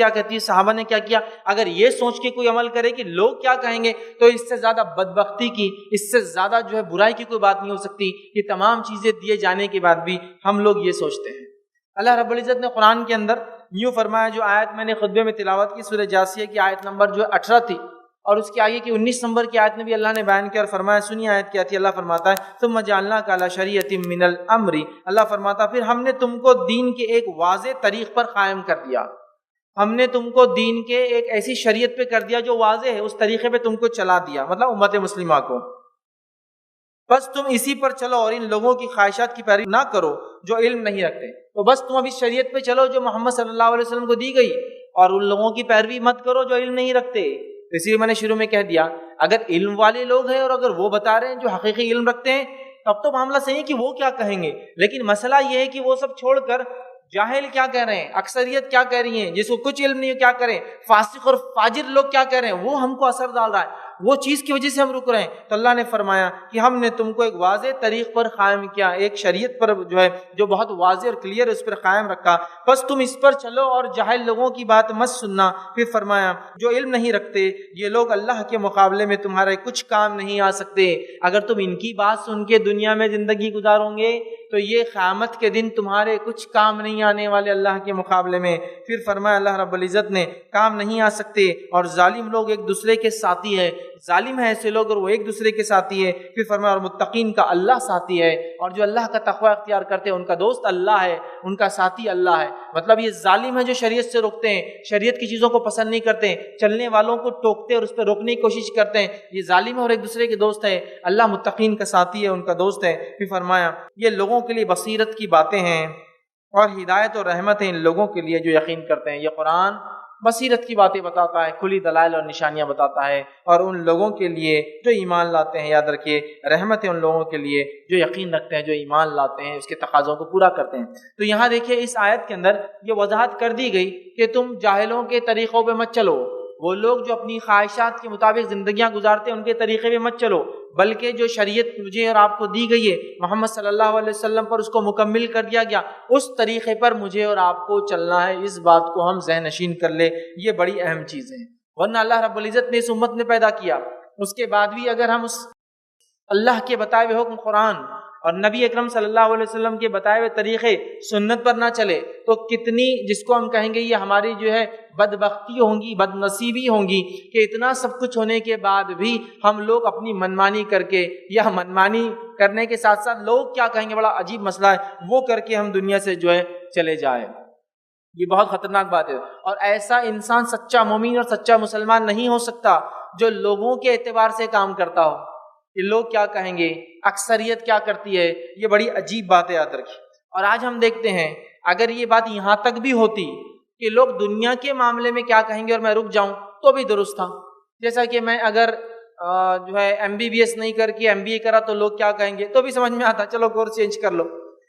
کیا کہتی ہے، صحابہ نے کیا کیا، اگر یہ سوچ کے کوئی عمل کرے کہ لوگ کیا کہیں گے، تو اس سے زیادہ بدبختی کی، اس سے زیادہ جو ہے برائی کی کوئی بات نہیں ہو سکتی کہ تمام چیزیں دیے جانے کے بعد بھی ہم لوگ یہ سوچتے ہیں۔ اللہ رب العزت نے قرآن کے اندر یوں فرمایا، جو آیت میں نے خطبے میں تلاوت کی سورہ جاثیہ کی آیت نمبر جو 18 تھی، اور اس کے آگے کی 19 نمبر کی آیت میں بھی اللہ نے بیان کیا اور فرمایا، سنی آیت کیا تھی، اللہ فرماتا ہے ثم جعلناک علی شریعۃ من الامر، اللہ فرماتا پھر ہم نے تم کو دین کے ایک واضح طریق پر قائم کر دیا، ہم نے تم کو دین کے ایک ایسی شریعت پہ کر دیا جو واضح ہے، اس طریقے پہ تم کو چلا دیا، مطلب امت مسلمہ کو، بس تم اسی پر چلو اور ان لوگوں کی خواہشات کی پیروی نہ کرو جو علم نہیں رکھتے، تو بس تم ابھی شریعت پہ چلو جو محمد صلی اللہ علیہ وسلم کو دی گئی، اور ان لوگوں کی پیروی مت کرو جو علم نہیں رکھتے۔ اسی لیے میں نے شروع میں کہہ دیا، اگر علم والے لوگ ہیں اور اگر وہ بتا رہے ہیں جو حقیقی علم رکھتے ہیں، تب تو معاملہ صحیح ہے کہ وہ کیا کہیں گے، لیکن مسئلہ یہ ہے کہ وہ سب چھوڑ کر جاہل کیا کہہ رہے ہیں، اکثریت کیا کہہ رہی ہیں، جس کو کچھ علم نہیں ہے کیا کریں، فاسق اور فاجر لوگ کیا کہہ رہے ہیں، وہ ہم کو اثر ڈال رہا ہے، وہ چیز کی وجہ سے ہم رک رہے ہیں۔ تو اللہ نے فرمایا کہ ہم نے تم کو ایک واضح طریق پر قائم کیا، ایک شریعت پر جو ہے جو بہت واضح اور کلیئر اس پر قائم رکھا، بس تم اس پر چلو اور جاہل لوگوں کی بات مت سننا۔ پھر فرمایا جو علم نہیں رکھتے یہ لوگ اللہ کے مقابلے میں تمہارے کچھ کام نہیں آ سکتے، اگر تم ان کی بات سن کے دنیا میں زندگی گزارو گے تو یہ قیامت کے دن تمہارے کچھ کام نہیں آنے والے اللہ کے مقابلے میں۔ پھر فرمایا اللہ رب العزت نے کام نہیں آ سکتے، اور ظالم لوگ ایک دوسرے کے ساتھی ہے، ظالم ہے ایسے لوگ اور وہ ایک دوسرے کے ساتھی ہے۔ پھر فرمایا اور متقین کا اللہ ساتھی ہے، اور جو اللہ کا تقوی اختیار کرتے ہیں ان کا دوست اللہ ہے، ان کا ساتھی اللہ ہے۔ مطلب یہ ظالم ہے جو شریعت سے روکتے ہیں، شریعت کی چیزوں کو پسند نہیں کرتے ہیں، چلنے والوں کو ٹوکتے اور اس پہ روکنے کی کوشش کرتے ہیں، یہ ظالم ہے اور ایک دوسرے کے دوست ہے۔ اللہ متقین کا ساتھی ہے، ان کا دوست ہے۔ پھر فرمایا یہ لوگوں کے لیے بصیرت کی باتیں ہیں اور ہدایت اور رحمت ہیں ان لوگوں کے لیے جو یقین کرتے ہیں۔ یہ قرآن بصیرت کی باتیں بتاتا ہے، کھلی دلائل اور نشانیاں بتاتا ہے، اور ان لوگوں کے لیے جو ایمان لاتے ہیں، یاد رکھیے رحمت ہے ان لوگوں کے لیے جو یقین رکھتے ہیں، جو ایمان لاتے ہیں، اس کے تقاضوں کو پورا کرتے ہیں۔ تو یہاں دیکھیے اس آیت کے اندر یہ وضاحت کر دی گئی کہ تم جاہلوں کے طریقوں پہ مت چلو، وہ لوگ جو اپنی خواہشات کے مطابق زندگیاں گزارتے ہیں ان کے طریقے پہ مت چلو، بلکہ جو شریعت مجھے اور آپ کو دی گئی ہے، محمد صلی اللہ علیہ وسلم پر اس کو مکمل کر دیا گیا، اس طریقے پر مجھے اور آپ کو چلنا ہے۔ اس بات کو ہم ذہن نشین کر لے، یہ بڑی اہم چیز ہے۔ ورنہ اللہ رب العزت نے اس امت نے پیدا کیا، اس کے بعد بھی اگر ہم اس اللہ کے بتائے ہوئے حکم قرآن اور نبی اکرم صلی اللہ علیہ وسلم کے بتائے ہوئے طریقے سنت پر نہ چلے تو کتنی جس کو ہم کہیں گے یہ ہماری جو ہے بدبختی ہوں گی، بد نصیبی ہوں گی کہ اتنا سب کچھ ہونے کے بعد بھی ہم لوگ اپنی منمانی کر کے یا منمانی کرنے کے ساتھ ساتھ لوگ کیا کہیں گے بڑا عجیب مسئلہ ہے وہ کر کے ہم دنیا سے جو ہے چلے جائیں۔ یہ بہت خطرناک بات ہے، اور ایسا انسان سچا مومن اور سچا مسلمان نہیں ہو سکتا جو لوگوں کے اعتبار سے کام کرتا ہو کہ لوگ کیا کہیں گے، اکثریت کیا کرتی ہے۔ یہ بڑی عجیب بات ہے، یاد رکھیے۔ اور آج ہم دیکھتے ہیں اگر یہ بات یہاں تک بھی ہوتی کہ لوگ دنیا کے معاملے میں کیا کہیں گے اور میں رک جاؤں تو بھی درست تھا، جیسا کہ میں اگر جو ہے MBBS نہیں کر کے MBA کرا تو لوگ کیا کہیں گے تو بھی سمجھ میں آتا، چلو کورس چینج کر لو۔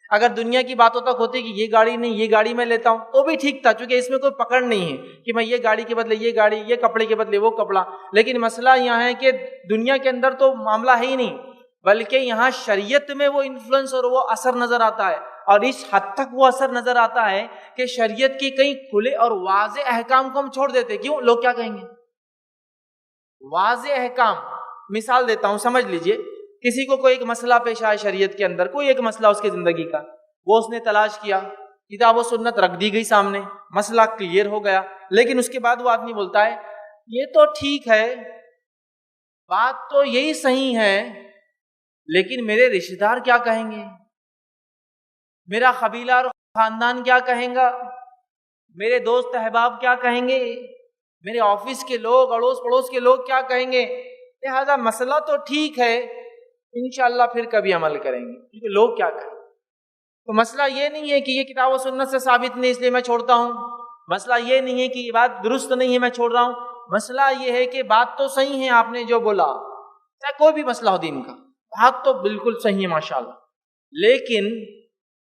اگر دنیا کی باتوں تک ہوتی کہ یہ گاڑی نہیں یہ گاڑی میں لیتا ہوں تو بھی ٹھیک تھا، چونکہ اس میں کوئی پکڑ نہیں ہے کہ میں یہ گاڑی کے بدلے یہ گاڑی، یہ کپڑے کے بدلے وہ کپڑا۔ لیکن مسئلہ یہاں ہے کہ دنیا کے اندر تو معاملہ ہے ہی نہیں، بلکہ یہاں شریعت میں وہ انفلوئنس اور وہ اثر نظر آتا ہے، اور اس حد تک وہ اثر نظر آتا ہے کہ شریعت کے کئی کھلے اور واضح احکام کو ہم چھوڑ دیتے۔ کیوں؟ لوگ کیا کہیں گے۔ واضح احکام، مثال دیتا ہوں، سمجھ لیجئے، کسی کو کوئی ایک مسئلہ پیش آئے شریعت کے اندر، کوئی ایک مسئلہ اس کی زندگی کا، وہ اس نے تلاش کیا، کتاب و سنت رکھ دی گئی سامنے، مسئلہ کلیئر ہو گیا، لیکن اس کے بعد وہ آدمی بولتا ہے یہ تو ٹھیک ہے، بات تو یہی صحیح ہے، لیکن میرے رشتہ دار کیا کہیں گے، میرا قبیلہ اور خاندان کیا کہیں گا، میرے دوست احباب کیا کہیں گے، میرے آفس کے لوگ، اڑوس پڑوس کے لوگ کیا کہیں گے، لہذا مسئلہ تو ٹھیک ہے، انشاءاللہ پھر کبھی عمل کریں گے، کیونکہ لوگ کیا کہیں گے۔ تو مسئلہ یہ نہیں ہے کہ یہ کتاب و سنت سے ثابت نہیں اس لیے میں چھوڑتا ہوں، مسئلہ یہ نہیں ہے کہ یہ بات درست نہیں ہے میں چھوڑ رہا ہوں، مسئلہ یہ ہے کہ بات تو صحیح ہے، آپ نے جو بولا، چاہے کوئی بھی مسئلہ ہو دین کا، بات تو بالکل صحیح ہے ماشاءاللہ، لیکن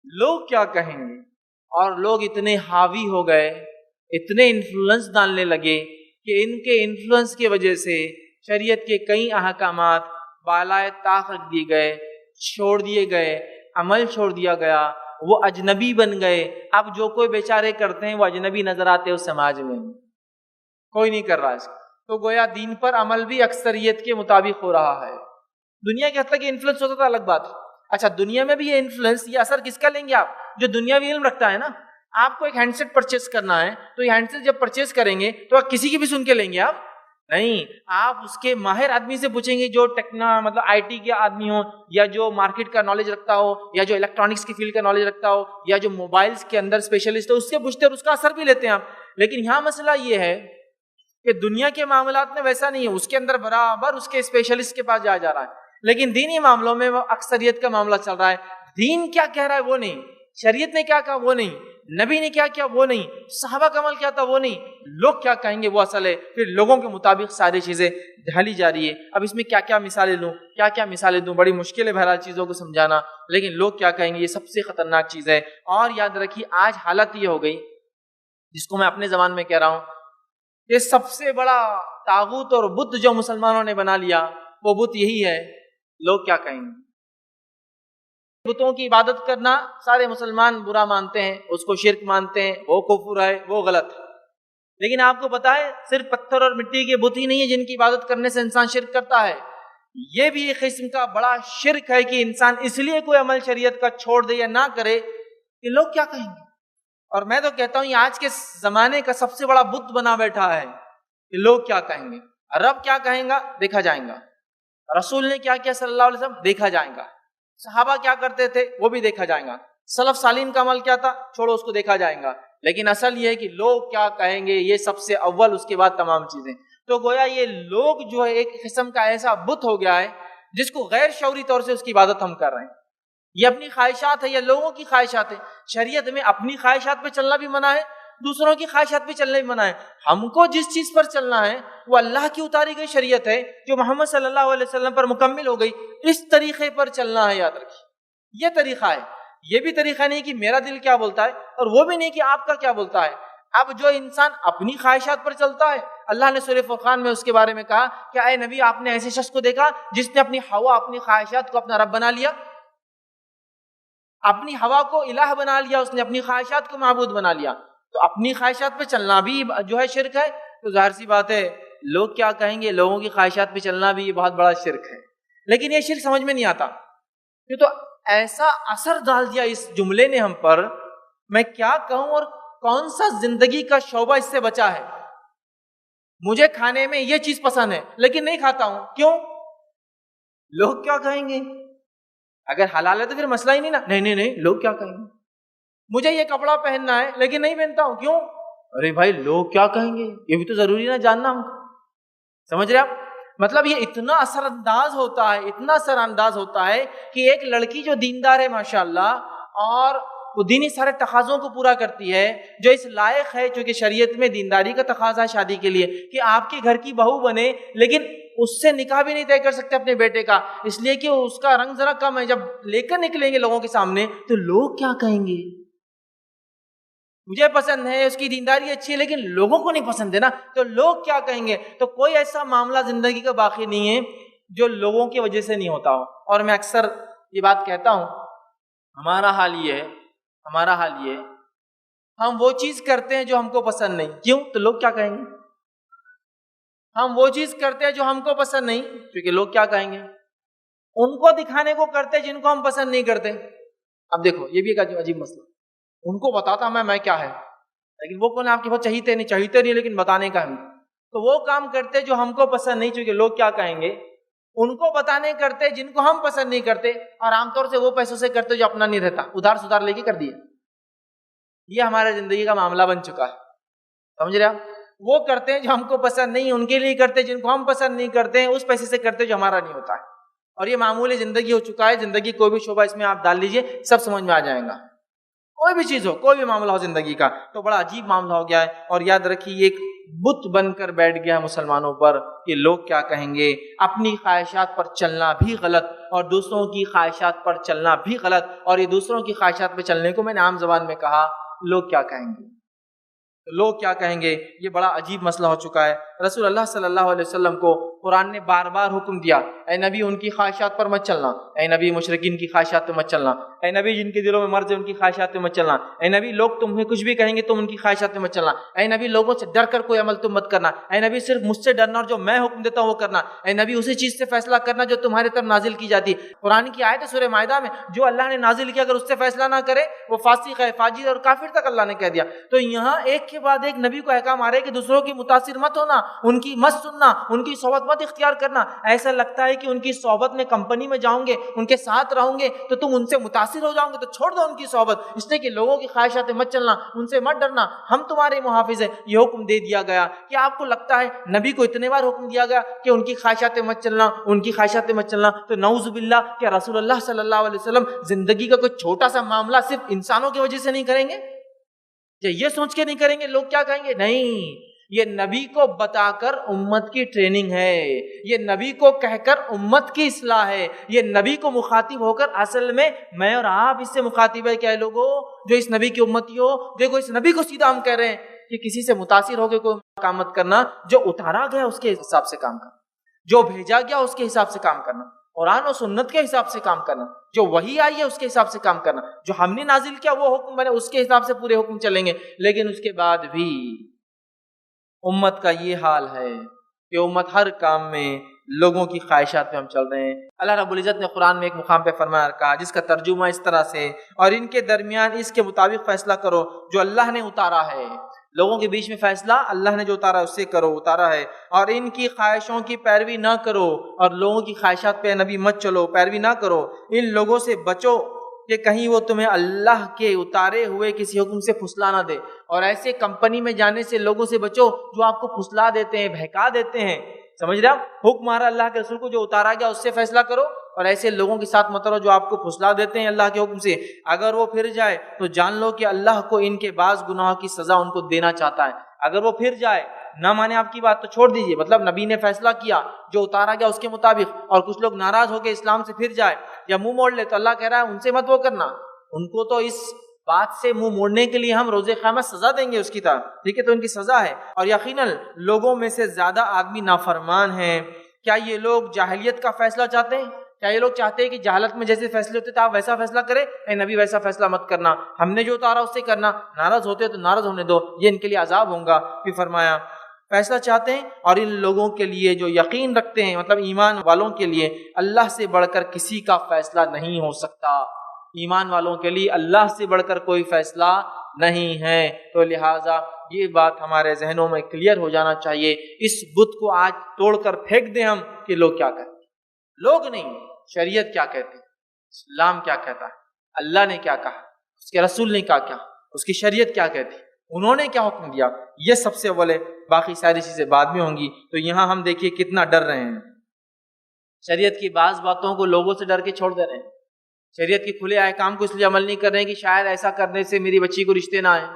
لوگ کیا کہیں گے۔ اور لوگ اتنے حاوی ہو گئے، اتنے انفلوئنس ڈالنے لگے کہ ان کے انفلوئنس کی وجہ سے شریعت کے کئی احکامات بالائے طاق رکھ دیے گئے، چھوڑ دیے گئے، عمل چھوڑ دیا گیا، وہ اجنبی بن گئے. اب جو کوئی بیچارے کرتے ہیں وہ اجنبی نظر آتے ہیں اس سماج میں, کوئی نہیں کر رہا اس کو. تو گویا دین پر عمل بھی اکثریت کے مطابق ہو رہا ہے. دنیا کے حد تک یہ انفلوئنس ہوتا تھا الگ بات ہے. اچھا دنیا میں بھی یہ انفلوئنس, یہ اثر کس کا لیں گے آپ؟ جو دنیاوی علم رکھتا ہے نا. آپ کو ایک ہینڈ سیٹ پرچیز کرنا ہے تو یہ ہینڈ سیٹ جب پرچیز کریں گے تو آپ کسی کی بھی سن کے لیں گے آپ؟ نہیں, آپ اس کے ماہر آدمی سے پوچھیں گے جو مطلب آئی ٹی کے آدمی ہو, یا جو مارکیٹ کا نالج رکھتا ہو, یا جو الیکٹرانکس کی فیلڈ کا نالج رکھتا ہو, یا جو موبائلز کے اندر اسپیشلسٹ ہو, اس سے پوچھتے اور اس کا اثر بھی لیتے ہیں آپ. لیکن یہاں مسئلہ یہ ہے کہ دنیا کے معاملات میں ویسا نہیں ہے, اس کے اندر برابر اس کے اسپیشلسٹ کے پاس جا رہا ہے. لیکن دینی معاملوں میں وہ اکثریت کا معاملہ چل رہا ہے. دین کیا کہہ رہا ہے وہ نہیں, شریعت نے کیا کہا وہ نہیں, نبی نے کیا کیا وہ نہیں, صحابہ کا عمل کیا تھا وہ نہیں, لوگ کیا کہیں گے وہ اصل ہے. پھر لوگوں کے مطابق ساری چیزیں ڈھالی جا رہی ہے. اب اس میں کیا کیا مثالیں لوں, کیا کیا مثالیں دوں, بڑی مشکل ہے بہرحال چیزوں کو سمجھانا. لیکن لوگ کیا کہیں گے یہ سب سے خطرناک چیز ہے. اور یاد رکھیے آج حالت یہ ہو گئی جس کو میں اپنے زبان میں کہہ رہا ہوں, یہ سب سے بڑا طاغوت اور بت جو مسلمانوں نے بنا لیا وہ بت یہی ہے. لوگ کیا کہیں گے. بتوں کی عبادت کرنا سارے مسلمان برا مانتے ہیں, اس کو شرک مانتے ہیں, وہ کفر ہے, وہ غلط ہے. لیکن آپ کو پتا ہے صرف پتھر اور مٹی کے بت ہی نہیں ہے جن کی عبادت کرنے سے انسان شرک کرتا ہے. یہ بھی ایک قسم کا بڑا شرک ہے کہ انسان اس لیے کوئی عمل شریعت کا چھوڑ دے یا نہ کرے کہ لوگ کیا کہیں گے. اور میں تو کہتا ہوں یہ آج کے زمانے کا سب سے بڑا بت بنا بیٹھا ہے کہ لوگ کیا کہیں گے. رب کیا کہیں گا دیکھا جائے گا, رسول نے کیا کیا صلی اللہ علیہ وسلم دیکھا جائے گا, صحابہ کیا کرتے تھے وہ بھی دیکھا جائے گا, سلف صالحین کا عمل کیا تھا چھوڑو اس کو دیکھا جائے گا. لیکن اصل یہ ہے کہ لوگ کیا کہیں گے یہ سب سے اول, اس کے بعد تمام چیزیں. تو گویا یہ لوگ جو ہے ایک قسم کا ایسا بت ہو گیا ہے جس کو غیر شعوری طور سے اس کی عبادت ہم کر رہے ہیں. یہ اپنی خواہشات ہے, یہ لوگوں کی خواہشات ہے. شریعت میں اپنی خواہشات پہ چلنا بھی منع ہے, دوسروں کی خواہشات پہ چلنا بھی منع ہے. ہم کو جس چیز پر چلنا ہے وہ اللہ کی اتاری گئی شریعت ہے جو محمد صلی اللہ علیہ وسلم پر مکمل ہو گئی. اس طریقے پر چلنا ہے. یاد رکھیے یہ طریقہ ہے. یہ بھی طریقہ نہیں کہ میرا دل کیا بولتا ہے, اور وہ بھی نہیں کہ آپ کا کیا بولتا ہے. اب جو انسان اپنی خواہشات پر چلتا ہے, اللہ نے سورہ فرقان میں اس کے بارے میں کہا کہ اے نبی آپ نے ایسے شخص کو دیکھا جس نے اپنی ہوا, اپنی خواہشات کو اپنا رب بنا لیا, اپنی ہوا کو الہ بنا لیا, اس نے اپنی خواہشات کو معبود بنا لیا. تو اپنی خواہشات پہ چلنا بھی جو ہے شرک ہے. تو ظاہر سی بات ہے لوگ کیا کہیں گے, لوگوں کی خواہشات پہ چلنا بھی بہت بڑا شرک ہے. لیکن یہ شرک سمجھ میں نہیں آتا. یہ تو ایسا اثر ڈال دیا اس جملے نے ہم پر, میں کیا کہوں, اور کون سا زندگی کا شعبہ اس سے بچا ہے. مجھے کھانے میں یہ چیز پسند ہے لیکن نہیں کھاتا ہوں, کیوں؟ لوگ کیا کہیں گے. اگر حلال ہے تو پھر مسئلہ ہی نہیں نا, نہیں لوگ کیا کہیں گے. مجھے یہ کپڑا پہننا ہے لیکن نہیں پہنتا ہوں, کیوں؟ ارے بھائی لوگ کیا کہیں گے, یہ بھی تو ضروری نہ جاننا ہم. سمجھ رہے آپ؟ مطلب یہ اتنا اثر انداز ہوتا ہے, اتنا اثر انداز ہوتا ہے کہ ایک لڑکی جو دیندار ہے ماشاءاللہ, اور وہ دینی سارے تقاضوں کو پورا کرتی ہے, جو اس لائق ہے چونکہ شریعت میں دینداری کا تقاضا ہے شادی کے لیے کہ آپ کے گھر کی بہو بنے, لیکن اس سے نکاح بھی نہیں طے کر سکتے اپنے بیٹے کا, اس لیے کہ اس کا رنگ ذرا کم ہے. جب لے کر نکلیں گے لوگوں کے سامنے تو لوگ کیا کہیں گے. مجھے پسند ہے, اس کی دینداری اچھی ہے, لیکن لوگوں کو نہیں پسند ہے نا, تو لوگ کیا کہیں گے. تو کوئی ایسا معاملہ زندگی کا باقی نہیں ہے جو لوگوں کی وجہ سے نہیں ہوتا ہو. اور میں اکثر یہ بات کہتا ہوں, ہمارا حال یہ ہے ہم وہ چیز کرتے ہیں جو ہم کو پسند نہیں, کیوں؟ تو لوگ کیا کہیں گے. ہم وہ چیز کرتے ہیں جو ہم کو پسند نہیں کیونکہ لوگ کیا کہیں گے. ان کو دکھانے کو کرتے جن کو ہم پسند نہیں کرتے. اب دیکھو یہ بھی ایک عجیب مسئلہ, ان کو بتاتا میں کیا ہے, لیکن وہ کون آپ کے بہت چاہیے نہیں لیکن بتانے کا ہم, تو وہ کام کرتے جو ہم کو پسند نہیں چونکہ لوگ کیا کہیں گے. ان کو بتانے کرتے جن کو ہم پسند نہیں کرتے, اور عام طور سے وہ پیسوں سے کرتے جو اپنا نہیں رہتا, ادھار سدھار لے کے کر دیا. یہ ہمارے زندگی کا معاملہ بن چکا ہے. سمجھ رہے آپ؟ وہ کرتے ہیں جو ہم کو پسند نہیں, ان کے لیے کرتے جن کو ہم پسند نہیں کرتے ہیں, اس پیسے سے کرتے جو ہمارا نہیں ہوتا ہے. اور یہ معمولی زندگی ہو چکا ہے. زندگی کوئی بھی شعبہ اس میں آپ ڈال لیجئے سب سمجھ میں آ جائے گا. کوئی بھی چیز ہو, کوئی بھی معاملہ ہو زندگی کا, تو بڑا عجیب معاملہ ہو گیا ہے. اور یاد رکھیے ایک بت بن کر بیٹھ گیا مسلمانوں پر کہ لوگ کیا کہیں گے. اپنی خواہشات پر چلنا بھی غلط اور دوسروں کی خواہشات پر چلنا بھی غلط. اور یہ دوسروں کی خواہشات پہ چلنے کو میں نے عام زبان میں کہا لوگ کیا کہیں گے. تو لوگ کیا کہیں گے؟ یہ بڑا عجیب مسئلہ ہو چکا ہے۔ رسول اللہ صلی اللہ علیہ وسلم کو قرآن نے بار بار حکم دیا، اے نبی ان کی خواہشات پر مت چلنا، اے نبی مشرکین کی خواہشات پہ مت چلنا، اے نبی جن کے دلوں میں مرض ہے ان کی خواہشات پہ مت چلنا، اے نبی لوگ تمہیں کچھ بھی کہیں گے تم ان کی خواہشات پہ مت چلنا، اے نبی لوگوں سے ڈر کر کوئی عمل تم مت کرنا، اے نبی صرف مجھ سے ڈرنا اور جو میں حکم دیتا ہوں وہ کرنا، اے نبی اسی چیز سے فیصلہ کرنا جو تمہارے طرف نازل کی جاتی ہے۔ قرآن کی آیت ہے سورہ مائدہ میں، جو اللہ نے نازل کیا اگر اس سے فیصلہ نہ کرے وہ فاسق ہے، فاجر اور کافر تک اللہ نے کہہ دیا۔ تو یہاں ایک کے بعد ایک نبی کو احکام آ رہے کہ دوسروں کی متاثر مت ہونا، ان کی مت سننا، ان کی صحبت مت اختیار کرنا۔ ایسا لگتا ہے کہ ان کی صحبت میں کمپنی میں جاؤں گے، ان کے ساتھ رہوں گے تو تم ان سے متاثر ہو جاؤں گے، تو چھوڑ دو ان کی صحبت، اس لیے کہ لوگوں کی خواہشات مت چلنا، ان سے مت ڈرنا، ہم تمہارے محافظ ہیں۔ یہ حکم دے دیا گیا کہ آپ کو لگتا ہے نبی کو اتنے بار حکم دیا گیا کہ ان کی خواہشات مت چلنا، ان کی خواہشات مت چلنا، تو نعوذ باللہ کہ رسول اللہ صلی اللہ علیہ وسلم زندگی کا کوئی چھوٹا سا معاملہ صرف انسانوں کی وجہ سے نہیں کریں گے؟ کیا یہ سوچ کے نہیں کریں گے لوگ کیا کہیں گے؟ نہیں، یہ نبی کو بتا کر امت کی ٹریننگ ہے، یہ نبی کو کہہ کر امت کی اصلاح ہے، یہ نبی کو مخاطب ہو کر اصل میں میں اور آپ اس سے مخاطب ہے کہ اے لوگوں جو اس نبی کی امتی ہو، دیکھو اس نبی کو سیدھا ہم کہہ رہے ہیں کہ کسی سے متاثر ہو کے کوئی کام مت کرنا، جو اتارا گیا اس کے حساب سے کام کرنا، جو بھیجا گیا اس کے حساب سے کام کرنا، قرآن و سنت کے حساب سے کام کرنا، جو وحی آئی ہے اس کے حساب سے کام کرنا، جو ہم نے نازل کیا وہ حکم بنے اس کے حساب سے پورے حکم چلیں گے۔ لیکن اس کے بعد بھی امت کا یہ حال ہے کہ امت ہر کام میں لوگوں کی خواہشات پہ ہم چل رہے ہیں۔ اللہ رب العزت نے قرآن میں ایک مقام پہ فرمایا کہا جس کا ترجمہ اس طرح سے، اور ان کے درمیان اس کے مطابق فیصلہ کرو جو اللہ نے اتارا ہے۔ لوگوں کے بیچ میں فیصلہ اللہ نے جو اتارا اس سے کرو، اتارا ہے، اور ان کی خواہشوں کی پیروی نہ کرو، اور لوگوں کی خواہشات پہ نبی مت چلو، پیروی نہ کرو۔ ان لوگوں سے بچو کہ کہیں وہ تمہیں اللہ کے اتارے ہوئے کسی حکم سے پھسلا نہ دے، اور ایسے کمپنی میں جانے سے لوگوں سے بچو جو آپ کو پھسلا دیتے ہیں، بہکا دیتے ہیں۔ سمجھ رہے آپ؟ حکم آ رہا اللہ کے رسول کو جو اتارا گیا اس سے فیصلہ کرو، اور ایسے لوگوں کے ساتھ مت رہو جو آپ کو پھسلا دیتے ہیں اللہ کے حکم سے۔ اگر وہ پھر جائے تو جان لو کہ اللہ کو ان کے بعض گناہوں کی سزا ان کو دینا چاہتا ہے۔ اگر وہ پھر جائے نہ مانے آپ کی بات تو چھوڑ دیجئے، مطلب نبی نے فیصلہ کیا جو اتارا گیا اس کے مطابق، اور کچھ لوگ ناراض ہو کے اسلام سے پھر جائے یا منہ موڑ لے تو اللہ کہہ رہا ہے ان سے مت وہ کرنا، ان کو تو اس بات سے منہ موڑنے کے لیے ہم روز قیامت سزا دیں گے اس کی طرح، ٹھیک ہے؟ تو ان کی سزا ہے۔ اور یقیناً لوگوں میں سے زیادہ آدمی نافرمان ہیں۔ کیا یہ لوگ جاہلیت کا فیصلہ چاہتے ہیں؟ کیا یہ لوگ چاہتے ہیں کہ جہالت میں جیسے فیصلے ہوتے تھے آپ ویسا فیصلہ کریں؟ اے نبی ویسا فیصلہ مت کرنا، ہم نے جو اتارا اس سے کرنا، ناراض ہوتے تو ناراض ہونے دو، یہ ان کے لیے عذاب ہوگا۔ پھر فرمایا فیصلہ چاہتے ہیں، اور ان لوگوں کے لیے جو یقین رکھتے ہیں، مطلب ایمان والوں کے لیے اللہ سے بڑھ کر کسی کا فیصلہ نہیں ہو سکتا۔ ایمان والوں کے لیے اللہ سے بڑھ کر کوئی فیصلہ نہیں ہے۔ تو لہٰذا یہ بات ہمارے ذہنوں میں کلیئر ہو جانا چاہیے۔ اس بت کو آج توڑ کر پھینک دیں ہم کہ لوگ کیا کہتے ہیں، لوگ نہیں، شریعت کیا کہتی ہے، اسلام کیا کہتا ہے، اللہ نے کیا کہا، اس کے رسول نے کیا کہا، اس کی شریعت کیا کہتی ہے، انہوں نے کیا حکم دیا، یہ سب سے اول ہے، باقی ساری چیزیں بعد میں ہوں گی۔ تو یہاں ہم دیکھیے کتنا ڈر رہے ہیں، شریعت کی بعض باتوں کو لوگوں سے ڈر کے چھوڑ دے رہے ہیں، شریعت کے کھلے احکام کو اس لیے عمل نہیں کر رہے ہیں کہ شاید ایسا کرنے سے میری بچی کو رشتے نہ آئیں،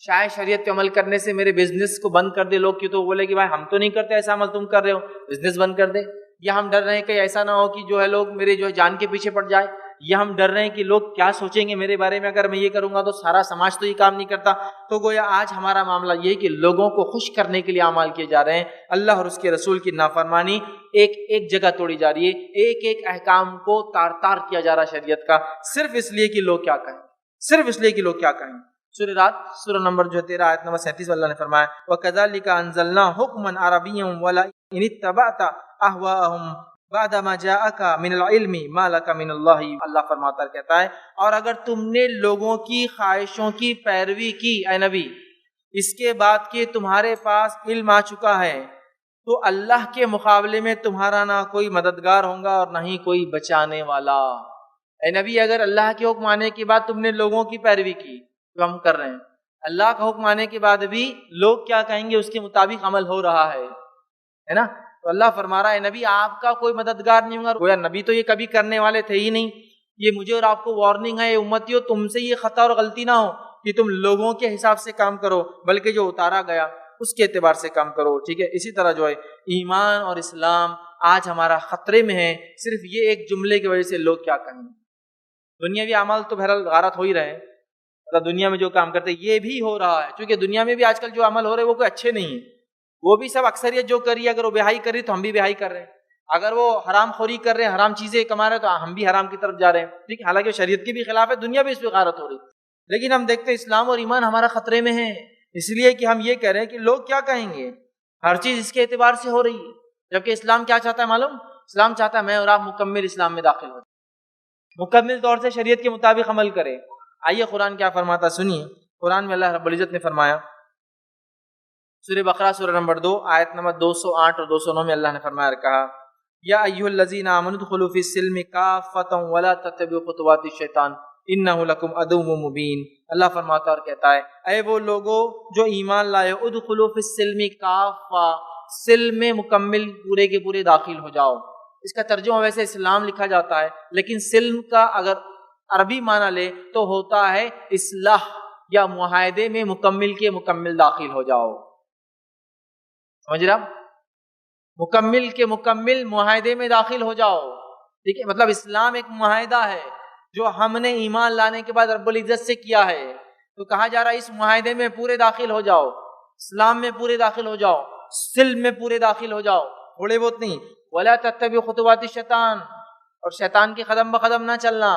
شاید شریعت پہ عمل کرنے سے میرے بزنس کو بند کر دے لوگ، کیوں تو بولے کہ بھائی ہم تو نہیں کرتے ایسا عمل تم کر رہے ہو، بزنس بند کر دے۔ یا ہم ڈر رہے ہیں کہ ایسا نہ ہو کہ جو ہے لوگ میرے جو ہے جان کے پیچھے پڑ جائے، یا ہم ڈر رہے ہیں کہ لوگ کیا سوچیں گے میرے بارے میں، اگر میں یہ کروں گا تو سارا سماج تو یہ کام نہیں کرتا۔ تو گویا آج ہمارا معاملہ یہ ہے کہ لوگوں کو خوش کرنے کے لیے اعمال کیے جا رہے ہیں، اللہ اور اس کے رسول کی نافرمانی ایک ایک جگہ توڑی جا رہی ہے، ایک ایک احکام کو تار تار کیا جا رہا ہے شریعت کا، صرف اس لیے کہ لوگ کیا کہیں، صرف اس لیے کہ لوگ کیا کہیں۔ سورہ رات سورہ نمبر جو 13 آیت نمبر 37 اللہ نے فرمایا وَكَذَلِكَ أَنزَلْنَا حُكْمًا عَرَبِيًّا وَلَئِنِ اتَّبَعْتَ أَهْوَاءَهُمْ بعد ما جاءك من العلم ما لك من اللہ، اللہ فرماتا ہے کہتا ہے اور اگر تم نے لوگوں کی خواہشوں کی پیروی کی اے نبی، اس کے بعد کہ تمہارے پاس علم آ چکا ہے، تو اللہ کے مقابلے میں تمہارا نہ کوئی مددگار ہوگا اور نہ ہی کوئی بچانے والا۔ اے نبی اگر اللہ کے حکم آنے کے بعد تم نے لوگوں کی پیروی کی جو ہم کر رہے ہیں، اللہ کا حکم آنے کے بعد بھی لوگ کیا کہیں گے اس کے مطابق عمل ہو رہا ہے نا، تو اللہ فرما رہا ہے نبی آپ کا کوئی مددگار نہیں ہوگا۔ گویا نبی تو یہ کبھی کرنے والے تھے ہی نہیں، یہ مجھے اور آپ کو وارننگ ہے، امتیوں تم سے یہ خطا اور غلطی نہ ہو کہ تم لوگوں کے حساب سے کام کرو، بلکہ جو اتارا گیا اس کے اعتبار سے کام کرو، ٹھیک ہے۔ اسی طرح جو ہے ایمان اور اسلام آج ہمارا خطرے میں ہے، صرف یہ ایک جملے کی وجہ سے لوگ کیا کہیں گے۔ دنیاوی اعمال تو بہرحال غارت ہو ہی رہے ہیں، مطلب دنیا میں جو کام کرتے یہ بھی ہو رہا ہے، کیونکہ دنیا میں بھی آج کل جو عمل ہو رہے وہ کوئی اچھے نہیں ہیں، وہ بھی سب اکثریت جو کر رہی ہے، اگر وہ بہائی کر رہی تو ہم بھی بہائی کر رہے ہیں، اگر وہ حرام خوری کر رہے ہیں، حرام چیزیں کما رہے ہیں تو ہم بھی حرام کی طرف جا رہے ہیں، ٹھیک ہے، حالانکہ شریعت کے بھی خلاف ہے، دنیا بھی اس پہ غارت ہو رہی ہے، لیکن ہم دیکھتے ہیں اسلام اور ایمان ہمارا خطرے میں ہے، اس لیے کہ ہم یہ کہہ رہے ہیں کہ لوگ کیا کہیں گے، ہر چیز اس کے اعتبار سے ہو رہی ہے، جبکہ اسلام کیا چاہتا ہے معلوم؟ اسلام چاہتا ہے میں اور آپ مکمل اسلام میں داخل ہو جائیں، مکمل طور سے شریعت کے مطابق عمل کرے۔ آئیے قرآن کیا فرماتا سنیے، قرآن میں اللہ رب العزت نے فرمایا سورہ بقرہ سورہ نمبر 2 آیت نمبر 208 اور 209 میں اللہ نے فرمایا کہا یا ایھا الذین آمنوا ادخلوا فی السلم کافۃ ولا تتبعوا خطوات الشیطان انہ لکم عدو مبین۔ اللہ فرماتا اور کہتا ہے اے وہ لوگوں جو ایمان لائے ادخلوا فی السلم کافہ، سلم میں مکمل پورے کے پورے داخل ہو جاؤ۔ اس کا ترجمہ ویسے اسلام لکھا جاتا ہے، لیکن سلم کا اگر عربی معنی لے تو ہوتا ہے اصلاح یا معاہدے میں مکمل کے مکمل داخل ہو جاؤ، سمجھ رہا؟ مکمل کے مکمل معاہدے میں داخل ہو جاؤ، ٹھیک ہے، مطلب اسلام ایک معاہدہ ہے جو ہم نے ایمان لانے کے بعد رب العزت سے کیا ہے، تو کہا جا رہا ہے اس معاہدے میں پورے داخل ہو جاؤ، اسلام میں پورے داخل ہو جاؤ، سلم میں پورے داخل ہو جاؤ، تھوڑے بہت نہیں، ولا تتبعوا خطوات الشیطان، اور شیطان کے قدم بقدم نہ چلنا،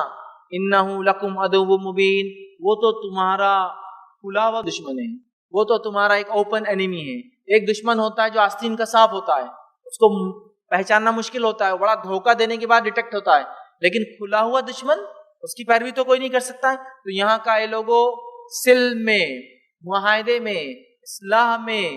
انہ لکم عدو مبین، وہ تو تمہارا کھلا ہوا دشمن ہے، وہ تو تمہارا ایک اوپن اینیمی ہے۔ ایک دشمن ہوتا ہے جو آستین کا سانپ ہوتا ہے، اس کو پہچاننا مشکل ہوتا ہے، بڑا دھوکہ دینے کے بعد ڈیٹیکٹ ہوتا ہے، لیکن کھلا ہوا دشمن اس کی پیروی تو کوئی نہیں کر سکتا ہے۔ تو یہاں کا اے لوگوں سلم میں، معاہدے میں، اصلاح میں،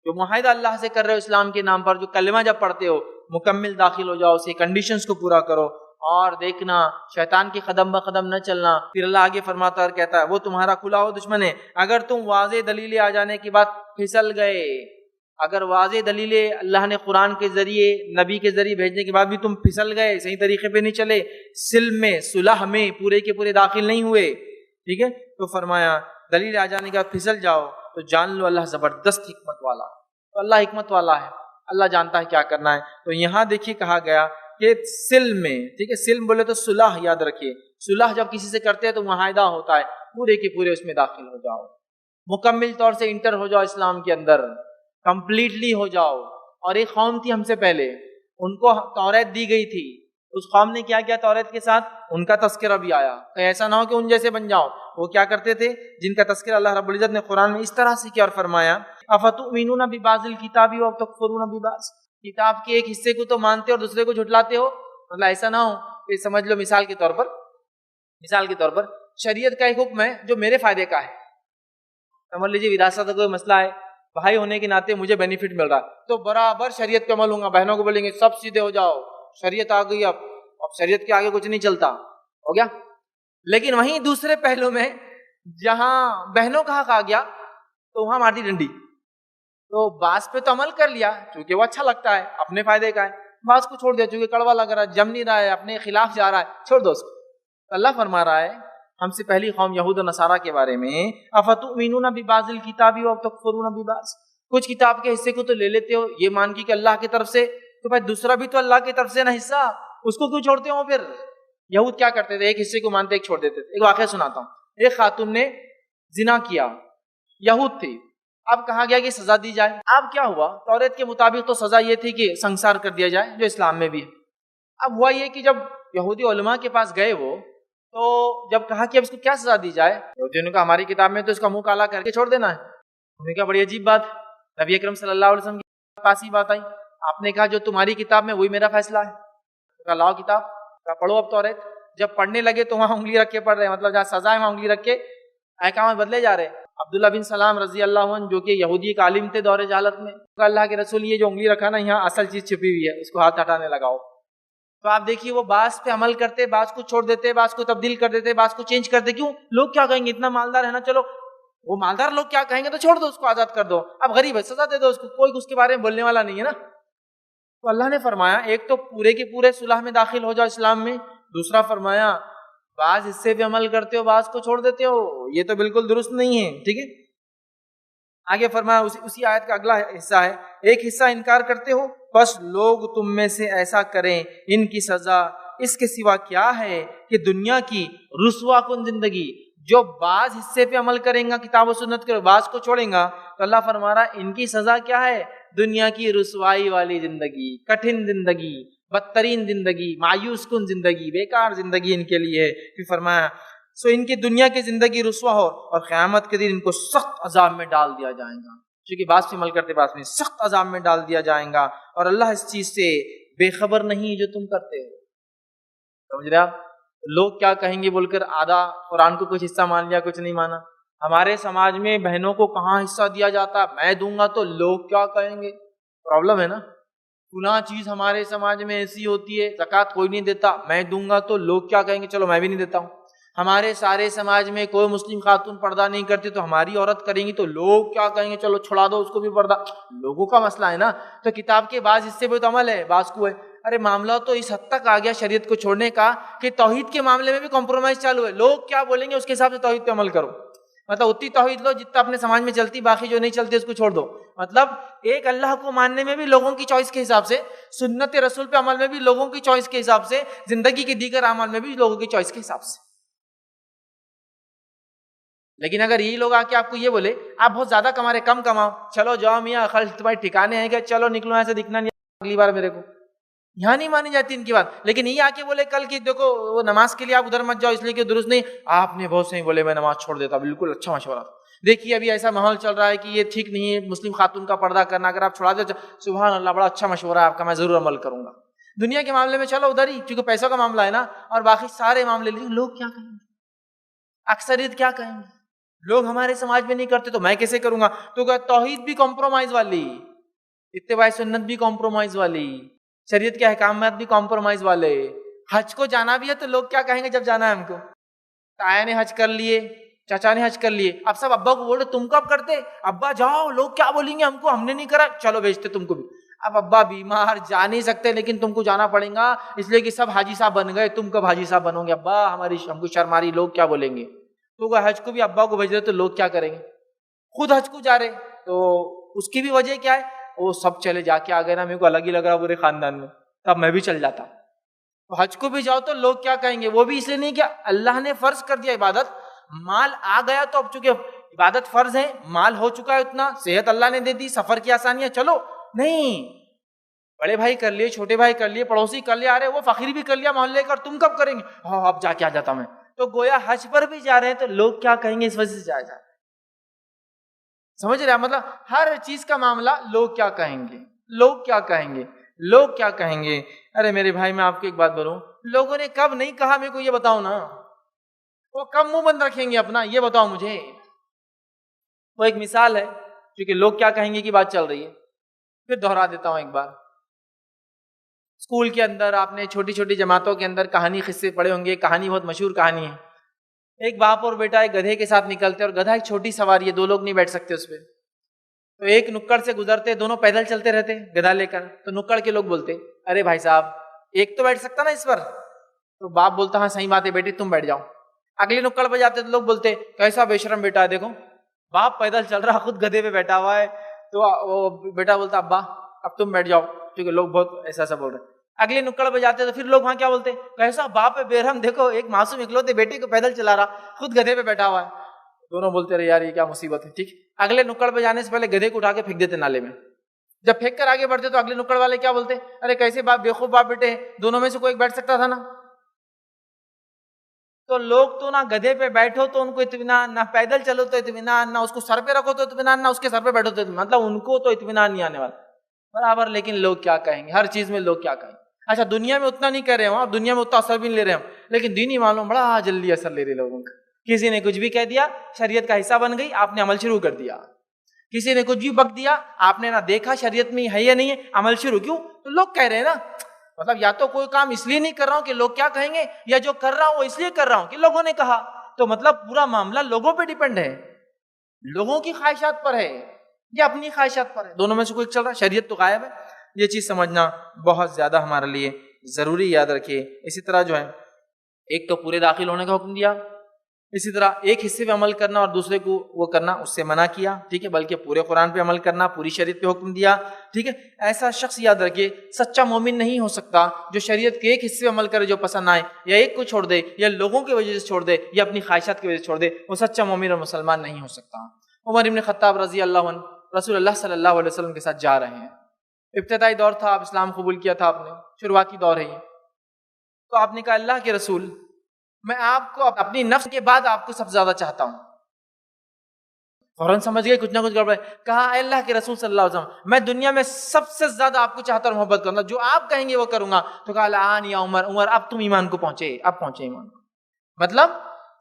جو معاہدہ اللہ سے کر رہے ہو اسلام کے نام پر، جو کلمہ جب پڑھتے ہو مکمل داخل ہو جاؤ، اسے کنڈیشنز کو پورا کرو، اور دیکھنا شیطان کی قدم بقدم نہ چلنا۔ پھر اللہ آگے فرماتا اور کہتا ہے وہ تمہارا کھلا ہوا دشمن ہے، اگر تم واضح دلیلیں آ جانے کے بعد پھسل گئے، اگر واضح دلیلیں اللہ نے قرآن کے ذریعے نبی کے ذریعے بھیجنے کے بعد بھی تم پھسل گئے، صحیح طریقے پہ نہیں چلے، سلم میں صلح میں پورے کے پورے داخل نہیں ہوئے، ٹھیک ہے، تو فرمایا دلیل آ جانے کے بعد پھسل جاؤ تو جان لو اللہ زبردست حکمت والا، تو اللہ حکمت والا ہے، اللہ جانتا ہے کیا کرنا ہے۔ تو یہاں دیکھیے کہا گیا کہ سلم میں، ٹھیک ہے، سلم بولے تو صلح، یاد رکھیے صلح جب کسی سے کرتے ہیں تو معاہدہ ہوتا ہے، پورے کے پورے اس میں داخل ہو جاؤ، مکمل طور سے انٹر ہو جاؤ اسلام کے اندر، کمپلیٹلی ہو جاؤ۔ اور ایک قوم تھی ہم سے پہلے، ان کو توریت دی گئی تھی، اس قوم نے کیا کیا توریت کے ساتھ، ان کا تذکرہ بھی آیا، کہیں ایسا نہ ہو کہ ان جیسے بن جاؤ۔ وہ کیا کرتے تھے، جن کا تذکرہ اللہ رب العزت نے قرآن میں اس طرح سے کیا اور فرمایا افتؤمنون ببعض الکتاب وتکفرون ببعض، کتاب کے ایک حصے کو تو مانتے اور دوسرے کو جھٹلاتے ہو، مطلب ایسا نہ ہو کہ سمجھ لو مثال کے طور پر شریعت کا ایک حکم ہے جو میرے فائدے کا ہے، سمجھ لیجیے وراثت کا کوئی مسئلہ ہے، بھائی ہونے کے ناطے مجھے بینیفٹ مل رہا ہے تو برابر شریعت پہ عمل ہوں گا، بہنوں کو بولیں گے سب سیدھے ہو جاؤ، شریعت آ گئی، اب شریعت کے آگے کچھ نہیں چلتا، ہو گیا۔ لیکن وہیں دوسرے پہلو میں جہاں بہنوں کا حق آ گیا تو وہاں مارتی ڈنڈی، تو بعض پہ تو عمل کر لیا چونکہ وہ اچھا لگتا ہے، اپنے فائدے کا ہے، بعض کو چھوڑ دیا چونکہ کڑوا لگ رہا ہے، جم نہیں رہا ہے، اپنے خلاف جا رہا ہے، چھوڑ دو اس کو۔ تو اللہ فرما رہا ہے ہم سے پہلی قوم یہود و نصارہ کے بارے میں افتؤمنون ببعض الکتاب وتکفرون ببعض، کچھ کتاب کے حصے کو تو لے لیتے ہو یہ مان کے کہ اللہ کی طرف سے، تو بھائی دوسرا بھی تو اللہ کی طرف سے نا حصہ، اس کو کیوں چھوڑتے ہو؟ پھر یہود کیا کرتے تھے، ایک حصے کو مانتے ایک چھوڑ دیتے تھے۔ ایک واقعہ سناتا ہوں، ایک خاتون نے زنا کیا، یہود تھی، اب کہا گیا کہ سزا دی جائے، اب کیا ہوا، توریت کے مطابق تو سزا یہ تھی کہ سنسار کر دیا جائے جو اسلام میں بھی ہے۔ اب ہوا یہ کہ جب یہودی علماء کے پاس گئے وہ، تو جب کہا کہ اب اس کو کیا سزا دی جائے، یہودیوں نے کہا ہماری کتاب میں تو اس کا منہ کالا کر کے چھوڑ دینا ہے۔ انہوں نے کہا بڑی عجیب بات، نبی اکرم صلی اللہ علیہ وسلم کے پاس ہی بات آئی، آپ نے کہا جو تمہاری کتاب میں وہی میرا فیصلہ ہے، کہا لاؤ کتاب، کہا پڑھو اب توریت۔ جب پڑھنے لگے تو وہاں انگلی رکھ کے پڑھ رہے ہیں، مطلب جہاں سزا ہے وہاں انگلی رکھ کے احکامات بدلے جا رہے ہیں۔ عبداللہ بن سلام رضی اللہ عنہ جو کہ یہودی کا عالم تھے دور جہالت میں، اللہ کے رسول یہ جو انگلی رکھا نا یہاں اصل چیز چھپی ہوئی ہے، اس کو ہاتھ ہٹانے لگاؤ۔ تو آپ دیکھیے وہ بعض پہ عمل کرتے، بعض کو چھوڑ دیتے، بعض کو تبدیل کر دیتے، بعض کو چینج کر دیتے، کیوں؟ لوگ کیا کہیں گے، اتنا مالدار ہے نا، چلو وہ مالدار لوگ کیا کہیں گے تو چھوڑ دو اس کو، آزاد کر دو، اب غریب ہے سزا دے دو اس کو، کوئی اس کے بارے میں بولنے والا نہیں ہے نا۔ تو اللہ نے فرمایا ایک تو پورے کے پورے صلح میں داخل ہو جاؤ اسلام میں، دوسرا فرمایا بعض حصے پہ عمل کرتے ہو بعض کو چھوڑ دیتے ہو، یہ تو بالکل درست نہیں ہے، ٹھیک ہے۔ آگے فرمایا اسی آیت کا اگلا حصہ ہے، ایک حصہ انکار کرتے ہو بس لوگ تم میں سے ایسا کریں، ان کی سزا اس کے سوا کیا ہے کہ دنیا کی رسوا کن زندگی، جو بعض حصے پہ عمل کریں گا کتاب و سنت کے بعض کو چھوڑیں گا تو اللہ فرما رہا ہے ان کی سزا کیا ہے؟ دنیا کی رسوائی والی زندگی، کٹھن زندگی، بدترین زندگی، مایوس کن زندگی، بیکار زندگی ان کے لیے ہے۔ پھر فرمایا سو ان کی دنیا کی زندگی رسوا ہو اور قیامت کے دن ان کو سخت عذاب میں ڈال دیا جائے گا، چونکہ بعض پہ عمل کرتے بعض میں سخت عذاب میں ڈال دیا جائے گا، اور اللہ اس چیز سے بے خبر نہیں جو تم کرتے ہو۔ سمجھ رہے آپ؟ لوگ کیا کہیں گے بول کر آدھا قرآن کو کچھ حصہ مان لیا، کچھ نہیں مانا۔ ہمارے سماج میں بہنوں کو کہاں حصہ دیا جاتا؟ میں دوں گا تو لوگ کیا کہیں گے؟ پرابلم ہے نا۔ فلاں چیز ہمارے سماج میں ایسی ہوتی ہے، زکوٰۃ کوئی نہیں دیتا، میں دوں گا تو لوگ کیا کہیں گے، چلو میں بھی نہیں دیتا ہوں۔ ہمارے سارے سماج میں کوئی مسلم خاتون پردہ نہیں کرتی تو ہماری عورت کریں گی تو لوگ کیا کہیں گے، چلو چھڑا دو اس کو بھی پردہ۔ لوگوں کا مسئلہ ہے نا۔ تو کتاب کے بعض حصے پہ تو عمل ہے، بعض کو ہے۔ ارے معاملہ تو اس حد تک آ گیا شریعت کو چھوڑنے کا کہ توحید کے معاملے میں بھی کمپرومائز چالو ہے۔ لوگ کیا بولیں گے اس کے حساب سے توحید پہ عمل کرو، مطلب اتنی توحید لو جتنا اپنے سماج میں چلتی، باقی جو نہیں چلتی اس کو چھوڑ دو۔ مطلب ایک اللہ کو ماننے میں بھی لوگوں کی چوائس کے حساب سے، سنت رسول پہ عمل میں بھی لوگوں کی چوائس کے حساب سے، زندگی کے دیگر اعمال میں بھی لوگوں کی چوائس کے حساب سے۔ لیکن اگر یہی لوگ آ کے آپ کو یہ بولے آپ بہت زیادہ کما رہے، کم کماؤ، چلو جاؤ میاں خرچ تمہارے ٹھکانے ہیں کہ چلو نکلو ایسے دکھنا نہیں اگلی بار میرے کو، یہاں نہیں مانی جاتی ان کی بات۔ لیکن یہ آ کے بولے کل کی دیکھو وہ نماز کے لیے آپ ادھر مت جاؤ اس لیے کہ درست نہیں، آپ نے بہت صحیح بولے میں نماز چھوڑ دیتا، بالکل اچھا مشورہ۔ دیکھیے ابھی ایسا ماحول چل رہا ہے کہ یہ ٹھیک نہیں ہے مسلم خاتون کا پردہ کرنا، اگر آپ چھوڑا دے سبحان اللہ بڑا اچھا مشورہ ہے آپ کا، میں ضرور عمل کروں گا۔ دنیا کے معاملے میں چلو ادھر ہی کیونکہ پیسوں کا معاملہ ہے نا، اور باقی سارے معاملے لوگ کیا کہیں گے، اکثریت کیا کہیں گے، لوگ ہمارے سماج میں نہیں کرتے تو میں کیسے کروں گا؟ تو کہ توحید بھی کمپرومائز والی، اتباع سنت بھی کمپرومائز والی، شریعت کے احکامات بھی کمپرومائز والے۔ حج کو جانا بھی ہے تو لوگ کیا کہیں گے جب جانا ہے ہم کو؟ تایا نے حج کر لیے، چچا نے حج کر لیے، اب سب ابا کو بول رہے تم کب کرتے؟ ابا جاؤ، لوگ کیا بولیں گے ہم کو، ہم نے نہیں کرا، چلو بھیجتے تم کو بھی۔ اب ابا بیمار جا نہیں سکتے لیکن تم کو جانا پڑے گا اس لیے کہ سب حاجی صاحب بن گئے، تم کب حاجی صاحب بنو گے؟ ابا ہم کو شرم آ رہی، لوگ کیا بولیں گے؟ تو حج کو بھی ابا کو بھیج رہے تو لوگ کیا کریں گے؟ خود حج کو جا رہے تو اس کی بھی وجہ کیا ہے؟ وہ سب چلے جا کے آ گئے نا، میرے کو الگ ہی لگ رہا پورے خاندان میں، تب میں بھی چل جاتا۔ تو حج کو بھی جاؤ تو لوگ کیا کہیں گے؟ وہ بھی اس لیے نہیں کہ اللہ نے فرض کر دیا عبادت، مال آ گیا تو اب چونکہ عبادت فرض ہے، مال ہو چکا ہے اتنا، صحت اللہ نے دے دی، سفر کی آسانیاں، چلو نہیں، بڑے بھائی کر لیے، چھوٹے بھائی کر لیے، پڑوسی کر لیا، ارے وہ فقیر بھی کر لیا محلے کا، تم کب کریں گے؟ ہاں اب جا کے آ جاتا میں۔ تو گویا حج پر بھی جا رہے ہیں تو لوگ کیا کہیں گے اس وجہ سے جایا جائے، سمجھ رہے ہیں؟ مطلب ہر چیز کا معاملہ لوگ کیا کہیں گے، لوگ کیا کہیں گے، لوگ کیا کہیں گے۔ ارے میرے بھائی میں آپ کو ایک بات بولوں، لوگوں نے کب نہیں کہا میرے کو یہ بتاؤ نا، وہ کب منہ بند رکھیں گے اپنا، یہ بتاؤ مجھے۔ وہ ایک مثال ہے کیونکہ لوگ کیا کہیں گے کی بات چل رہی ہے، پھر دہرا دیتا ہوں ایک بار۔ اسکول کے اندر آپ نے چھوٹی چھوٹی جماعتوں کے اندر کہانی قصے پڑھے ہوں گے، کہانی بہت مشہور کہانی ہے۔ ایک باپ اور بیٹا ایک گدھے کے ساتھ نکلتے، اور گدھا ایک چھوٹی سواری ہے، دو لوگ نہیں بیٹھ سکتے اس پہ، تو ایک نکڑ سے گزرتے، دونوں پیدل چلتے رہتے گدھا لے کر، تو نکڑ کے لوگ بولتے ارے بھائی صاحب ایک تو بیٹھ سکتا نا اس پر، تو باپ بولتا ہاں صحیح بات ہے بیٹی تم بیٹھ جاؤ۔ اگلی نکڑ پہ جاتے تو لوگ بولتے کیسا بے شرم بیٹا ہے، دیکھو باپ پیدل چل رہا خود گدھے پہ بیٹھا ہوا ہے، تو وہ بیٹا بولتا ابا اب تم بیٹھ جاؤ، کیونکہ لوگ بہت ایسا ایسا بول رہے ہیں۔ اگلی نکڑ پہ جاتے تو پھر لوگ وہاں کیا بولتے کیسا باپ ہے بے رحم، دیکھو ایک معصوم اکلوتے بیٹے کو پیدل چلا رہا خود گدھے پہ بیٹھا ہوا ہے۔ دونوں بولتے رہے یار یہ کیا مصیبت ہے، ٹھیک۔ اگلے نکڑ پہ جانے سے پہلے گدھے کو اٹھا کے پھینک دیتے نالے میں، جب پھینک کر آگے بڑھتے تو اگلے نکڑ والے کیا بولتے ارے کیسے باپ بےخوف باپ بیٹے ہیں، دونوں میں سے کوئی ایک بیٹھ سکتا تھا نا۔ تو لوگ تو نہ گدھے پہ بیٹھو تو ان کو اطمینان، نہ پیدل چلو تو اطمینان، نہ اس کو سر پہ رکھو تو اطمینان، نہ اس کے سر پہ بیٹھو تو اطمینان، مطلب ان کو تو اطمینان نہیں آنے والا برابر۔ لیکن لوگ کیا کہیں گے، ہر چیز میں لوگ کیا کہیں گے۔ اچھا دنیا میں اتنا نہیں کر رہے ہوں، اب دنیا میں اتنا اثر بھی نہیں لے رہے ہم، لیکن دینی معلوم بڑا جلدی اثر لے رہے لوگوں کا۔ کسی نے کچھ بھی کہہ دیا شریعت کا حصہ بن گئی، آپ نے عمل شروع کر دیا۔ کسی نے کچھ بھی بک دیا، آپ نے نہ دیکھا شریعت میں ہے یا نہیں ہے، عمل شروع کیوں؟ تو لوگ کہہ رہے ہیں نا، مطلب یا تو کوئی کام اس لیے نہیں کر رہا ہوں کہ لوگ کیا کہیں گے، یا جو کر رہا ہوں وہ اس لیے کر رہا ہوں کہ لوگوں نے کہا۔ تو مطلب پورا معاملہ لوگوں پہ ڈیپینڈ ہے، لوگوں کی خواہشات پر ہے یا اپنی خواہشات پر ہے، دونوں میں سے کوئی چل رہا ہے، شریعت تو غائب ہے۔ یہ چیز سمجھنا بہت زیادہ ہمارے لیے ضروری، یاد رکھیے۔ اسی طرح جو ہے ایک تو پورے داخل ہونے کا حکم دیا، اسی طرح ایک حصے پہ عمل کرنا اور دوسرے کو وہ کرنا اس سے منع کیا، ٹھیک ہے، بلکہ پورے قرآن پہ عمل کرنا، پوری شریعت پہ حکم دیا، ٹھیک ہے۔ ایسا شخص یاد رکھیے سچا مومن نہیں ہو سکتا جو شریعت کے ایک حصے پہ عمل کرے جو پسند آئے، یا ایک کو چھوڑ دے، یا لوگوں کی وجہ سے چھوڑ دے، یا اپنی خواہشات کی وجہ سے چھوڑ دے، وہ سچا مومن اور مسلمان نہیں ہو سکتا۔ عمر ابن خطاب رضی اللہ عنہ رسول اللہ صلی اللہ علیہ وسلم کے ساتھ جا رہے ہیں، ابتدائی دور تھا، آپ اسلام قبول کیا تھا آپ نے، شروعاتی دور ہے یہ، تو آپ نے کہا اللہ کے رسول میں آپ کو اپنی نفس کے بعد آپ کو سب سے زیادہ چاہتا ہوں۔ فوراً سمجھ گئے کچھ نہ کچھ گڑبڑ ہے، کہا اے اللہ کے رسول صلی اللہ علیہ وسلم میں دنیا میں سب سے زیادہ آپ کو چاہتا اور محبت کروں گا، جو آپ کہیں گے وہ کروں گا۔ تو کہا الآن یا عمر، عمر اب تم ایمان کو پہنچے، اب پہنچے ایمان کو۔ مطلب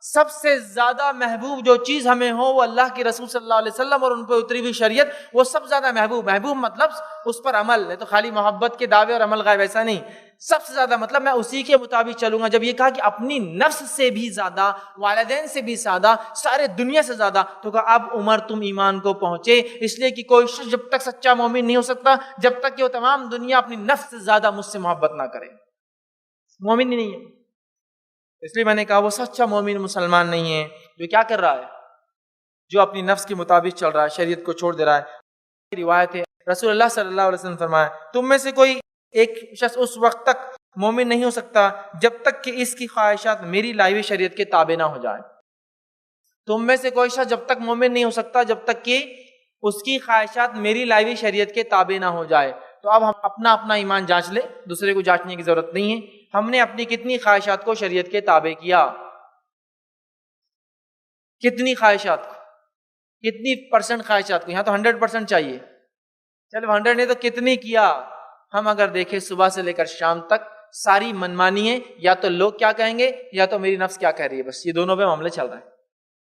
سب سے زیادہ محبوب جو چیز ہمیں ہو وہ اللہ کے رسول صلی اللہ علیہ وسلم اور ان پہ اتری ہوئی شریعت، وہ سب سے زیادہ محبوب مطلب اس پر عمل ہے، تو خالی محبت کے دعوے اور عمل غائب ایسا نہیں، سب سے زیادہ مطلب میں اسی کے مطابق چلوں گا۔ جب یہ کہا کہ اپنی نفس سے بھی زیادہ، والدین سے بھی زیادہ، سارے دنیا سے زیادہ، تو کہا اب عمر تم ایمان کو پہنچے، اس لیے کہ کوئی شخص جب تک سچا مومن نہیں ہو سکتا جب تک کہ وہ تمام دنیا اپنی نفس سے زیادہ مجھ سے محبت نہ کرے، مومن ہی نہیں ہے۔ اس لیے میں نے کہا وہ سچا مومن مسلمان نہیں ہے جو کیا کر رہا ہے، جو اپنی نفس کے مطابق چل رہا ہے، شریعت کو چھوڑ دے رہا ہے۔ روایت ہے رسول اللہ صلی اللہ علیہ وسلم فرمایا تم میں سے کوئی ایک شخص اس وقت تک مومن نہیں ہو سکتا جب تک کہ اس کی خواہشات میری لائی ہوئی شریعت کے تابع نہ ہو جائے۔ تم میں سے کوئی شخص جب تک مومن نہیں ہو سکتا جب تک کہ اس کی خواہشات میری لائی ہوئی شریعت کے تابع نہ ہو جائے۔ تو اب ہم اپنا ایمان جانچ لیں، دوسرے کو جانچنے کی ضرورت نہیں ہے۔ ہم نے اپنی کتنی خواہشات کو شریعت کے تابع کیا، کتنی خواہشات کو، کتنی پرسنٹ خواہشات کو، یہاں تو 100% چاہیے، چلو 100 نہیں تو کتنی کیا۔ ہم اگر دیکھیں صبح سے لے کر شام تک ساری منمانی ہے، یا تو لوگ کیا کہیں گے یا تو میری نفس کیا کہہ رہی ہے، بس یہ دونوں پہ معاملے چل رہے ہیں۔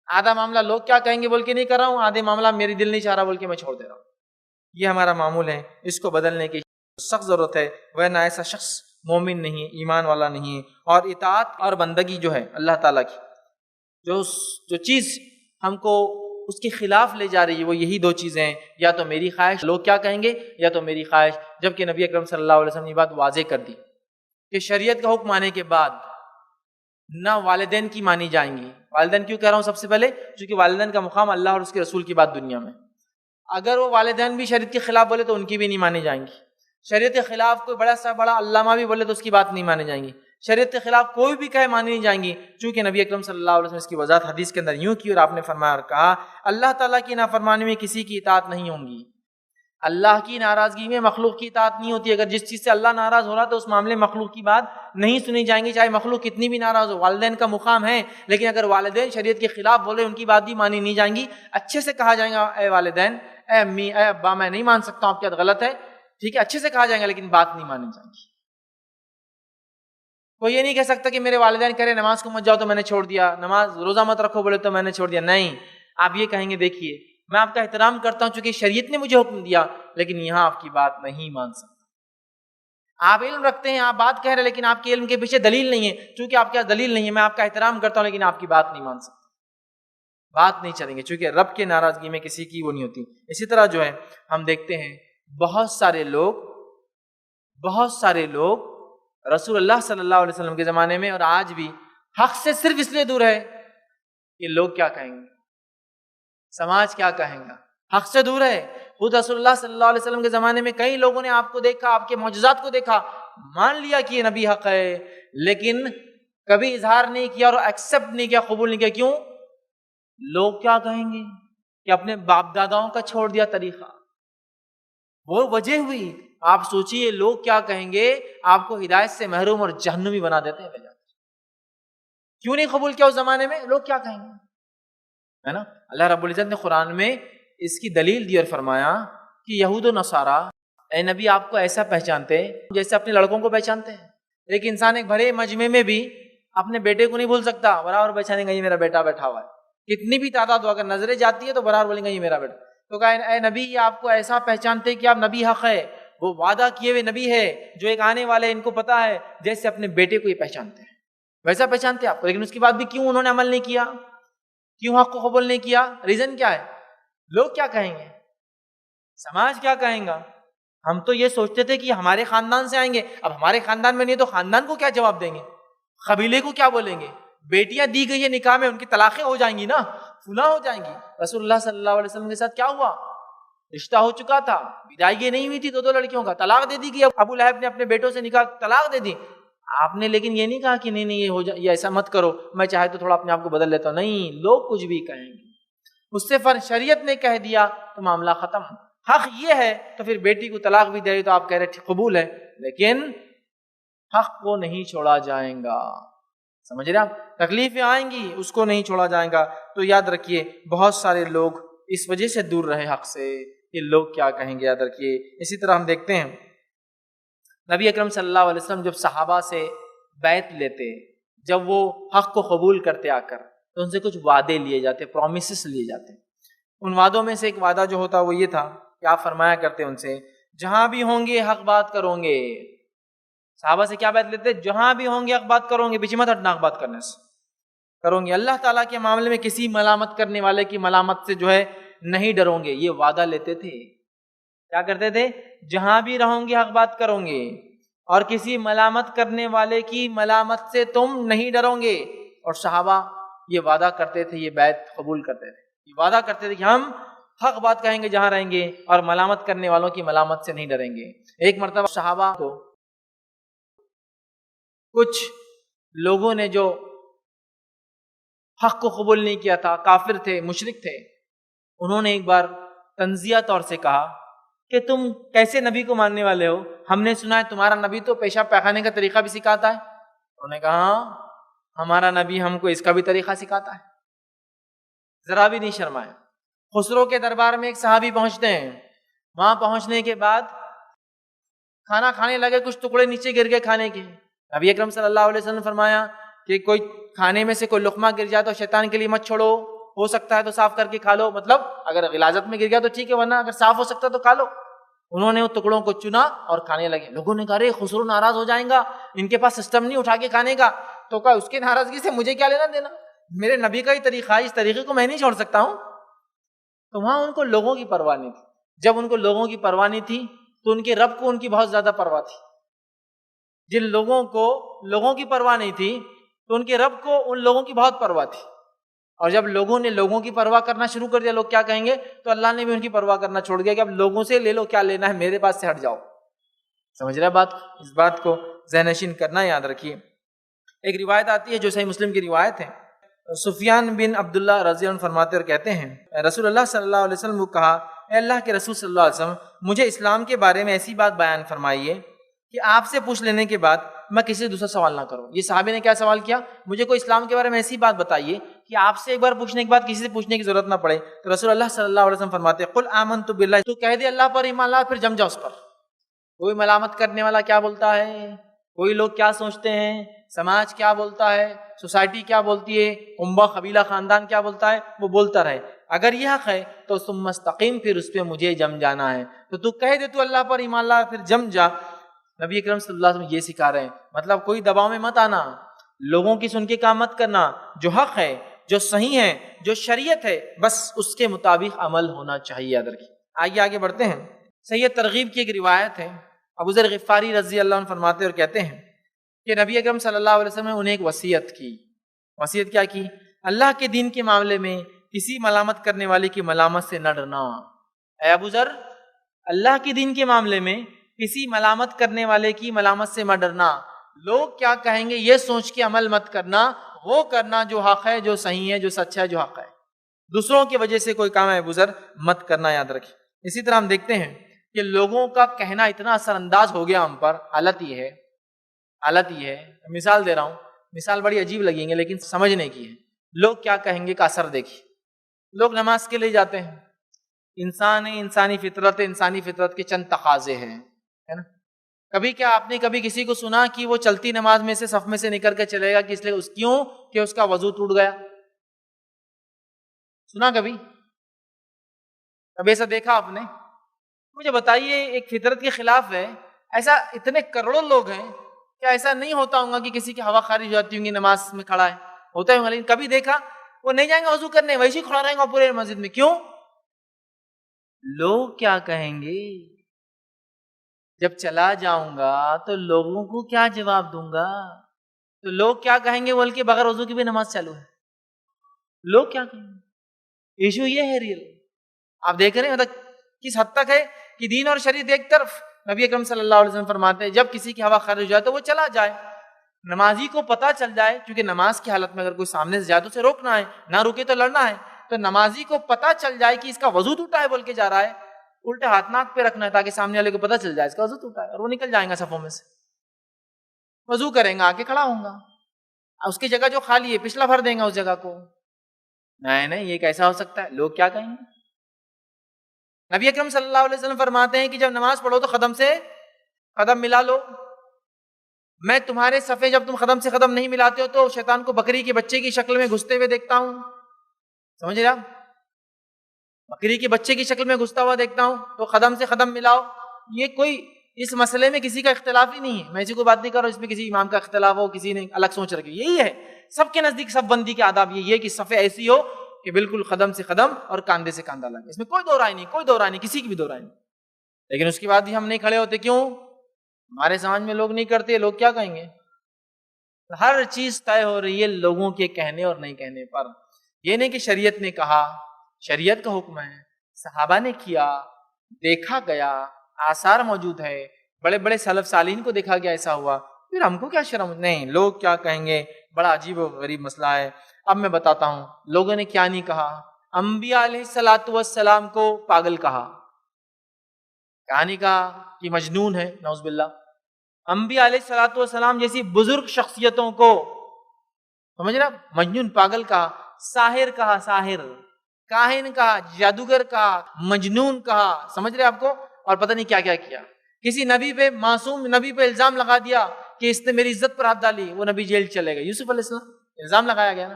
آدھا معاملہ لوگ کیا کہیں گے بول کے نہیں کر رہا ہوں، آدھے معاملہ میری دل نہیں چاہ رہا بول کے میں چھوڑ دے رہا ہوں۔ یہ ہمارا معمول ہے، اس کو بدلنے کی سخت ضرورت ہے، ورنہ ایسا شخص مومن نہیں، ایمان والا نہیں ہے۔ اور اطاعت اور بندگی جو ہے اللہ تعالیٰ کی، جو چیز ہم کو اس کے خلاف لے جا رہی ہے وہ یہی دو چیزیں ہیں، یا تو میری خواہش، لوگ کیا کہیں گے، یا تو میری خواہش۔ جبکہ نبی اکرم صلی اللہ علیہ وسلم نے یہ بات واضح کر دی کہ شریعت کا حکم آنے کے بعد نہ والدین کی مانی جائیں گی۔ والدین کیوں کہہ رہا ہوں سب سے پہلے، چونکہ والدین کا مقام اللہ اور اس کے رسول کی بات دنیا میں، اگر وہ والدین بھی شریعت کے خلاف بولے تو ان کی بھی نہیں مانی جائیں گی۔ شریعت کے خلاف کوئی بڑا سا بڑا علامہ بھی بولے تو اس کی بات نہیں مانی جائیں گی۔ شریعت کے خلاف کوئی بھی کہے مانی نہیں جائیں گی، چونکہ نبی اکرم صلی اللہ علیہ وسلم اس کی وضاحت حدیث کے اندر یوں کی، اور آپ نے فرمایا اور کہا اللہ تعالیٰ کی نافرمانی میں کسی کی اطاعت نہیں ہوں گی، اللہ کی ناراضگی میں مخلوق کی اطاعت نہیں ہوتی۔ اگر جس چیز سے اللہ ناراض ہو رہا تو اس معاملے میں مخلوق کی بات نہیں سنی جائیں گی، چاہے مخلوق کتنی بھی ناراض ہو۔ والدین کا مقام ہے، لیکن اگر والدین شریعت کے خلاف بولے ان کی بات بھی مانی نہیں جائیں گی۔ اچھے سے کہا جائے گا اے والدین، اے امی، اے ابا میں نہیں مان سکتا ہوں، آپ کی بات غلط ہے، ٹھیک ہے، اچھے سے کہا جائے گا لیکن بات نہیں مانی جائیں گی۔ کوئی یہ نہیں کہہ سکتا کہ میرے والدین کہہ رہے نماز کو مت جاؤ تو میں نے چھوڑ دیا، نماز روزہ مت رکھو بولے تو میں نے چھوڑ دیا، نہیں۔ آپ یہ کہیں گے دیکھیے میں آپ کا احترام کرتا ہوں چونکہ شریعت نے مجھے حکم دیا، لیکن یہاں آپ کی بات نہیں مان سکتا۔ آپ علم رکھتے ہیں، آپ بات کہہ رہے ہیں، لیکن آپ کے علم کے پیچھے دلیل نہیں ہے، چونکہ آپ کے پاس دلیل نہیں ہے، میں آپ کا احترام کرتا ہوں لیکن آپ کی بات نہیں مان سکتا، بات نہیں چلیں گے، چونکہ رب کے ناراضگی میں کسی کی وہ نہیں ہوتی۔ اسی طرح جو ہے ہم دیکھتے ہیں بہت سارے لوگ رسول اللہ صلی اللہ علیہ وسلم کے زمانے میں اور آج بھی حق سے صرف اس لیے دور ہے کہ لوگ کیا کہیں گے، سماج کیا کہیں گا، حق سے دور ہے۔ خود رسول اللہ صلی اللہ علیہ وسلم کے زمانے میں کئی لوگوں نے آپ کو دیکھا، آپ کے معجزات کو دیکھا، مان لیا کہ یہ نبی حق ہے، لیکن کبھی اظہار نہیں کیا اور ایکسپٹ نہیں کیا، قبول نہیں کیا۔ کیوں؟ لوگ کیا کہیں گے، کہ اپنے باپ داداؤں کا چھوڑ دیا طریقہ، وہ وجہ ہوئی۔ آپ سوچئے لوگ کیا کہیں گے، آپ کو ہدایت سے محروم اور جہنمی بنا دیتے ہیں۔ کیوں نہیں قبول کیا اس زمانے میں؟ لوگ کیا کہیں گے، ہے نا۔ اللہ رب العزت نے قرآن میں اس کی دلیل دی اور فرمایا کہ یہود و نصارا اے نبی آپ کو ایسا پہچانتے جیسے اپنے لڑکوں کو پہچانتے ہیں، لیکن انسان ایک بھرے مجمع میں بھی اپنے بیٹے کو نہیں بھول سکتا، برابر پہچانے گا یہ میرا بیٹا بیٹھا ہوا ہے، کتنی بھی تعداد ہو، اگر نظریں جاتی ہے تو برابر بولیں گا یہ میرا بیٹا۔ تو کہا اے نبی یہ آپ کو ایسا پہچانتے کہ آپ نبی حق ہے، وہ وعدہ کیے ہوئے نبی ہے جو ایک آنے والے، ان کو پتا ہے جیسے اپنے بیٹے کو یہ پہچانتے ہیں ویسا پہچانتے آپ کو، لیکن اس کے بعد بھی کیوں انہوں نے عمل نہیں کیا، کیوں حق کو قبول نہیں کیا؟ ریزن کیا ہے؟ لوگ کیا کہیں گے، سماج کیا کہیں گا۔ ہم تو یہ سوچتے تھے کہ ہمارے خاندان سے آئیں گے، اب ہمارے خاندان میں نہیں تو خاندان کو کیا جواب دیں گے، قبیلے کو کیا بولیں گے، بیٹیاں دی گئی ہے نکاح میں، ان کی طلاقیں ہو جائیں گی نا، فلاں ہو جائیں گی. رسول اللہ صلی اللہ علیہ وسلم کے ساتھ کیا ہوا؟ رشتہ ہو چکا تھا، بدائی نہیں ہوئی تھی، دو لڑکیوں کا طلاق دے دی گئی. ابو لہب نے اپنے بیٹوں سے نکاح طلاق دے دی. آپ نے لیکن یہ نہیں کہا کہ نہیں یہ ہو جائے، یہ ایسا مت کرو، میں چاہے تو تھوڑا اپنے آپ کو بدل لیتا ہوں. نہیں، لوگ کچھ بھی کہیں گے، اس سے شریعت نے کہہ دیا تو معاملہ ختم. حق یہ ہے تو پھر بیٹی کو طلاق بھی دے تو آپ کہہ رہے قبول ہے، لیکن حق کو نہیں چھوڑا جائے گا. سمجھ رہے آپ؟ تکلیفیں آئیں گی، اس کو نہیں چھوڑا جائے گا. تو یاد رکھیے بہت سارے لوگ اس وجہ سے دور رہے حق سے، یہ لوگ کیا کہیں گے، یاد رکھیے. اسی طرح ہم دیکھتے ہیں نبی اکرم صلی اللہ علیہ وسلم جب صحابہ سے بیعت لیتے، جب وہ حق کو قبول کرتے آ کر، تو ان سے کچھ وعدے لیے جاتے، پرومسز لیے جاتے. ان وعدوں میں سے ایک وعدہ جو ہوتا وہ یہ تھا کہ آپ فرمایا کرتے ان سے، جہاں بھی ہوں گے حق بات کرو گے. صحابہ سے کیا بیعت لیتے؟ جہاں بھی ہوں گے حق بات کرو گے، پیچھے مت ہٹنا، حق بات کرنے سے کرو گے. اللہ تعالیٰ کے معاملے میں کسی ملامت کرنے والے کی ملامت سے جو ہے نہیں ڈرو گے، یہ وعدہ لیتے تھے. کیا کرتے تھے؟ جہاں بھی رہوں گے حق بات کرو گے، اور کسی ملامت کرنے والے کی ملامت سے تم نہیں ڈرو گے. اور صحابہ یہ وعدہ کرتے تھے، یہ بیعت قبول کرتے تھے، یہ وعدہ کرتے تھے کہ ہم حق بات کہیں گے جہاں رہیں گے، اور ملامت کرنے والوں کی ملامت سے نہیں ڈریں گے. ایک مرتبہ صحابہ کو کچھ لوگوں نے جو حق کو قبول نہیں کیا تھا، کافر تھے، مشرک تھے، انہوں نے ایک بار تنزیہ طور سے کہا کہ تم کیسے نبی کو ماننے والے ہو؟ ہم نے سنا ہے تمہارا نبی تو پیشاب پخانے کا طریقہ بھی سکھاتا ہے. انہوں نے کہا ہاں، ہمارا نبی ہم کو اس کا بھی طریقہ سکھاتا ہے. ذرا بھی نہیں شرمائے. خسرو کے دربار میں ایک صحابی پہنچتے ہیں، وہاں پہنچنے کے بعد کھانا کھانے لگے، کچھ ٹکڑے نیچے گر گئے کھانے کے. نبی اکرم صلی اللہ علیہ وسلم نے فرمایا کہ کوئی کھانے میں سے کوئی لقمہ گر جائے تو شیطان کے لیے مت چھوڑو، ہو سکتا ہے تو صاف کر کے کھا لو. مطلب اگر غلاظت میں گر گیا تو ٹھیک ہے، ورنہ اگر صاف ہو سکتا تو کھا لو. انہوں نے ان ٹکڑوں کو چنا اور کھانے لگے. لوگوں نے کہا ارے خسرو ناراض ہو جائیں گا، ان کے پاس سسٹم نہیں اٹھا کے کھانے کا. تو کہا اس کے ناراضگی سے مجھے کیا لینا دینا، میرے نبی کا ہی طریقہ ہے، اس طریقے کو میں نہیں چھوڑ سکتا ہوں. تو وہاں ان کو لوگوں کی پرواہ نہیں تھی. جب ان کو لوگوں کی پرواہ نہیں تھی تو ان کے رب کو ان کی بہت زیادہ پرواہ تھی. جن لوگوں کو لوگوں کی پرواہ نہیں تھی تو ان کے رب کو ان لوگوں کی بہت پرواہ تھی. اور جب لوگوں نے لوگوں کی پرواہ کرنا شروع کر دیا، لوگ کیا کہیں گے، تو اللہ نے بھی ان کی پرواہ کرنا چھوڑ دیا کہ اب لوگوں سے لے لو، کیا لینا ہے، میرے پاس سے ہٹ جاؤ. سمجھ رہے بات؟ اس بات کو ذہن نشین کرنا، یاد رکھیے. ایک روایت آتی ہے جو صحیح مسلم کی روایت ہے. سفیان بن عبداللہ رضی اللہ عنہ فرماتے اور کہتے ہیں رسول اللہ صلی اللہ علیہ وسلم کو کہا، اے اللہ کے رسول صلی اللہ علیہ وسلم، مجھے اسلام کے بارے میں ایسی بات بیان فرمائیے کہ آپ سے پوچھ لینے کے بعد میں کسی دوسرا سوال نہ کروں. یہ صحابی نے کیا سوال کیا؟ مجھے کوئی اسلام کے بارے میں ایسی بات بتائیے کہ آپ سے ایک بار پوچھنے کے بعد کسی سے پوچھنے کی ضرورت نہ پڑے. تو رسول اللہ صلی اللہ علیہ وسلم فرماتے قل آمنت باللہ، تو کہہ دے اللہ پر ایمان لا، پھر جم جا اس پر. کوئی ملامت کرنے والا کیا بولتا ہے، کوئی لوگ کیا سوچتے ہیں، سماج کیا بولتا ہے، سوسائٹی کیا بولتی ہے، کنبہ قبیلہ خاندان کیا بولتا ہے، وہ بولتا رہے. اگر یہ حق ہے تو ثم استقیم، پھر اس پہ مجھے جم جانا ہے. تو کہہ دے تو اللہ پر ایمان لا، پھر جم جا. نبی اکرم صلی اللہ علیہ وسلم یہ سکھا رہے ہیں. مطلب کوئی دباؤ میں مت آنا، لوگوں کی سن کے کام مت کرنا، جو حق ہے، جو صحیح ہے، جو شریعت ہے، بس اس کے مطابق عمل ہونا چاہیے. یاد رکھیے. آگے بڑھتے ہیں. صحیح ترغیب کی ایک روایت ہے، ابو ذر غفاری رضی اللہ عنہ فرماتے اور کہتے ہیں کہ نبی اکرم صلی اللہ علیہ وسلم نے انہیں ایک وصیت کی. وصیت کیا کی؟ اللہ کے دین کے معاملے میں کسی ملامت کرنے والے کی ملامت سے نہ ڈرنا. اے ابو ذر، اللہ کے دین کے معاملے میں کسی ملامت کرنے والے کی ملامت سے مت ڈرنا. لوگ کیا کہیں گے یہ سوچ کے عمل مت کرنا، وہ کرنا جو حق ہے، جو صحیح ہے، جو سچا ہے، جو حق ہے. دوسروں کی وجہ سے کوئی کام ہے ابو ذر مت کرنا، یاد رکھیں. اسی طرح ہم دیکھتے ہیں کہ لوگوں کا کہنا اتنا اثر انداز ہو گیا ہم پر. حالت یہ ہے، مثال دے رہا ہوں، مثال بڑی عجیب لگیں گے لیکن سمجھنے کی ہے. لوگ کیا کہیں گے کا اثر دیکھیے. لوگ نماز کے لیے جاتے ہیں، انسانی فطرت کے چند تقاضے ہیں، ہے نا. کبھی کیا آپ نے کبھی کسی کو سنا کہ وہ چلتی نماز میں سے صف میں سے نکل کے چلے گا کہ اس لیے کیوں کہ اس کا وضو ٹوٹ گیا؟ سنا کبھی ایسا دیکھا آپ نے؟ مجھے بتائیے، ایک فطرت کے خلاف ہے. ایسا اتنے کروڑوں لوگ ہیں، کیا ایسا نہیں ہوتا ہوگا کہ کسی کی ہوا خارج ہو جاتی ہوں گی نماز میں کھڑا ہے؟ ہوتا ہے، لیکن کبھی دیکھا وہ نہیں جائیں گے وضو کرنے، ویسے ہی کھڑا رہیں گا پورے مسجد میں. کیوں؟ لوگ کیا کہیں گے؟ جب چلا جاؤں گا تو لوگوں کو کیا جواب دوں گا؟ تو لوگ کیا کہیں گے؟ بلکہ بغیر وضو کی بھی نماز چالو ہے. لوگ کیا کہیں گے؟ ایشو یہ ہے ریئل. آپ دیکھ رہے ہیں مطلب کس حد تک ہے کہ دین اور شریعت ایک طرف. نبی اکرم صلی اللہ علیہ وسلم فرماتے ہیں جب کسی کی ہوا خارج ہو جائے تو وہ چلا جائے. نمازی کو پتا چل جائے، کیونکہ نماز کی حالت میں اگر کوئی سامنے سے جائے تو اسے روکنا ہے، نہ روکے تو لڑنا ہے. تو نمازی کو پتا چل جائے کہ اس کا وضو ٹوٹا ہے بول کے جا رہا ہے، الٹے ہاتھ ناک پہ رکھنا ہے تاکہ سامنے والے کو پتا چل جائے اس کا وضو ٹوٹا ہے، اور وہ نکل جائیں گا صفوں میں سے. وضو کریں گا، آگے کھڑا ہوں گا، اس کی جگہ جو خالی ہے پچھلا بھر دیں گا اس جگہ کو. نہیں یہ کیسا ہو سکتا ہے؟ لوگ کیا کہیں گے؟ نبی اکرم صلی اللہ علیہ وسلم فرماتے ہیں کہ جب نماز پڑھو تو قدم سے قدم ملا لو. میں تمہارے صفے جب تم قدم سے قدم نہیں ملاتے ہو تو شیطان کو بکری کے بچے کی شکل میں گھستے ہوئے دیکھتا ہوں. سمجھ رہے آپ؟ بکری کے بچے کی شکل میں گھستا ہوا دیکھتا ہوں، تو قدم سے قدم ملاؤ. یہ کوئی اس مسئلے میں کسی کا اختلاف ہی نہیں ہے. میں ایسی کوئی بات نہیں کر رہا ہوں اس میں کسی امام کا اختلاف ہو، کسی نے الگ سوچ رکھی. یہی ہے سب کے نزدیک سب بندی کے آداب یہ ہے کہ صفے ایسی ہو کہ بالکل قدم سے قدم اور کاندھے سے کاندھا لگے. اس میں کوئی دو رائے نہیں، کوئی دو رائے نہیں، کسی کی بھی دو رائے نہیں. لیکن اس کے بعد بھی ہم نہیں کھڑے ہوتے. کیوں؟ ہمارے سماج میں لوگ نہیں کرتے، لوگ کیا کہیں گے؟ ہر چیز طے ہو رہی ہے لوگوں کے کہنے اور نہیں کہنے پر. یہ نہیں کہ شریعت نے کہا، شریعت کا حکم ہے، صحابہ نے کیا، دیکھا گیا، آثار موجود ہے، بڑے بڑے سلف صالحین کو دیکھا گیا ایسا ہوا، پھر ہم کو کیا شرم؟ نہیں، لوگ کیا کہیں گے، بڑا عجیب و غریب مسئلہ ہے. اب میں بتاتا ہوں لوگوں نے کیا نہیں کہا. انبیاء علیہ الصلوۃ والسلام کو پاگل کہا نہیں کہا کہ مجنون ہے، نعوذ باللہ. انبیاء علیہ الصلوۃ والسلام جیسی بزرگ شخصیتوں کو سمجھ رہا مجنون پاگل کہا. ساحر کہا، ساحر، کاہن کہا، جادوگر کہا، مجنون کہا. سمجھ رہے آپ کو؟ اور پتہ نہیں کیا کیا کیا. کسی نبی پہ، معصوم نبی پہ الزام لگا دیا کہ اس نے میری عزت پر ہاتھ ڈالی، وہ نبی جیل چلے گئے. یوسف علیہ السلام الزام لگایا گیا نا.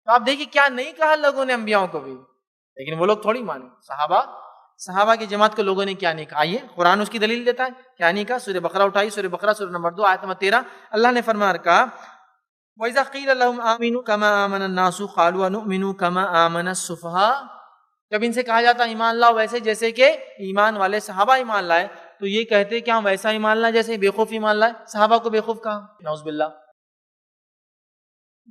تو آپ دیکھیے کیا نہیں کہا لوگوں نے انبیاءوں کو بھی، لیکن وہ لوگ تھوڑی مانے. صحابہ کی جماعت کو لوگوں نے کیا نہیں کہا. آئیے قرآن اس کی دلیل دیتا ہے کیا نہیں کہا. سورہ بقرہ اٹھائی، سورہ بقرہ سورہ نمبر 2 آیت نمبر 13. اللہ نے فرمایا کہا وَإِذَا قِيلَ لَهُمْ آمِنُوا كَمَا آمَنَ النَّاسُ قَالُوا أَنُؤْمِنُ كَمَا آمَنَ السُّفَهَاءُ. جب ان سے کہا جاتا ایمان لاؤ ویسے جیسے کہ ایمان والے صحابہ ایمان لائے، تو یہ کہتے کہ ہم ویسا ایمان لائے جیسے بیوقوف ایمان لائے. صحابہ کو بیوقوف کہا، نعوذ باللہ.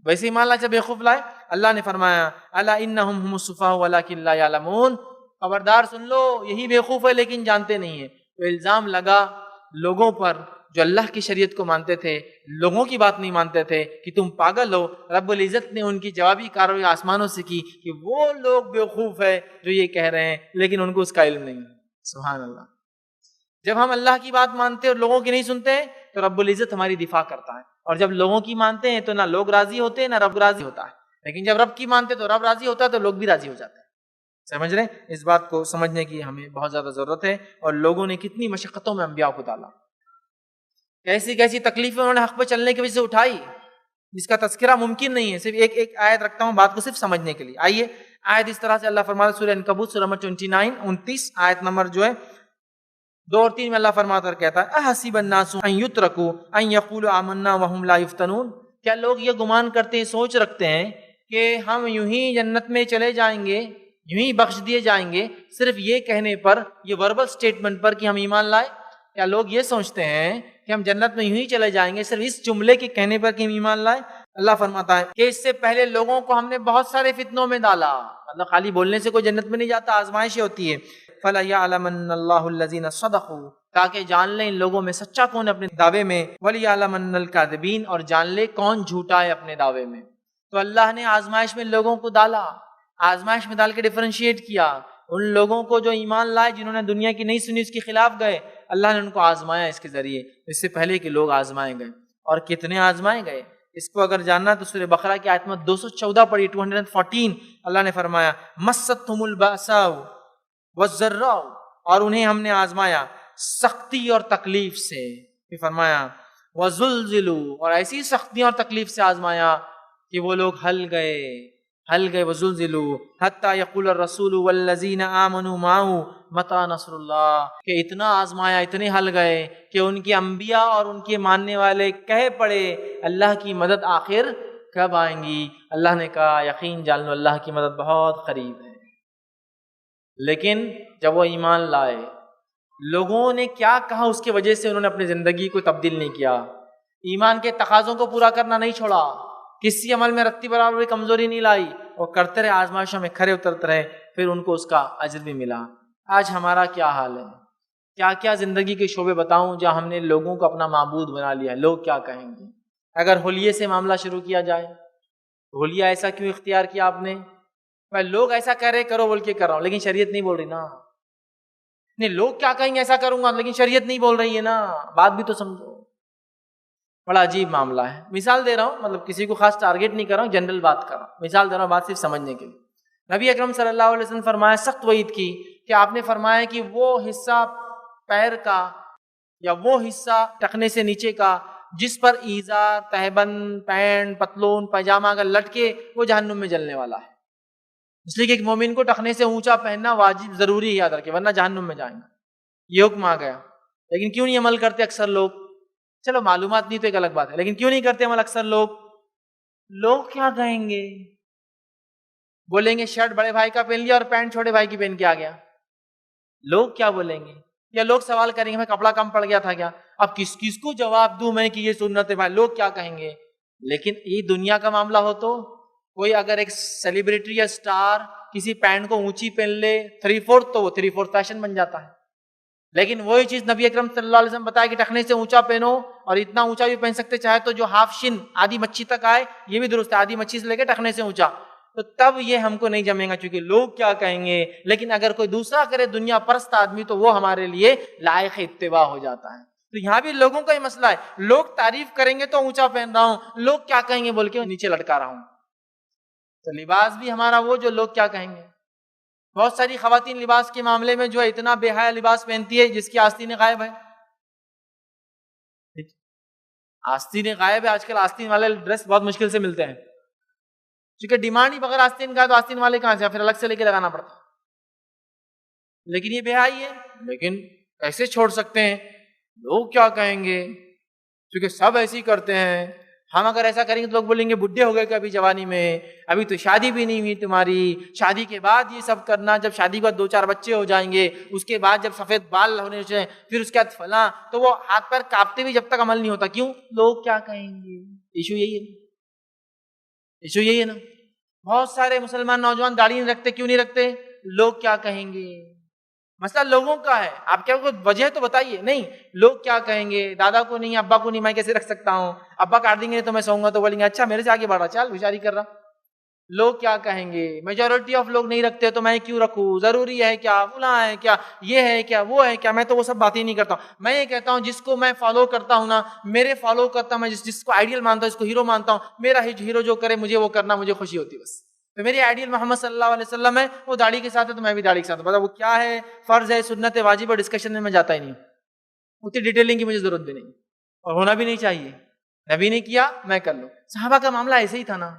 ویسے ایمان لائے جب بیوقوف لائے. اللہ نے فرمایا الا انہم هم السفهاء ولكن لا يعلمون. خبردار سن لو، یہی بیوقوف ہے لیکن جانتے نہیں ہیں. تو الزام لگا لوگوں پر جو اللہ کی شریعت کو مانتے تھے، لوگوں کی بات نہیں مانتے تھے کہ تم پاگل ہو. رب العزت نے ان کی جوابی کارروائی آسمانوں سے کی کہ وہ لوگ بیوقوف ہے جو یہ کہہ رہے ہیں لیکن ان کو اس کا علم نہیں. سبحان اللہ. جب ہم اللہ کی بات مانتے اور لوگوں کی نہیں سنتے تو رب العزت ہماری دفاع کرتا ہے. اور جب لوگوں کی مانتے ہیں تو نہ لوگ راضی ہوتے ہیں نہ رب راضی ہوتا ہے. لیکن جب رب کی مانتے تو رب راضی ہوتا ہے تو لوگ بھی راضی ہو جاتے ہیں. سمجھ رہے ہیں؟ اس بات کو سمجھنے کی ہمیں بہت زیادہ ضرورت ہے. اور لوگوں نے کتنی مشقتوں میں انبیاء کو ڈالا، کیسی کیسی تکلیفیں انہوں نے حق پہ چلنے کی وجہ سے اٹھائی، جس کا تذکرہ ممکن نہیں ہے. صرف ایک آیت رکھتا ہوں بات کو صرف سمجھنے کے لیے. آئیے آیت اس طرح سے اللہ فرماتا ہے سورہ عنکبوت سورہ نمبر 29 آیت نمبر جو ہے 2 اور 3 میں اللہ فرماتا ہے کہتا ہے احسب الناس ان یترکوا ان یقولوا آمنا وهم لا یفتنون. کیا لوگ یہ گمان کرتے ہیں، سوچ رکھتے ہیں کہ ہم یوں ہی جنت میں چلے جائیں گے، یوں ہی بخش دیے جائیں گے صرف یہ کہنے پر، یہ وربل سٹیٹمنٹ پر کہ ہم ایمان لائے؟ کیا لوگ یہ سوچتے ہیں کہ ہم جنت میں یوں ہی چلے جائیں گے صرف اس جملے کے کہنے پر کہ ہم ایمان لائے؟ اللہ فرماتا ہے کہ اس سے پہلے لوگوں کو ہم نے بہت سارے فتنوں میں ڈالا. مطلب خالی بولنے سے کوئی جنت میں نہیں جاتا، آزمائشیں ہوتی ہے. فَلَيَعْلَمَنَّ اللَّهُ الَّذِينَ صَدَقُوا. تاکہ جان لیں ان لوگوں میں سچا کون اپنے دعوے میں، وَلِيَعْلَمَنَّ الْكَاذِبِينَ. اور جان لے کون جھوٹا ہے اپنے دعوے میں. تو اللہ نے آزمائش میں لوگوں کو ڈالا، آزمائش میں ڈال کے ڈیفرینشیٹ کیا. ان لوگوں کو جو ایمان لائے، جنہوں نے دنیا کی نہیں سنی اس کے خلاف گئے، اللہ نے ان کو آزمایا اس کے ذریعے. اس سے پہلے کہ لوگ آزمائے گئے. اور کتنے آزمائے گئے اس کو اگر جاننا تو سورہ بقرہ کی آیت میں 214 پڑھی 214. اللہ نے فرمایا مَسَّتْهُمُ الْبَأْسَاءُ وَالضَّرَّاءُ. اور انہیں ہم نے آزمایا سختی اور تکلیف سے. پھر فرمایا وَزُلْزِلُوا. اور ایسی سختیوں اور تکلیف سے آزمایا کہ وہ لوگ ہل گئے. وَزُلْزِلُوا حَتَّى يَقُولَ الرَّسُولُ وَالَّذِينَ آمَنُوا مَعَهُ مَتَىٰ نَصْرُ اللَّهِ. کہ اتنا آزمایا، اتنے ہل گئے کہ ان کے انبیاء اور ان کے ماننے والے کہہ پڑے اللہ کی مدد آخر کب آئیں گی؟ اللہ نے کہا یقین جان لو اللہ کی مدد بہت قریب ہے. لیکن جب وہ ایمان لائے، لوگوں نے کیا کہا اس کی وجہ سے انہوں نے اپنی زندگی کو تبدیل نہیں کیا. ایمان کے تقاضوں کو پورا کرنا نہیں چھوڑا، کسی عمل میں رتی برابر بھی کمزوری نہیں لائی، اور کرتے رہے، آزمائشوں میں کھرے اترتے رہے، پھر ان کو اس کا اجر بھی ملا۔ آج ہمارا کیا حال ہے؟ کیا کیا زندگی کے شعبے بتاؤں جہاں ہم نے لوگوں کو اپنا معبود بنا لیا ہے۔ لوگ کیا کہیں گے؟ اگر حلیے سے معاملہ شروع کیا جائے، حلیہ ایسا کیوں اختیار کیا آپ نے؟ میں لوگ ایسا کہہ رہے کرو بول کے کر رہا ہوں، لیکن شریعت نہیں بول رہی نا۔ نہیں، لوگ کیا کہیں گے ایسا کروں گا، لیکن شریعت نہیں بول رہی ہے نا، بات بھی تو سمجھو۔ بڑا عجیب معاملہ ہے۔ مثال دے رہا ہوں، مطلب کسی کو خاص ٹارگیٹ نہیں کر رہا ہوں، جنرل بات کر رہا ہوں، مثال دے رہا ہوں، بات صرف سمجھنے کے لیے۔ نبی اکرم صلی اللہ علیہ وسلم فرمایا، سخت وعید کی کہ آپ نے فرمایا کہ وہ حصہ پیر کا یا وہ حصہ ٹخنے سے نیچے کا جس پر ایزار، تہبند، پینٹ، پتلون، پائجامہ اگر لٹکے، وہ جہنم میں جلنے والا ہے۔ اس لیے کہ ایک مومن کو ٹخنے سے اونچا پہننا واجب ضروری ہے، یاد رکھے، ورنہ جہنم میں جائیں گے، یہ حکم آ گیا۔ لیکن کیوں نہیں عمل کرتے اکثر لوگ؟ چلو معلومات نہیں تو ایک الگ بات ہے، لیکن کیوں نہیں کرتے عمل اکثر لوگ؟ لوگ کیا کہیں گے؟ بولیں گے شرٹ بڑے بھائی کا پہن لیا اور پینٹ چھوٹے بھائی کی پہن کے آ گیا، لوگ کیا بولیں گے؟ یا لوگ سوال کریں گے میں کپڑا کم پڑ گیا تھا کیا؟ اب کس کو جواب دوں میں کہ یہ سنت ہے بھائی، لوگ کیا کہیں گے؟ لیکن یہ دنیا کا معاملہ ہو تو کوئی اگر ایک سیلیبریٹی یا سٹار کسی پینٹ کو اونچی پہن لے 3/4 تو وہ 3/4 فیشن بن جاتا ہے۔ لیکن وہی چیز نبی اکرم صلی اللہ علیہ وسلم بتایا کہ ٹخنے سے اونچا پہنو، اور اتنا اونچا بھی پہن سکتے چاہے تو جو ہاف شن آدھی مچھی تک آئے، یہ بھی درست ہے، آدھی مچھی سے لے کے ٹخنے سے اونچا، تو تب یہ ہم کو نہیں جمے گا، چونکہ لوگ کیا کہیں گے۔ لیکن اگر کوئی دوسرا کرے دنیا پرست آدمی تو وہ ہمارے لیے لائق اتباع ہو جاتا ہے۔ تو یہاں بھی لوگوں کا ہی مسئلہ ہے، لوگ تعریف کریں گے تو اونچا پہن رہا ہوں، لوگ کیا کہیں گے بول کے نیچے لٹکا رہا ہوں۔ تو لباس بھی ہمارا وہ جو لوگ کیا کہیں گے۔ بہت ساری خواتین لباس کے معاملے میں جو ہے اتنا بے حیا لباس پہنتی ہے جس کی آستین غائب ہے۔ آستین غائب ہے، آج کل آستین والے ڈریس بہت مشکل سے ملتے ہیں، کیونکہ ڈیمانڈ ہی بغیر آستین کا ہے، تو آستین والے کہاں سے، پھر الگ سے لے کے لگانا پڑتا۔ لیکن یہ بے حیائی ہے، لیکن کیسے چھوڑ سکتے ہیں؟ لوگ کیا کہیں گے، کیونکہ سب ایسے ہی کرتے ہیں۔ ہم اگر ایسا کریں گے تو لوگ بولیں گے بڈھے ہو گئے کہ ابھی جوانی میں، ابھی تو شادی بھی نہیں ہوئی تمہاری، شادی کے بعد یہ سب کرنا، جب شادی کے بعد 2-4 بچے ہو جائیں گے، اس کے بعد جب سفید بال ہونے چاہیے، پھر اس کے بعد فلاں، تو وہ ہاتھ پیر کانپتے بھی جب تک عمل نہیں ہوتا۔ کیوں؟ لوگ کیا کہیں گے۔ ایشو یہی ہے، ایشو یہی ہے نا۔ بہت سارے مسلمان نوجوان داڑھی نہیں رکھتے، کیوں نہیں رکھتے؟ لوگ کیا کہیں گے۔ مسئلہ لوگوں کا ہے، آپ کیا کوئی وجہ تو بتائیے۔ نہیں، لوگ کیا کہیں گے، دادا کو نہیں، ابا کو نہیں، میں کیسے رکھ سکتا ہوں؟ ابا کاٹ دیں گے تو میں سوؤں گا تو بولیں گے اچھا میرے سے آگے بڑھا، چل ہوشیاری کر رہا۔ لوگ کیا کہیں گے، میجورٹی آف لوگ نہیں رکھتے تو میں کیوں رکھوں، ضروری ہے کیا، فلاں ہے کیا، یہ ہے کیا، وہ ہے کیا۔ میں تو وہ سب باتیں نہیں کرتا ہوں، میں یہ کہتا ہوں جس کو میں فالو کرتا ہوں نا، میرے فالو کرتا ہوں، میں جس کو آئیڈیل مانتا ہوں، جس کو ہیرو مانتا ہوں، میرا ہیرو جو کرے مجھے وہ کرنا، مجھے خوشی ہوتی بس۔ تو میری آئیڈیل محمد صلی اللہ علیہ وسلم ہے، وہ داڑھی کے ساتھ ہے تو میں بھی داڑھی کے ساتھ ہوں۔ وہ کیا ہے، فرض ہے، سنت ہے، واجب ہے، ڈسکشن میں جاتا ہی نہیں ہوں، اتنی ڈیٹیلنگ کی مجھے ضرورت بھی نہیں، اور ہونا بھی نہیں چاہیے۔ نبی نے کیا میں کر لوں۔ صحابہ کا معاملہ ایسے ہی تھا نا،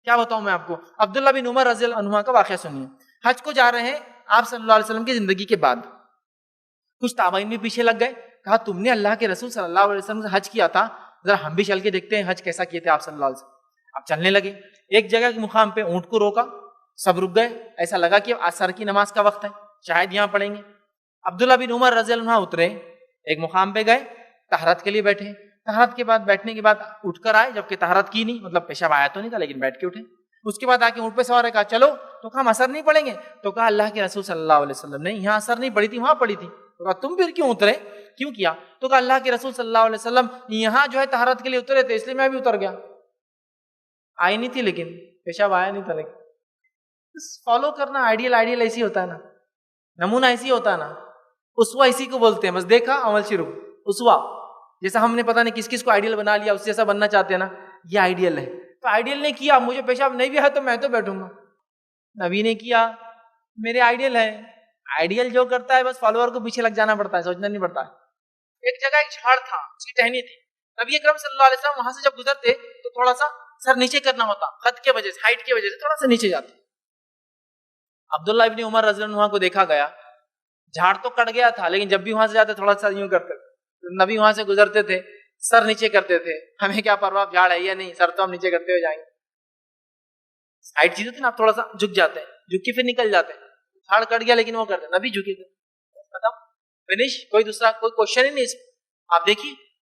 کیا بتاؤں میں آپ کو۔ عبداللہ بن عمر رضی اللہ عنہ کا واقعہ سنیے۔ حج کو جا رہے ہیں آپ صلی اللہ علیہ وسلم کی زندگی کے بعد، کچھ تابعین بھی پیچھے لگ گئے، کہا تم نے اللہ کے رسول صلی اللہ علیہ وسلم سے حج کیا تھا، ذرا ہم بھی چل کے دیکھتے ہیں حج کیسا کیے تھے آپ صلی اللہ علیہ وسلم۔ آپ چلنے لگے، ایک جگہ کے مقام پہ اونٹ کو روکا، سب رک گئے، ایسا لگا کہ عصر کی نماز کا وقت ہے، شاید یہاں پڑھیں گے۔ عبداللہ بن عمر رضی اللہ عنہ اترے، ایک مقام پہ گئے، طہارت کے لیے بیٹھے، طہارت کے بعد بیٹھنے کے بعد اٹھ کر آئے، جبکہ طہارت کی نہیں، مطلب پیشاب آیا تو نہیں تھا لیکن بیٹھ کے اٹھے۔ اس کے بعد آ کے اونٹ پہ سوار ہے، کہا چلو، تو کہا ہم اثر نہیں پڑھیں گے، تو کہا اللہ کے رسول صلی اللہ علیہ وسلم نے یہاں اثر نہیں پڑھی تھی، وہاں پڑھی تھی۔ تو کہا تم پھر کیوں اترے، کیوں کیا؟ تو کہا اللہ کے رسول صلی اللہ علیہ وسلم یہاں جو ہے طہارت کے لیے اترے تھے، اس لیے میں بھی اتر گیا۔ آئی نہیں تھی لیکن پیشاب آیا نہیں تھا، لیکن فالو کرنا آئیڈیل ایسی ہوتا ہے نا، نمونہ ایسی ہوتا ہے نا، اسوا اسی کو بولتے ہیں، بس دیکھا عمل شروع، اسوا۔ جیسا ہم نے پتہ نہیں کس کس کو آئیڈیل بنا لیا، اس جیسا بننا چاہتے ہیں نا، یہ آئیڈیل ہے۔ تو آئیڈیل نے کیا، مجھے پیشاب نہیں بھی ہے تو میں تو بیٹھوں گا۔ نبی نے کیا، میرے آئیڈیل ہے، آئیڈیل جو کرتا ہے بس فالوور کو پیچھے لگ جانا پڑتا ہے، سوچنا نہیں پڑتا ہے۔ ایک جگہ ایک جھاڑ تھا، اس کی ٹہنی تھی، نبی اکرم صلی اللہ علیہ وسلم وہاں سے جب گزرتے تو تھوڑا سا سر نیچے کرنا ہوتا، خط کے وجہ سے، ہائٹ کی وجہ سے تھوڑا سا نیچے جاتے۔ عبداللہ ابن عمر رضی اللہ عنہ کو دیکھا گیا، جھاڑ تو کٹ گیا تھا لیکن جب بھی وہاں سے جاتے تھوڑا سا یوں کرتے تھے، نبی وہاں سے گزرتے تھے سر نیچے کرتے تھے، ہمیں کیا پرواہ جھاڑ ہے یا نہیں، سر تو ہم نیچے کرتے ہوئے جائیں گے۔ ہائٹ چیز ہوتی ہے نا، آپ تھوڑا سا جھک جاتے ہیں، جھک کے پھر نکل جاتے ہیں، جھاڑ کٹ گیا لیکن وہ کرتے، نبی جھکے تھے، فنش، کوئی دوسرا کوئی کوشچن ہی نہیں اس میں۔ آپ دیکھیے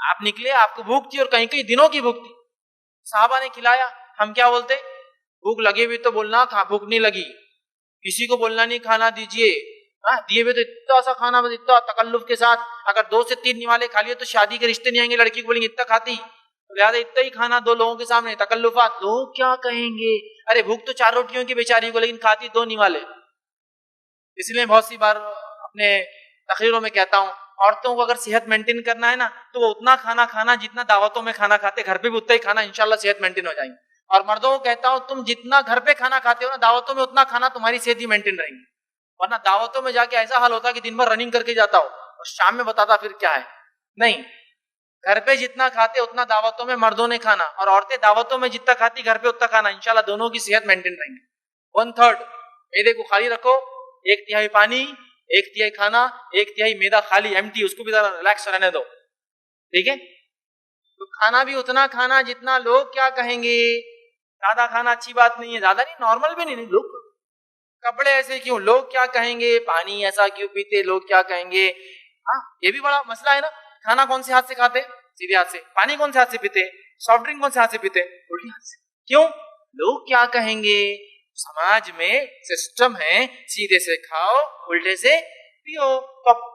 آپ نکلے, آپ کو بھوک تھی اور کہیں کہیں دنوں کی بھوک تھی, صحابہ نے کھلایا, ہم کیا بولتے, بھوک لگے ہوئی تو بولنا بھوک نہیں لگی, کسی کو بولنا نہیں کھانا دیجئے, دیے ہوئے تو اتنا سا کھانا, بس اتنا تکلف کے ساتھ, اگر 2 سے 3 نوالے کھا لیے تو شادی کے رشتے نہیں آئیں گے, لڑکی کو بولیں گے اتنا کھاتی, لہٰذا اتنا ہی کھانا 2 لوگوں کے سامنے, تکلفات, لوگ کیا کہیں گے, ارے بھوک تو 4 روٹیوں کی بیچاری کو, لیکن کھاتی 2 نوالے. اس لیے بہت سی بار اپنے تقریروں میں کہتا ہوں, عورتوں کو اگر صحت مینٹین کرنا ہے نا تو وہ اتنا کھانا کھانا جتنا دعوتوں میں کھانا کھاتے, گھر پہ بھی اتنا ہی کھانا, انشاءاللہ صحت مینٹین ہو جائیں گی. اور مردوں کو کہتا ہوں تم جتنا گھر پہ کھانا کھاتے ہو نا, دعوتوں میں اتنا کھانا تمہاری صحت ہی مینٹین رہیں گی, ورنہ دعوتوں میں جا کے ایسا حال ہوتا کہ دن بھر رننگ کر کے جاتا ہو اور شام میں بتاتا پھر کیا ہے. نہیں, گھر پہ جتنا کھاتے اتنا دعوتوں میں مردوں نے کھانا, اور عورتیں دعوتوں میں جتنا کھاتی گھر پہ اتنا کھانا, انشاءاللہ دونوں کی صحت مینٹین رہیں گی. 1/3 میدے کو خالی رکھو, 1/3 پانی, 1/3 کھانا, 1/3 میدا خالی ایمٹی, اس کو بھی ذرا ریلیکس رہنے دو, ٹھیک ہے. تو کھانا بھی اتنا کھانا جتنا لوگ کیا کہیں گے. زیادہ کھانا اچھی بات نہیں ہے, زیادہ نہیں, نارمل بھی نہیں, لوگ کپڑے ایسے کیوں, لوگ کیا کہیں گے, پانی ایسا کیوں پیتے, لوگ کیا کہیں گے. یہ بھی بڑا مسئلہ ہے نا, کھانا کون سے ہاتھ سے کھاتے, سیدھے ہاتھ سے, پانی کون سے ہاتھ سے پیتے, سافٹ ڈرنک کون سے ہاتھ سے پیتے, الٹے ہاتھ سے. کیوں, لوگ کیا کہیں گے. سماج میں سسٹم ہے, سیدھے سے کھاؤ الٹے سے پیو,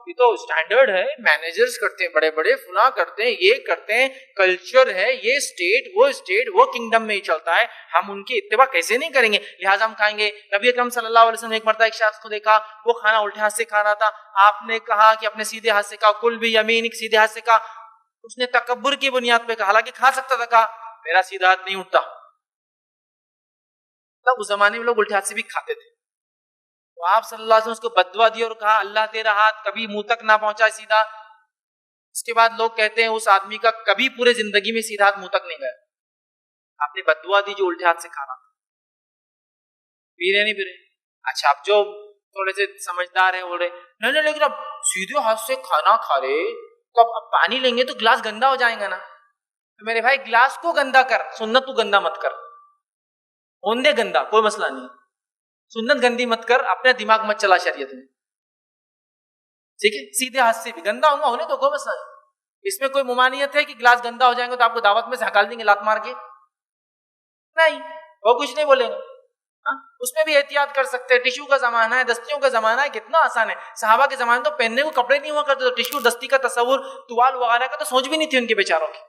یہ تو اسٹینڈرڈ ہے, مینیجرز کرتے ہیں بڑے بڑے, فلاں کرتے ہیں, یہ کرتے ہیں, کلچر ہے, یہ اسٹیٹ وہ کنگڈم میں ہی چلتا ہے, ہم ان کی اتباع کیسے نہیں کریں گے, لہٰذا ہم کھائیں گے. نبی اکرم صلی اللہ علیہ وسلم نے ایک مرتبہ ایک شخص کو دیکھا, وہ کھانا الٹے ہاتھ سے کھا رہا تھا, آپ نے کہا کہ اپنے سیدھے ہاتھ سے کھا, کل بھی یمینک, سیدھے ہاتھ سے کھا. اس نے تکبر کی بنیاد پہ کہا, حالانکہ کھا سکتا تھا, کہا میرا سیدھا ہاتھ نہیں اٹھتا. تب اس زمانے میں لوگ الٹے ہاتھ سے بھی کھاتے تھے, تو آپ صلی اللہ علیہ وسلم اس کو بددعا دی اور کہا اللہ تیرا ہاتھ کبھی منہ تک نہ پہنچا سیدھا. اس کے بعد لوگ کہتے ہیں اس آدمی کا کبھی پورے زندگی میں سیدھا ہاتھ منہ تک نہیں گیا. آپ نے بددعا دی جو الٹے ہاتھ سے کھانا. پی رہے نہیں پی رہے, اچھا اب جو تھوڑے سے سمجھدار ہیں بول رہے نہیں, لیکن اب سیدھے ہاتھ سے کھانا کھا رہے تو اب پانی لیں گے تو گلاس گندا ہو جائے گا نا. تو میرے بھائی گلاس کو گندا کر, سنت کو گندا مت کر. ہوندے گندا کوئی مسئلہ نہیں, سنت گندی مت کر, اپنے دماغ مت چلا شریعت میں, ٹھیک ہے. سیدھے ہاتھ سے بھی گندا ہوگا ہونے تو کوئی مسئلہ نہیں. اس میں کوئی ممانعت ہے کہ گلاس گندا ہو جائیں گے تو آپ کو دعوت میں سے ہکال دیں گے لات مار کے؟ نہیں, وہ کچھ نہیں بولیں گے. اس میں بھی احتیاط کر سکتے ہیں. ٹشو کا زمانہ ہے, دستیوں کا زمانہ ہے, کتنا آسان ہے. صحابہ کے زمانے تو پہننے کو کپڑے نہیں ہوا کرتے, تو ٹشو دستی کا تصور, توال وغیرہ کا تو سوچ بھی نہیں تھی ان کے بیچاروں کی.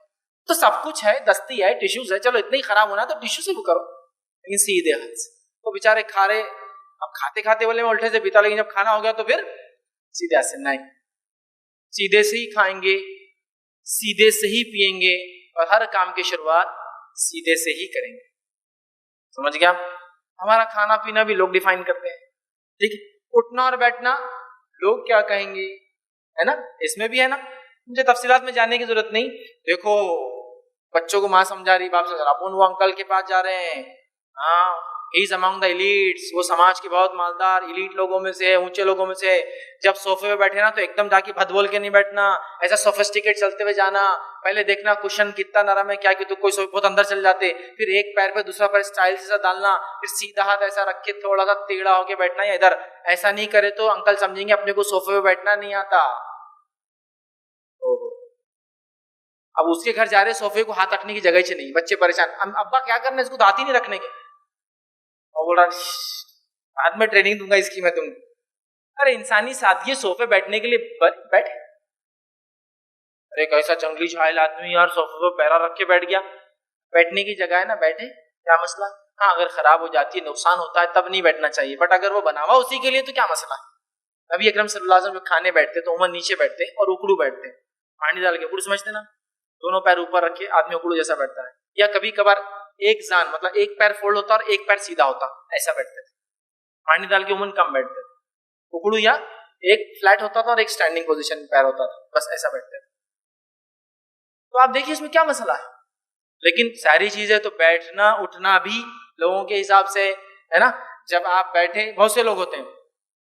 تو سب کچھ ہے, دستی ہے, ٹشوز ہے, چلو اتنا ہی خراب ہونا ہے تو ٹشو سے بھی کرو, لیکن سیدھے ہاتھ سے. تو بیچارے کھا رہے, اب کھاتے کھاتے والے میں الٹے سے پیتا, لیکن جب کھانا ہو گیا تو پھر سیدھے ہاتھ سے. نہیں, سیدھے سے ہی کھائیں گے, سیدھے سے ہی پیئیں گے, اور ہر کام کی شروعات سیدھے سے ہی کریں گے. سمجھ گیا؟ ہمارا کھانا پینا بھی لوگ ڈیفائن کرتے ہیں, ٹھیک ہے. اٹھنا اور بیٹھنا لوگ کیا کہیں گے, ہے نا, اس میں بھی ہے نا. مجھے تفصیلات میں جانے کی ضرورت نہیں. دیکھو بچوں کو ماں سمجھا رہی, باپ سے اپن وہ انکل کے پاس جا رہے ہیں, ہاں ہی از امانگ دا ایلیٹس, وہ سماج کے بہت مالدار ایلیٹ لوگوں میں سے, اونچے لوگوں میں سے. جب صوفے پہ بیٹھے نا تو ایک دم جا کے بھد بول کے نہیں بیٹھنا, ایسا سوفسٹیکیٹ چلتے ہوئے جانا. پہلے دیکھنا کوشن کتنا نرم ہے, کیا کہ تو کوئی بہت اندر چل جاتے. پھر ایک پیر پہ دوسرا پیر اسٹائل سے ڈالنا, پھر سیدھا ہاتھ ایسا رکھ کے تھوڑا سا ٹیڑھا ہو کے بیٹھنا, یا ادھر ایسا نہیں کرے تو انکل سمجھیں گے اپنے کو صوفے پہ بیٹھنا نہیں آتا. اب اس کے گھر جا رہے, صوفے کو ہاتھ رکھنے کی جگہ سے نہیں, بچے پریشان, ابا کیا کرنا, اس کو ہاتھ ہی نہیں رکھنے کے. اور بول رہا بعد میں ٹریننگ دوں گا اس کی میں تم. ارے انسانی سادگی, صوفے بیٹھنے کے لیے بیٹھے. ارے کیسا جنگلی جاہل آدمی یار, صوفے پہ پیرا رکھ کے بیٹھ گیا. بیٹھنے کی جگہ ہے نا, بیٹھے, کیا مسئلہ. ہاں اگر خراب ہو جاتی ہے, نقصان ہوتا ہے, تب نہیں بیٹھنا چاہیے, بٹ اگر وہ بنا ہوا اسی کے لیے تو کیا مسئلہ. نبی اکرم صلی اللہ علیہ وسلم کھانے بیٹھتے تو عموماً نیچے بیٹھتے اور اکڑو بیٹھتے, پانی ڈال کے, اکڑو سمجھتے نا, دونوں پیر اوپر رکھے آدمی اکڑو جیسا بیٹھتا ہے. یا کبھی کبھار ایک زان, مطلب ایک پیر فولڈ ہوتا اور ایک پیر سیدھا ہوتا, ایسا بیٹھتے تھے. پانی ڈال کے عموماً کم بیٹھتے تھے. اکڑو یا ایک فلیٹ ہوتا تھا اور ایک اسٹینڈنگ پوزیشن میں پیر ہوتا تھا, بس ایسا بیٹھتے تھے. تو آپ دیکھیے اس میں کیا مسئلہ ہے. لیکن ساری چیزیں تو بیٹھنا اٹھنا بھی لوگوں کے حساب سے ہے نا. جب آپ بیٹھے, بہت سے لوگ ہوتے ہیں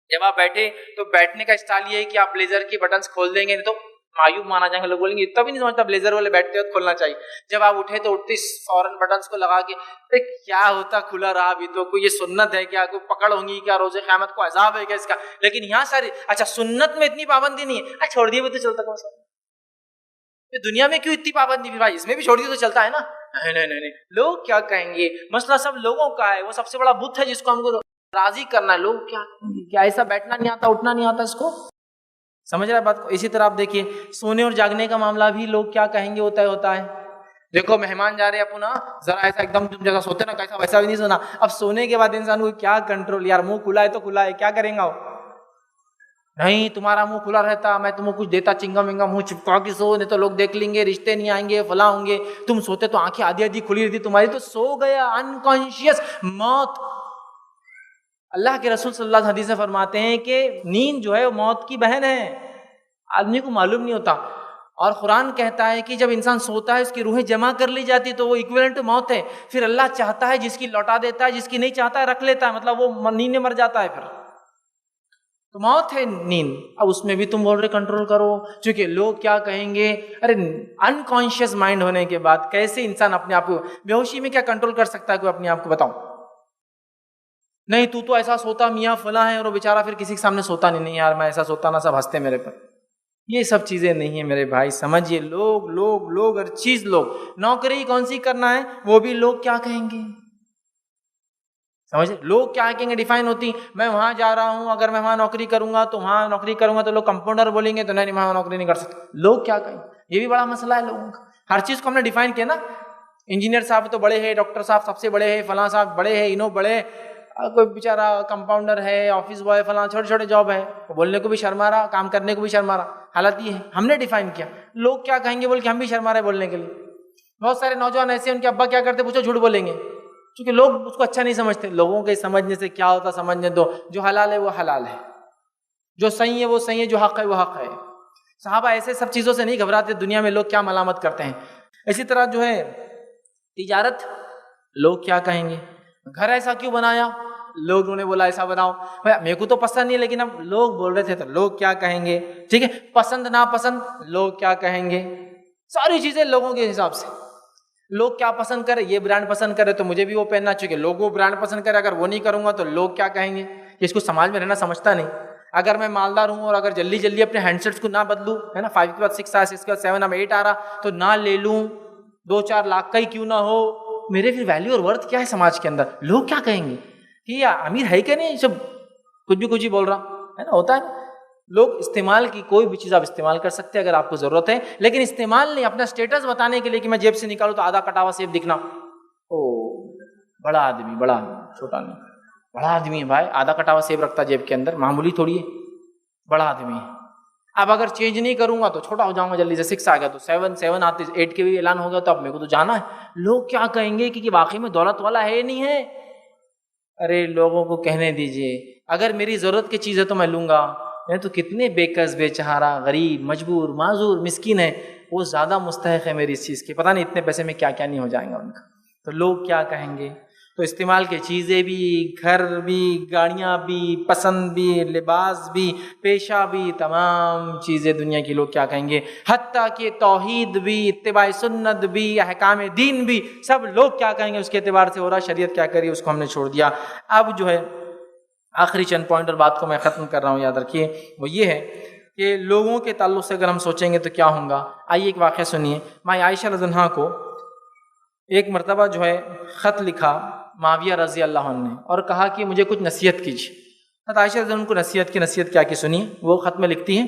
جب آپ بیٹھے تو بیٹھنے کا اسٹائل یہ ہے کہ آپ بلیزر کی بٹنز کھول دیں گے, نہیں تو معیوب مانا جائیں گے. لوگ بولیں گے اتنا بھی نہیں سمجھتا, بلیزر والے بیٹھتے وقت کھولنا چاہیے. جب آپ اٹھے تو اٹھتے فوراً بٹنز کو لگا کے, کیا ہوتا کھلا رہا ابھی تو, کوئی یہ سنت ہے کیا, کوئی پکڑ ہوں گی کیا, روز قیامت کو عذاب ہے کیا اس کا. لیکن یہاں ساری, اچھا سنت میں اتنی پابندی نہیں ہے, چھوڑ دیے وہ تو چلتا, کون سا دنیا میں کیوں اتنی پابندی بھی بھائی، اس میں بھی چھوڑ دی تو چلتا ہے نا. نہیں، لوگ کیا کہیں گے، مسئلہ سب لوگوں کا ہے. وہ سب سے بڑا بت ہے جس کو ہم کو راضی کرنا ہے. لوگ کیا ایسا بیٹھنا نہیں آتا، اٹھنا نہیں آتا اس کو، سمجھ رہا ہے بات کو. اسی طرح آپ دیکھیے سونے اور جاگنے کا معاملہ بھی لوگ کیا کہیں گے ہوتا ہے. دیکھو مہمان جا رہے ہیں اپنا، ذرا ایسا ایک دم تم جیسا سوتے نا کیسا ویسا بھی نہیں سونا. اب سونے کے بعد انسان کو کیا کنٹرول، یار منہ کھلا ہے تو کھلا ہے، کیا کریں گا وہ. نہیں تمہارا منہ کھلا رہتا، میں تم کو کچھ دیتا چنگا منگا، منہ چپکا کے سو، نہیں تو لوگ دیکھ لیں گے، رشتے نہیں آئیں گے، فلاں ہوں گے. تم سوتے تو آنکھیں آدھی آدھی کھلی رہتی تمہاری، تو سو گیا انکانشیس موت. اللہ کے رسول صلی اللہ علیہ وسلم حدیث میں فرماتے ہیں کہ نیند جو ہے وہ موت کی بہن ہے، آدمی کو معلوم نہیں ہوتا. اور قرآن کہتا ہے کہ جب انسان سوتا ہے اس کی روحیں جمع کر لی جاتی تو وہ ایکویلنٹ موت ہے. پھر اللہ چاہتا ہے جس کی لوٹا دیتا ہے، جس کی نہیں چاہتا ہے رکھ لیتا ہے، مطلب وہ نیند میں مر جاتا ہے. پھر تو موت ہے نیند. اب اس میں بھی تم بول رہے کنٹرول کرو، چونکہ لوگ کیا کہیں گے. ارے انکانشیس مائنڈ ہونے کے بعد کیسے انسان اپنے آپ کو، بے ہوشی میں کیا کنٹرول کر سکتا ہے کوئی اپنے آپ کو، بتاؤ. نہیں تو ایسا سوتا میاں فلاں ہے، اور وہ بیچارہ پھر کسی کے سامنے سوتا نہیں یار میں ایسا سوتا نا، سب ہنستے میرے پر. یہ سب چیزیں نہیں ہیں میرے بھائی. سمجھیے لوگ ہر چیز لوگ. نوکری کون سی کرنا ہے وہ بھی لوگ کیا کہیں گے، سمجھے. لوگ کیا کہیں گے ڈیفائن ہوتی. میں وہاں جا رہا ہوں، اگر میں وہاں نوکری کروں گا تو لوگ کمپاؤنڈر بولیں گے، تو نہیں وہاں نوکری نہیں کر سکتے. لوگ کیا کہیں، یہ بھی بڑا مسئلہ ہے لوگوں کا. ہر چیز کو ہم نے ڈیفائن کیا نا. انجینئر صاحب تو بڑے ہیں، ڈاکٹر صاحب سب سے بڑے ہیں، فلاں صاحب بڑے ہیں، انہوں بڑے، کوئی بیچارہ کمپاؤنڈر ہے، آفس بوائے، فلاں چھوٹے چھوٹے جاب ہے، بولنے کو بھی شرما رہا، کام کرنے کو بھی شرما رہا. حالت یہ ہے ہم نے ڈیفائن کیا. لوگ کیا کہیں گے بول کے ہم بھی شرما رہے بولنے کے لیے. بہت سارے نوجوان ایسے ہیں ان کے ابا کیا کرتے پوچھو جھوٹ بولیں گے، کیونکہ لوگ اس کو اچھا نہیں سمجھتے. لوگوں کے سمجھنے سے کیا ہوتا، سمجھنے دو. جو حلال ہے وہ حلال ہے، جو صحیح ہے وہ صحیح ہے، جو حق ہے وہ حق ہے. صحابہ ایسے سب چیزوں سے نہیں گھبراتے. دنیا میں لوگ کیا ملامت کرتے ہیں. اسی طرح جو ہے تجارت، لوگ کیا کہیں گے. گھر ایسا کیوں بنایا، لوگوں نے بولا ایسا بناؤ. میرے کو تو پسند نہیں لیکن اب لوگ بول رہے تھے تو لوگ کیا کہیں گے. ٹھیک ہے، پسند ناپسند لوگ کیا کہیں گے. ساری چیزیں لوگوں کے حساب سے. لوگ کیا پسند کرے، یہ برانڈ پسند کرے تو مجھے بھی وہ پہننا چاہیے. لوگ وہ برانڈ پسند کرے، اگر وہ نہیں کروں گا تو لوگ کیا کہیں گے. اس کو سماج میں رہنا سمجھتا نہیں. اگر میں مالدار ہوں اور اگر جلدی اپنے ہینڈ سیٹس کو نہ بدلوں، ہے نا، 5 کے بعد 6 آ، 6 کے بعد 7 اب 8 آ رہا تو نہ لے لوں، 2-4 لاکھ کا ہی کیوں نہ ہو، میرے پھر ویلیو اور ورتھ کیا ہے سماج کے اندر. لوگ کیا کہیں گے کہ یہ امیر ہے کہ نہیں، سب کچھ بھی بول رہا ہے نا. ہوتا ہے لوگ استعمال کی کوئی بھی چیز آپ استعمال کر سکتے ہیں اگر آپ کو ضرورت ہے، لیکن استعمال نہیں اپنا اسٹیٹس بتانے کے لیے کہ میں جیب سے نکالوں تو آدھا کٹا ہوا سیب دکھنا. او بڑا آدمی، چھوٹا نہیں، بڑا آدمی ہے بھائی. آدھا کٹا ہوا سیب رکھتا جیب کے اندر، معمولی تھوڑی ہے، بڑا آدمی ہے. اب اگر چینج نہیں کروں گا تو چھوٹا ہو جاؤں گا جلدی سے. 6 آ گیا تو 7 آتے، 8 کے بھی اعلان ہو گیا تو اب میرے کو تو جانا ہے. لوگ کیا کہیں گے کہ واقعی میں دولت والا ہے نہیں ہے. ارے لوگوں کو کہنے دیجئے، اگر میری ضرورت کی چیز ہے تو میں لوں گا. نہیں تو کتنے بے کس، بے چہارا، غریب، مجبور، معذور، مسکین ہے، وہ زیادہ مستحق ہے میری اس چیز کی. پتہ نہیں اتنے پیسے میں کیا کیا نہیں ہو جائیں گا ان کا. تو لوگ کیا کہیں گے. تو استعمال کی چیزیں بھی، گھر بھی، گاڑیاں بھی، پسند بھی، لباس بھی، پیشہ بھی، تمام چیزیں دنیا کی لوگ کیا کہیں گے. حتیٰ کہ توحید بھی، اتباع سنت بھی، احکام دین بھی، سب لوگ کیا کہیں گے اس کے اعتبار سے ہو رہا. شریعت کیا کری اس کو ہم نے چھوڑ دیا. اب جو ہے آخری چند پوائنٹ اور بات کو میں ختم کر رہا ہوں، یاد رکھیے. وہ یہ ہے کہ لوگوں کے تعلق سے اگر ہم سوچیں گے تو کیا ہوں گا. آئیے ایک واقعہ سنیے. ماں عائشہ رضی اللہ عنہا کو ایک مرتبہ جو ہے خط لکھا معاویہ رضی اللہ عنہ نے اور کہا کہ مجھے کچھ نصیحت کیجیے. حضرت عائشہ رضی اللہ عنہ کو نصیحت کیا کی سنیے. وہ خط میں لکھتی ہیں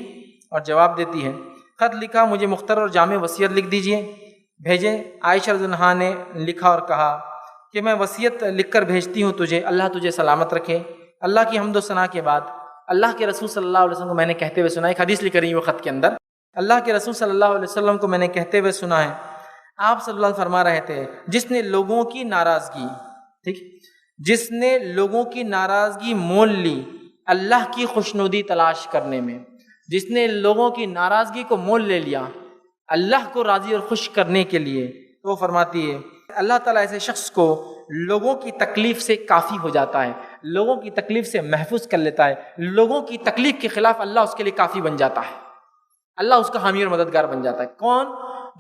اور جواب دیتی ہے. خط لکھا، مجھے مختصر اور جامع وصیت لکھ دیجیے، بھیجیں. عائشہ رضی اللہ عنہا نے لکھا اور کہا کہ میں وصیت لکھ کر بھیجتی ہوں تجھے، اللہ تجھے سلامت رکھے. اللہ کی حمد و ثنا کے بعد اللہ کے رسول صلی اللہ علیہ وسلم کو میں نے کہتے ہوئے سنا. ایک حدیث لکھ رہی ہے وہ خط کے اندر. اللہ کے رسول صلی اللہ علیہ وسلم کو میں نے کہتے ہوئے سنا ہے، آپ صلی اللہ علیہ وسلم فرما رہے تھے، جس نے لوگوں کی ناراضگی، ٹھیک، جس نے لوگوں کی ناراضگی مول لی اللہ کی خوشنودی تلاش کرنے میں، جس نے لوگوں کی ناراضگی کو مول لے لیا اللہ کو راضی اور خوش کرنے کے لیے، تو وہ فرماتی ہے اللہ تعالیٰ ایسے شخص کو لوگوں کی تکلیف سے کافی ہو جاتا ہے، لوگوں کی تکلیف سے محفوظ کر لیتا ہے. لوگوں کی تکلیف کے خلاف اللہ اس کے لیے کافی بن جاتا ہے، اللہ اس کا حامی اور مددگار بن جاتا ہے. کون؟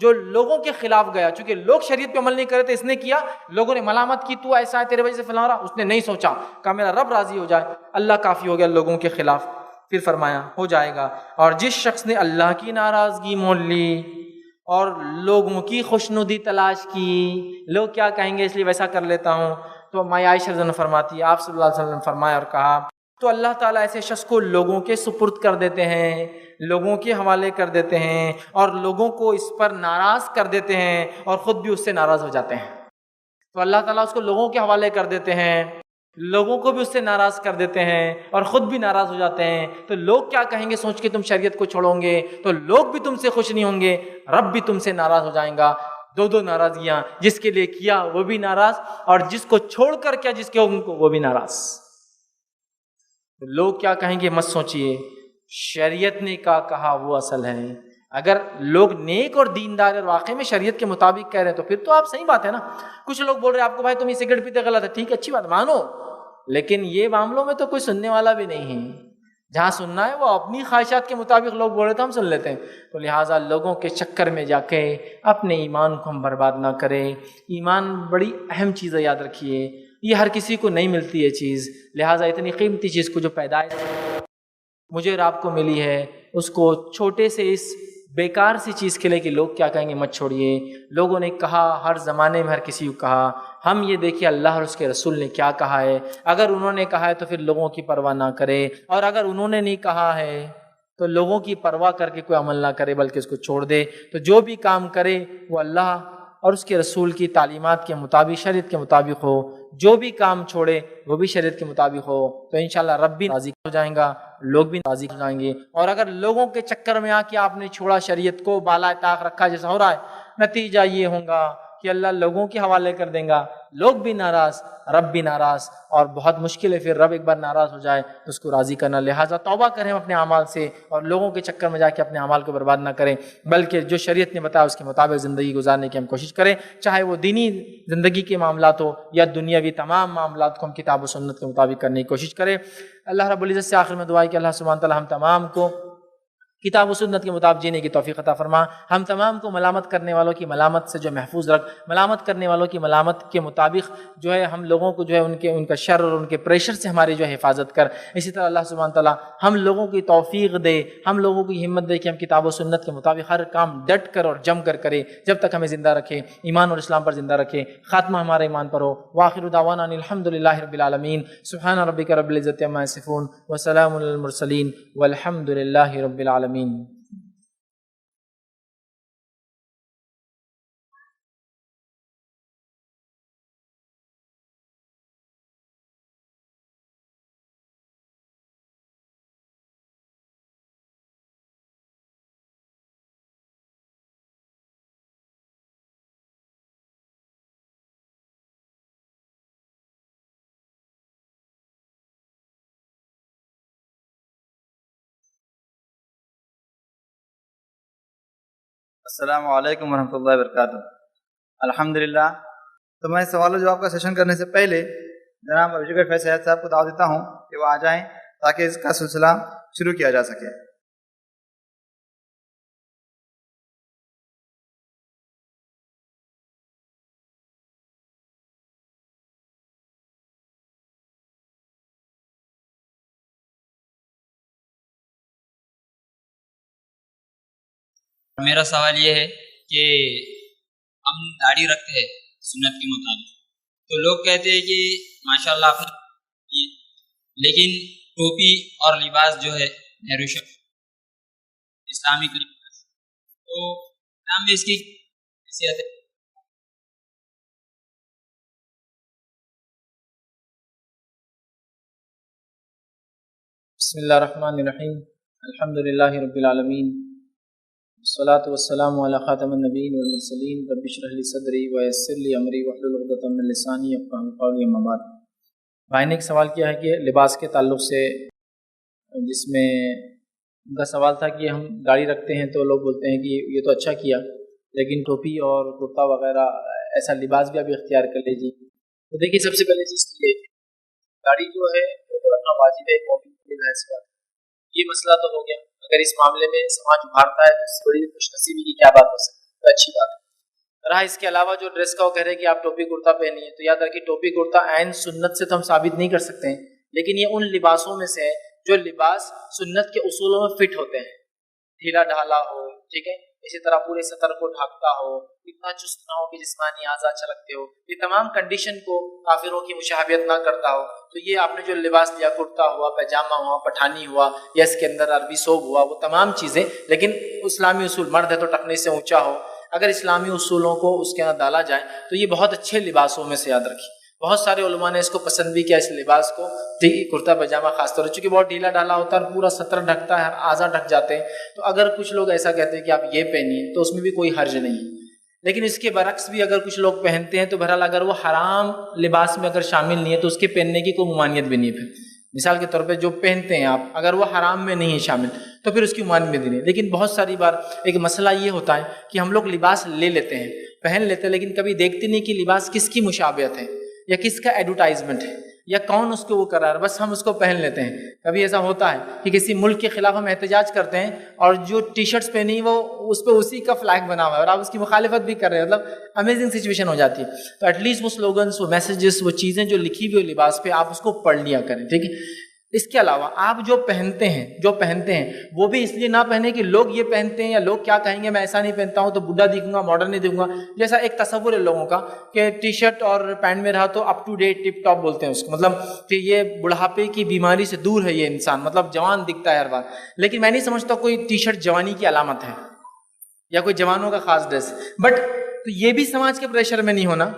جو لوگوں کے خلاف گیا. چونکہ لوگ شریعت پہ عمل نہیں کرے تھے، اس نے کیا، لوگوں نے ملامت کی، تو ایسا ہے، تیرے وجہ سے فلاں رہا. اس نے نہیں سوچا، کہا میرا رب راضی ہو جائے، اللہ کافی ہو گیا لوگوں کے خلاف. پھر فرمایا ہو جائے گا. اور جس شخص نے اللہ کی ناراضگی مول لی اور لوگوں کی خوشنودی تلاش کی، لوگ کیا کہیں گے اس لیے ویسا کر لیتا ہوں. تو ماں عائشہ رضی اللہ عنہا فرماتی ہے آپ صلی اللہ علیہ وسلم نے فرمایا اور کہا تو اللہ تعالیٰ ایسے شخص کو لوگوں کے سپرد کر دیتے ہیں، لوگوں کے حوالے کر دیتے ہیں، اور لوگوں کو اس پر ناراض کر دیتے ہیں اور خود بھی اس سے ناراض ہو جاتے ہیں. تو اللہ تعالیٰ اس کو لوگوں کے حوالے کر دیتے ہیں، لوگوں کو بھی اس سے ناراض کر دیتے ہیں اور خود بھی ناراض ہو جاتے ہیں. تو لوگ کیا کہیں گے سوچ کے تم شریعت کو چھوڑو گے تو لوگ بھی تم سے خوش نہیں ہوں گے، رب بھی تم سے ناراض ہو جائیں گا. دو ناراضگیاں، جس کے لیے کیا وہ بھی ناراض، اور جس کو چھوڑ کر کیا جس کے حکم کو وہ بھی ناراض. لوگ کیا کہیں گے مت سوچئے، شریعت نے کہا وہ اصل ہے. اگر لوگ نیک اور دیندار اور واقعی میں شریعت کے مطابق کہہ رہے ہیں تو پھر تو آپ صحیح بات ہے نا. کچھ لوگ بول رہے ہیں آپ کو بھائی تم یہ سگریٹ پیتے غلط ہے، ٹھیک ہے اچھی بات مانو، لیکن یہ معاملوں میں تو کوئی سننے والا بھی نہیں ہے. جہاں سننا ہے وہ اپنی خواہشات کے مطابق لوگ بول رہے تو ہم سن لیتے ہیں. تو لہٰذا لوگوں کے چکر میں جا کے اپنے ایمان کو ہم برباد نہ کریں. ایمان بڑی اہم چیز ہے، یاد رکھیے یہ ہر کسی کو نہیں ملتی ہے چیز. لہٰذا اتنی قیمتی چیز کو جو پیدائش مجھے اور آپ کو ملی ہے اس کو چھوٹے سے اس بیکار سی چیز کے لیے کہ لوگ کیا کہیں گے مت چھوڑیے. لوگوں نے کہا، ہر زمانے میں ہر کسی کو کہا. ہم یہ دیکھیں اللہ اور اس کے رسول نے کیا کہا ہے. اگر انہوں نے کہا ہے تو پھر لوگوں کی پرواہ نہ کرے، اور اگر انہوں نے نہیں کہا ہے تو لوگوں کی پرواہ کر کے کوئی عمل نہ کرے بلکہ اس کو چھوڑ دے. تو جو بھی کام کرے وہ اللہ اور اس کے رسول کی تعلیمات کے مطابق، شریعت کے مطابق ہو. جو بھی کام چھوڑے وہ بھی شریعت کے مطابق ہو. تو انشاءاللہ رب بھی راضی ہو جائیں گا، لوگ بھی راضی ہو جائیں گے. اور اگر لوگوں کے چکر میں آ کے آپ نے چھوڑا، شریعت کو بالائے طاق رکھا جیسا ہو رہا ہے، نتیجہ یہ ہوگا کہ اللہ لوگوں کے حوالے کر دیں گا، لوگ بھی ناراض، رب بھی ناراض، اور بہت مشکل ہے پھر رب ایک بار ناراض ہو جائے تو اس کو راضی کرنا. لہٰذا توبہ کریں اپنے اعمال سے، اور لوگوں کے چکر میں جا کے اپنے اعمال کو برباد نہ کریں، بلکہ جو شریعت نے بتایا اس کے مطابق زندگی گزارنے کی ہم کوشش کریں. چاہے وہ دینی زندگی کے معاملات ہو یا دنیاوی تمام معاملات کو ہم کتاب و سنت کے مطابق کرنے کی کوشش کریں. اللہ رب العزت سے آخر میں دعا ہے کہ اللہ سبحانہ تعالیٰ ہم تمام کو کتاب و سنت کے مطابق جینے کی توفیق عطا فرما. ہم تمام کو ملامت کرنے والوں کی ملامت سے جو محفوظ رکھ، ملامت کرنے والوں کی ملامت کے مطابق جو ہے ہم لوگوں کو جو ہے ان کا شر اور ان کے پریشر سے ہماری جو ہے حفاظت کر. اسی طرح اللہ سبحانہ تعالیٰ ہم لوگوں کی توفیق دے، ہم لوگوں کی ہمت دے کہ ہم کتاب و سنت کے مطابق ہر کام ڈٹ کر اور جم کر کرے، جب تک ہمیں زندہ رکھے، ایمان اور اسلام پر زندہ رکھے، خاتمہ ہمارے ایمان پر ہو. وآخر دعوانا ان الحمد للہ رب العالمین. سبحان ربک رب العزت عما یصفون وسلام علی المرسلین والحمد للہ رب العالمین. السلام علیکم ورحمۃ اللہ وبرکاتہ. الحمدللہ. تو میں سوال و جواب کا سیشن کرنے سے پہلے جناب ابوبکر فیض صاحب کو دعوت دیتا ہوں کہ وہ آ جائیں تاکہ اس کا سلسلہ شروع کیا جا سکے. میرا سوال یہ ہے کہ ہم داڑھی رکھتے ہیں سنت کے مطابق، تو لوگ کہتے ہیں کہ ماشاءاللہ آپ نے، لیکن ٹوپی اور لباس جو ہے نہرو اسلامک لباس، تو اسلام میں اس کی حیثیت ہے؟ بسم اللہ الرحمن الرحیم. الحمد للہ رب العالمین، والصلاة والسلام علی خاتم النبیین والمرسلین. رب اشرح لی صدری ویسر لی امری واحلل عقدۃ من لسانی یفقهوا قولی. اما بعد. بھائی نے ایک سوال کیا ہے کہ لباس کے تعلق سے، جس میں ان کا سوال تھا کہ ہم داڑھی رکھتے ہیں تو لوگ بولتے ہیں کہ یہ تو اچھا کیا، لیکن ٹوپی اور کرتا وغیرہ ایسا لباس بھی ابھی اختیار کر لیجیے. تو دیکھیے سب سے پہلے چیز یہ ہے داڑھی جو ہے وہ تو رکھنا واجب ہے، مومن کے لیے ایسی بات ہے. یہ مسئلہ تو ہو گیا. اگر اس معاملے میں سماج ابھارتا ہے تو اس سے بڑی خوش نصیبی کی کیا بات ہو سکتی ہے؟ تو اچھی بات ہے. رہا اس کے علاوہ جو ڈریس کا وہ کہہ رہے کہ آپ ٹوپی کرتا پہنیے، تو یاد رکھیے ٹوپی کرتا عین سنت سے تو ہم ثابت نہیں کر سکتے ہیں، لیکن یہ ان لباسوں میں سے ہے جو لباس سنت کے اصولوں میں فٹ ہوتے ہیں، ڈھیلا ڈھالا ہو، ٹھیک ہے، اسی طرح پورے سطر کو ڈھانکتا ہو، اتنا چست نہ ہو کہ جسمانی اعضاء چھلکتے ہو، یہ تمام کنڈیشن کو کافروں کی مشابہت نہ کرتا ہو، تو یہ آپ نے جو لباس لیا، کرتا ہوا، پیجامہ ہوا، پٹھانی ہوا، یا اس کے اندر عربی ثوب ہوا، وہ تمام چیزیں، لیکن اسلامی اصول، مرد ہے تو ٹخنے سے اونچا ہو، اگر اسلامی اصولوں کو اس کے اندر ڈالا جائے تو یہ بہت اچھے لباسوں میں سے یاد رکھیے۔ بہت سارے علماء نے اس کو پسند بھی کیا، اس لباس کو، کرتا پاجامہ خاص طور سے، چونکہ بہت ڈھیلا ڈالا ہوتا ہے اور پورا سطر ڈھکتا ہے، ہر اعضاء ڈھک جاتے ہیں، تو اگر کچھ لوگ ایسا کہتے ہیں کہ آپ یہ پہنیے تو اس میں بھی کوئی حرج نہیں ہے، لیکن اس کے برعکس بھی اگر کچھ لوگ پہنتے ہیں تو بہرحال اگر وہ حرام لباس میں اگر شامل نہیں ہے تو اس کے پہننے کی کوئی ممانعت بھی نہیں ہے۔ پھر مثال کے طور پہ جو پہنتے ہیں آپ، اگر وہ حرام میں نہیں ہے شامل تو پھر اس کی ممانعت بھی نہیں ہے۔ لیکن بہت ساری بار ایک مسئلہ یہ ہوتا ہے کہ ہم لوگ لباس لے لیتے ہیں، پہن لیتے ہیں، لیکن کبھی دیکھتے نہیں کہ لباس کس کی مشابہت ہے یا کس کا ایڈورٹائزمنٹ ہے یا کون اس کو وہ کر رہا ہے، بس ہم اس کو پہن لیتے ہیں۔ کبھی ایسا ہوتا ہے کہ کسی ملک کے خلاف ہم احتجاج کرتے ہیں اور جو ٹی شرٹس پہنی وہ اس پہ اسی کا فلیگ بنا ہوا ہے اور آپ اس کی مخالفت بھی کر رہے ہیں، مطلب امیزنگ سچویشن ہو جاتی ہے۔ تو ایٹ لیسٹ وہ سلوگنس، وہ میسیجز، وہ چیزیں جو لکھی ہوئی لباس پہ، آپ اس کو پڑھ لیا کریں، ٹھیک ہے۔ اس کے علاوہ آپ جو پہنتے ہیں وہ بھی اس لیے نہ پہنے کہ لوگ یہ پہنتے ہیں یا لوگ کیا کہیں گے، میں ایسا نہیں پہنتا ہوں تو بڈھا دکھوں گا، ماڈرن نہیں دکھوں گا، جیسا ایک تصور ہے لوگوں کا کہ ٹی شرٹ اور پینٹ میں رہا تو up to date, tip top بولتے ہیں اس کو، مطلب کہ یہ بڑھاپے کی بیماری سے دور ہے یہ انسان، مطلب جوان دکھتا ہے ہر بار۔ لیکن میں نہیں سمجھتا کوئی ٹی شرٹ جوانی کی علامت ہے یا کوئی جوانوں کا خاص ڈریس، بٹ یہ بھی سماج کے پریشر میں نہیں ہونا،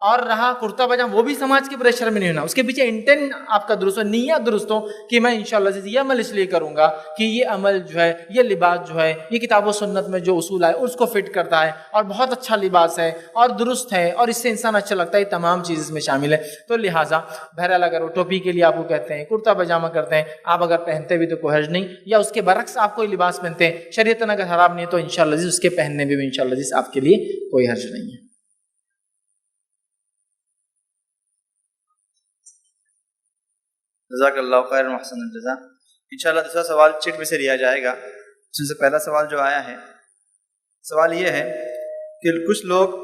اور رہا کرتا پاجامہ، وہ بھی سماج کے پریشر میں نہیں ہونا، اس کے پیچھے انٹینٹ آپ کا درست ہو، نیت درست ہو کہ میں انشاءاللہ یہ عمل اس لیے کروں گا کہ یہ عمل جو ہے، یہ لباس جو ہے، یہ کتاب و سنت میں جو اصول ہے اس کو فٹ کرتا ہے اور بہت اچھا لباس ہے اور درست ہے اور اس سے انسان اچھا لگتا ہے، یہ تمام چیز اس میں شامل ہے۔ تو لہٰذا بہرحال اگر وہ ٹوپی کے لیے آپ کو کہتے ہیں، کرتا پاجامہ کرتے ہیں، آپ اگر پہنتے بھی تو کوئی حرج نہیں، یا اس کے برعکس آپ کوئی لباس پہنتے ہیں شریعتاً اگر حرام نہیں ہے تو انشاءاللہ اس کے پہننے میں بھی انشاءاللہ آپ کے لیے کوئی حرج نہیں ہے۔ جزاک اللہ خیر محسن الجزا۔ انشاءاللہ دوسرا سوال چٹ میں سے لیا جائے گا۔ اس میں سے پہلا سوال جو آیا ہے، سوال یہ ہے کہ کچھ لوگ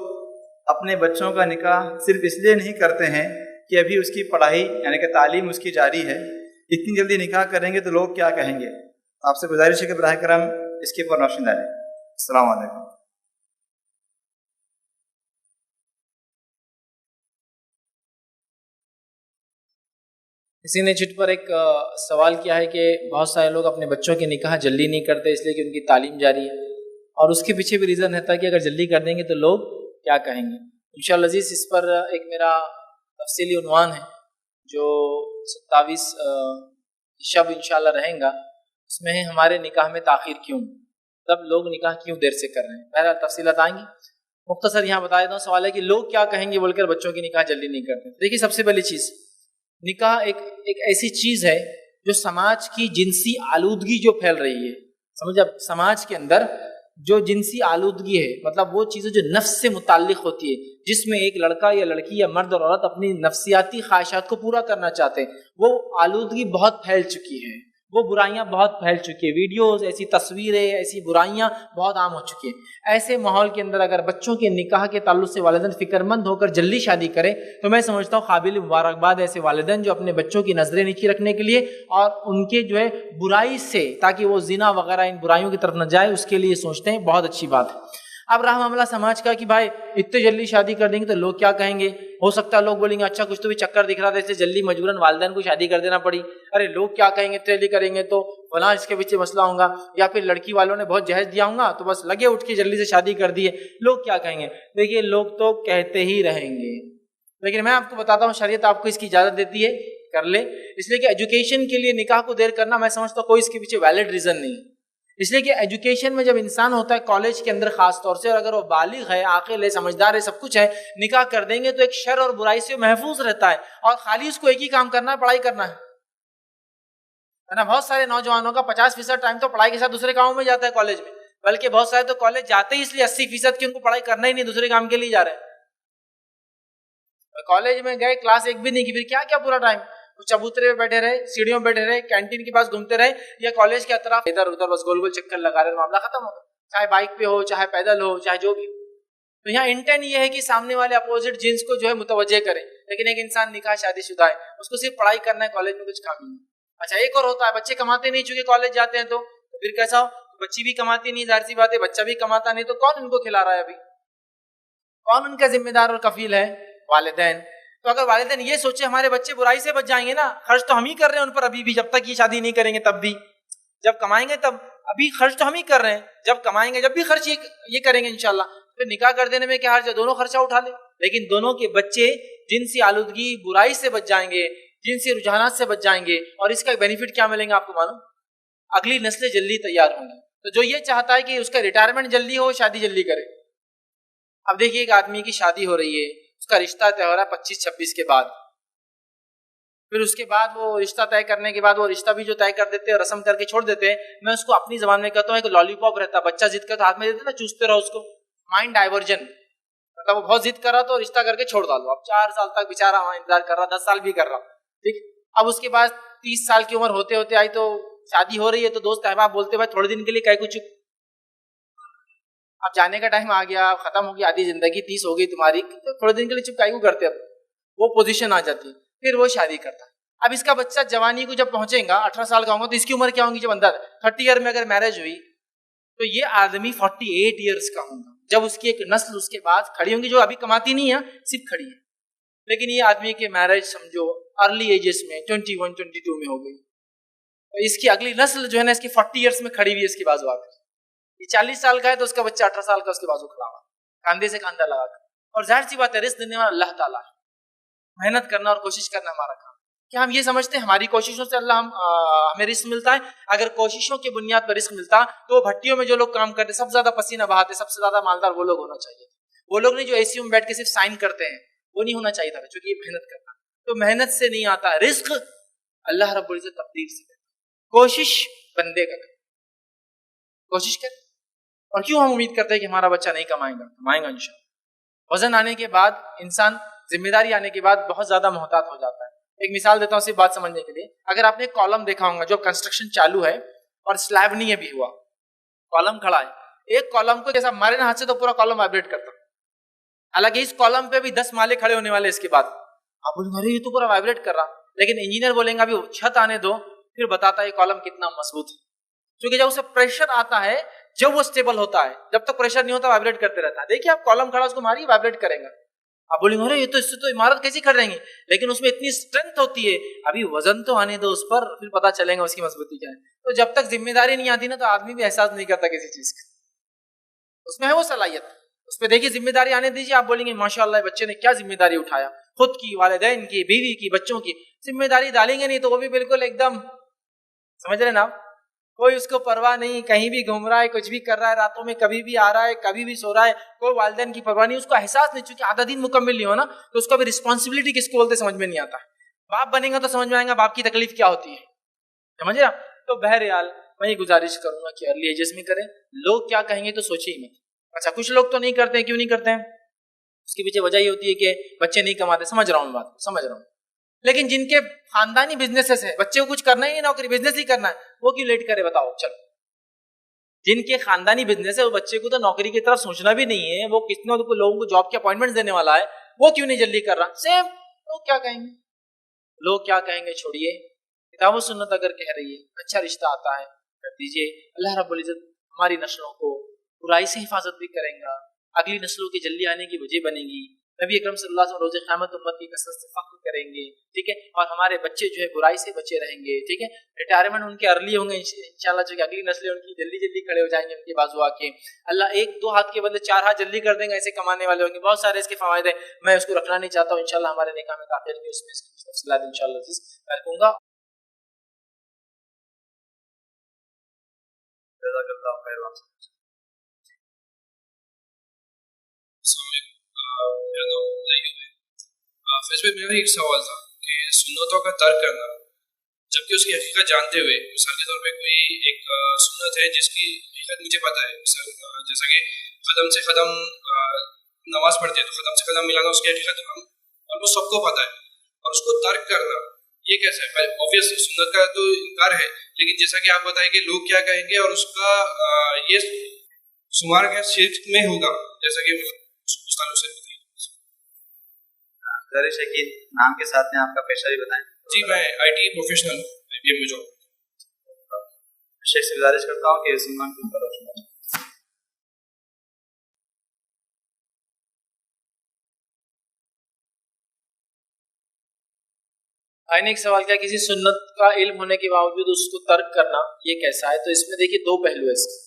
اپنے بچوں کا نکاح صرف اس لیے نہیں کرتے ہیں کہ ابھی اس کی پڑھائی یعنی کہ تعلیم اس کی جاری ہے، اتنی جلدی نکاح کریں گے تو لوگ کیا کہیں گے؟ آپ سے گزارش ہے کہ براہ کرم اس کی پر روشنی ڈالیں۔ السلام علیکم۔ کسی نے چٹ پر ایک سوال کیا ہے کہ بہت سارے لوگ اپنے بچوں کے نکاح جلدی نہیں کرتے اس لیے کہ ان کی تعلیم جاری ہے، اور اس کے پیچھے بھی ریزن رہتا ہے کہ اگر جلدی کر دیں گے تو لوگ کیا کہیں گے۔ انشاءاللہ عزیز اس پر ایک میرا تفصیلی عنوان ہے جو 27 شب انشاءاللہ رہیں گا، اس میں ہے ہمارے نکاح میں تاخیر کیوں، تب لوگ نکاح کیوں دیر سے کر رہے ہیں۔ بہرحال تفصیلات آئیں گی، مختصر یہاں بتا دیتا ہوں۔ سوال ہے کہ لوگ کیا کہیں گے بول کر بچوں کی نکاح جلدی نہیں کرتے۔ دیکھیے سب سے پہلی چیز، نکاح ایک ایسی چیز ہے جو سماج کی جنسی آلودگی جو پھیل رہی ہے، سمجھا، سماج کے اندر جو جنسی آلودگی ہے، مطلب وہ چیزیں جو نفس سے متعلق ہوتی ہے، جس میں ایک لڑکا یا لڑکی یا مرد اور عورت اپنی نفسیاتی خواہشات کو پورا کرنا چاہتے ہیں، وہ آلودگی بہت پھیل چکی ہے، وہ برائیاں بہت پھیل چکی ہے، ویڈیوز، ایسی تصویریں، ایسی برائیاں بہت عام ہو چکی ہیں۔ ایسے ماحول کے اندر اگر بچوں کے نکاح کے تعلق سے والدین فکر مند ہو کر جلدی شادی کریں تو میں سمجھتا ہوں قابل مبارکباد ایسے والدین جو اپنے بچوں کی نظریں نیچی رکھنے کے لیے اور ان کے جو ہے برائی سے، تاکہ وہ زنا وغیرہ ان برائیوں کی طرف نہ جائے، اس کے لیے سوچتے ہیں، بہت اچھی بات ہے۔ اب رہا معاملہ سماج کا کہ بھائی اتنے جلدی شادی کر دیں گے تو لوگ کیا کہیں گے، ہو سکتا ہے لوگ بولیں گے اچھا کچھ تو بھی چکر دکھ رہا تھا، اس سے جلدی مجبوراً والدین کو شادی کر دینا پڑی، ارے لوگ کیا کہیں گے، جلدی کریں گے تو فلاں اس کے پیچھے مسئلہ ہوگا، یا پھر لڑکی والوں نے بہت جہیز دیا ہوگا تو بس لگے اٹھ کے جلدی سے شادی کر دیے، لوگ کیا کہیں گے۔ دیکھیے لوگ تو کہتے ہی رہیں گے، لیکن میں آپ کو بتاتا ہوں شریعت آپ کو اس کی اجازت دیتی ہے، کر لے، اس لیے کہ ایجوکیشن کے لیے نکاح کو دیر کرنا میں سمجھتا ہوں کوئی اس کے پیچھے ویلڈ ریزن نہیں، اس لیے کہ ایجوکیشن میں جب انسان ہوتا ہے کالج کے اندر خاص طور سے، اور اگر وہ بالغ ہے، عاقل ہے، سمجھدار ہے، سب کچھ ہے، نکاح کر دیں گے تو ایک شر اور برائی سے محفوظ رہتا ہے، اور خالی اس کو ایک ہی کام کرنا ہے، پڑھائی کرنا ہے نا۔ بہت سارے نوجوانوں کا 50% ٹائم تو پڑھائی کے ساتھ دوسرے کاموں میں جاتا ہے کالج میں، بلکہ بہت سارے تو کالج جاتے ہی اس لیے 80% کی ان کو پڑھائی کرنا ہی نہیں، دوسرے کام کے لیے جا رہے ہیں۔ کالج میں گئے، کلاس ایک بھی نہیں کی، پھر کیا کیا پورا ٹائم چبوترے میں بیٹھے رہے، سیڑھیوں میں بیٹھے رہے، کینٹین کے پاس گھومتے رہے، یا کالج کے اطراف ادھر ادھر بس گول گول چکر لگا رہے، معاملہ ختم ہو گیا، چاہے بائک پہ ہو، چاہے پیدل ہو، چاہے جو بھی ہو۔ تو یہاں انٹینٹ یہ ہے کہ سامنے والے اپوزٹ جنس کو جو ہے متوجہ کریں، لیکن ایک انسان نکاح شادی شدہ ہے، اس کو صرف پڑھائی کرنا ہے، کالج میں کچھ کام نہیں۔ اچھا ایک اور ہوتا ہے، بچے کماتے نہیں چونکہ کالج جاتے ہیں، تو پھر کیسا ہو، بچی بھی کماتی نہیں، ظاہر سی بات ہے بچہ بھی کماتا نہیں، تو کون ان کو کھلا رہا ہے ابھی؟ کون ان کا ذمہ دار اور کفیل ہے؟ والدین. تو اگر والدین یہ سوچے ہمارے بچے برائی سے بچ جائیں گے نا، خرچ تو ہم ہی کر رہے ہیں ان پر ابھی بھی، جب تک یہ شادی نہیں کریں گے تب بھی، جب کمائیں گے تب، ابھی خرچ تو ہم ہی کر رہے ہیں، جب کمائیں گے جب بھی خرچ یہ کریں گے انشاءاللہ. پھر نکاح کر دینے میں کیا حرج ہے؟ دونوں خرچہ اٹھا لیں. لیکن دونوں کے بچے جنسی آلودگی برائی سے بچ جائیں گے، جنسی رجحانات سے بچ جائیں گے، اور اس کا بینیفٹ کیا ملیں گا آپ کو معلوم؟ اگلی نسلیں جلدی تیار ہوں گی. تو جو یہ چاہتا ہے کہ اس کا ریٹائرمنٹ جلدی ہو، شادی جلدی کرے. اب دیکھیے ایک آدمی کی شادی ہو رہی ہے، اس کا رشتہ طے ہو رہا ہے 25-26 کے بعد، پھر اس کے بعد وہ رشتہ طے کرنے کے بعد وہ رشتہ بھی جو طے کر دیتے ہیں، رسم کر کے چھوڑ دیتے ہیں. میں اس کو اپنی زبان میں کہتا ہوں ایک لالی پاپ رہتا ہے، بچہ ضد کرتا ہاتھ میں دیتے نا، چوستے رہو اس کو، مائنڈ ڈائیورجن. مطلب وہ بہت ضد کر رہا تو رشتہ کر کے چھوڑ ڈالو. اب 4 سال تک بیچارہ وہاں انتظار کر رہا، 10 سال بھی کر رہا، ٹھیک. اب اس کے بعد 30 سال کی عمر ہوتے ہوتے آئی تو شادی ہو رہی ہے، تو دوست احباب بولتے بھائی تھوڑے دن کے لیے کہے کچھ، اب جانے کا ٹائم آ گیا، ختم ہو گئی آدھی زندگی، 30 ہو گئی تمہاری، تو تھوڑے دن کے لیے چپ کائی کو کرتے. اب وہ پوزیشن آ جاتی ہے، پھر وہ شادی کرتا ہے. اب اس کا بچہ جوانی کو جب پہنچے گا، 18 سال کا ہوگا، تو اس کی عمر کیا ہوگی؟ جب اندر 30 ایئر میں اگر میرج ہوئی تو یہ آدمی 48 ایئرس کا ہوگا جب اس کی ایک نسل اس کے بعد کھڑی ہوں گی، جو ابھی کماتی نہیں ہے، صرف کھڑی ہے. لیکن یہ آدمی کے میرج سمجھو ارلی ایجز میں 21-22 میں ہو گئی، تو اس کی اگلی نسل جو ہے نا اس کی 40 ایئرس میں کھڑی ہوئی ہے اس کے بازو آ کر. یہ 40 سال کا ہے تو اس کا بچہ 18 سال کا اس کے بازو کھڑا ہوا، کاندھے سے کاندھا لگا کر. اور ظاہر سی بات ہے رزق دینے والا اللہ تعالیٰ ہے، محنت کرنا اور کوشش کرنا ہمارا کام. کیا ہم یہ سمجھتے ہیں ہماری کوششوں سے اللہ ہمیں رزق ملتا ہے؟ اگر کوششوں کی بنیاد پر رزق ملتا تو بھٹیوں میں جو لوگ کام کرتے سب سے زیادہ پسینہ بہاتے، سب سے زیادہ مالدار وہ لوگ ہونا چاہیے. وہ لوگ نہیں جو اے سی میں بیٹھ کے صرف سائن کرتے ہیں، وہ نہیں ہونا چاہیے تھا، کیونکہ یہ محنت کرنا. تو محنت سے نہیں آتا رزق، اللہ رب العزت تقدیر سے دیتا. کوشش بندے کا کرے، کوشش کرے. اور کیوں ہم امید کرتے ہیں کہ ہمارا بچہ نہیں کمائے گا؟ کمائے گا انشاءاللہ. وزن آنے کے بعد انسان، ذمہ داری آنے کے بعد بہت زیادہ محتاط ہو جاتا ہے. ایک مثال دیتا ہوں صرف بات سمجھنے کے لیے. اگر آپ نے ایک کالم دیکھا ہوگا جو کنسٹرکشن چالو ہے اور سلیب نہیں ہے بھی ہوا، کالم کھڑا ہے، ایک کالم کو جیسا مارے نا ہاتھ سے تو پورا کالم وائبریٹ کرتا. حالانکہ اس کالم پہ بھی 10 مالے کھڑے ہونے والے اس کے بعد. آپ بولیں گے یہ تو پورا وائبریٹ کر رہا، لیکن انجینئر بولیں گا ابھی چھت آنے دو، پھر بتاتا ہے یہ کالم کتنا مضبوط ہے. کیونکہ جب اسے پریشر آتا ہے، جب وہ سٹیبل ہوتا ہے، جب تک پریشر نہیں ہوتا وائبریٹ کرتے رہتا ہے. دیکھیے آپ کالم کھڑا اس کو ماری وائبریٹ کرے گا. آپ بولیں گے یہ تو اس سے تو عمارت کیسی کر رہیں گے، لیکن اس میں اتنی اسٹرینتھ ہوتی ہے، ابھی وزن تو آنے دو اس پر، پھر پتا چلے گا اس کی مضبوطی کیا ہے. تو جب تک ذمہ داری نہیں آتی نا تو آدمی بھی احساس نہیں کرتا کسی چیز کا، اس میں ہے وہ صلاحیت. اس پہ دیکھیے ذمہ داری آنے دیجیے، آپ بولیں گے ماشاءاللہ بچے نے کیا ذمہ داری اٹھایا، خود کی، والدین کی، بیوی کی، بچوں کی. ذمہ داری ڈالیں گے نہیں تو وہ بھی بالکل ایک دم، سمجھ رہے نا آپ، کوئی اس کو پرواہ نہیں، کہیں بھی گھوم رہا ہے، کچھ بھی کر رہا ہے، راتوں میں کبھی بھی آ رہا ہے، کبھی بھی سو رہا ہے، کوئی والدین کی پرواہ نہیں. اس کو احساس نہیں، چونکہ آدھا دن مکمل نہیں ہو نا، تو اس کو بھی رسپانسبلٹی کس کو بولتے سمجھ میں نہیں آتا. باپ بنے گا تو سمجھ میں آئے گا باپ کی تکلیف کیا ہوتی ہے، سمجھے. تو بہرحال میں یہ گزارش کروں گا کہ ارلی ایجز میں کریں. لوگ کیا کہیں گے تو سوچے ہی مت. اچھا کچھ لوگ تو نہیں کرتے، کیوں نہیں کرتے ہیں؟ اس کے پیچھے وجہ یہ ہوتی ہے کہ بچے نہیں کماتے. سمجھ رہا ہوں میں بات کو، سمجھ رہا ہوں. لیکن جن کے خاندانی بزنسز ہیں، بچے کو کچھ کرنا ہی نہیں، نوکری بزنس ہی کرنا ہے، وہ کیوں لیٹ کرے بتاؤ. چلو جن کے خاندانی بزنس ہے، وہ بچے کو تو نوکری کی طرف سوچنا بھی نہیں ہے، وہ کتنے لوگوں کو جاب کے اپوائنٹمنٹ دینے والا ہے، وہ کیوں نہیں جلدی کر رہا. سیم لوگ کیا کہیں گے، لوگ کیا کہیں گے چھوڑیے. کتاب و سنت اگر کہہ رہی ہے اچھا رشتہ آتا ہے کر دیجیے. اللہ رب العزت ہماری نسلوں کو برائی سے حفاظت بھی کریں گا، اگلی نسلوں کے جلدی آنے کی وجہ بنے گی. نبی اکرم صلی اللہ علیہ وسلم روز قیامت امت کی کثرت سے فخر کریں گے، ٹھیک ہے. اور ہمارے بچے جو ہے برائی سے بچے رہیں گے، ٹھیک ہے. ریٹائرمنٹ ان کے ارلی ہوں گے انشاءاللہ، جو کہ اگلی نسلیں ان کی جلدی جلدی کھڑے ہو جائیں گے ان کے بازو آ کے. اللہ 1-2 ہاتھ کے بدلے 4 ہاتھ جلدی کر دیں گے، ایسے کمانے والے ہوں گے. بہت سارے اس کے فوائد ہیں، میں اس کو رکھنا نہیں چاہتا ہوں. انشاءاللہ ہمارے نکاح میں کافی بھی اس میں اس کی تفصیلات انشاءاللہ میں رکھوں گا. جزاک اللہ خیر. فیس پہ میرا ایک سوال تھا کہ سنتوں کا ترک کرنا جبکہ اس کی حقیقت جانتے ہوئے، مثال کے طور پہ کوئی ایک سنت ہے جس کی حقیقت مجھے پتہ ہے، مثال جیسا کہ قدم سے قدم نماز پڑھتے ہیں تو قدم سے قدم ملانا اس کی حقیقت اور وہ سب کو پتہ ہے، اور اس کو ترک کرنا یہ کیسا ہے؟ آبویسلی سنت کا تو انکار ہے، لیکن جیسا کہ آپ بتائیں کہ لوگ کیا کہیں گے اور اس کا یہ شمار کیا شرک میں ہوگا، جیسا کہ اس تعلق سے گزارش ہے کہ نام کے ساتھ میں آپ کا پیشہ بھی بتائیں. جی میں IT پروفیشنل IBM میں جاب. شیخ سے گزارش کرتا ہوں کہ سلمان کے اوپر روشنی ڈالیں۔ آئین ایک سوال کیا کسی سنت کا علم ہونے کے باوجود اس کو ترک کرنا یہ کیسا ہے؟ تو اس میں دیکھیے دو پہلو ہے اس کے۔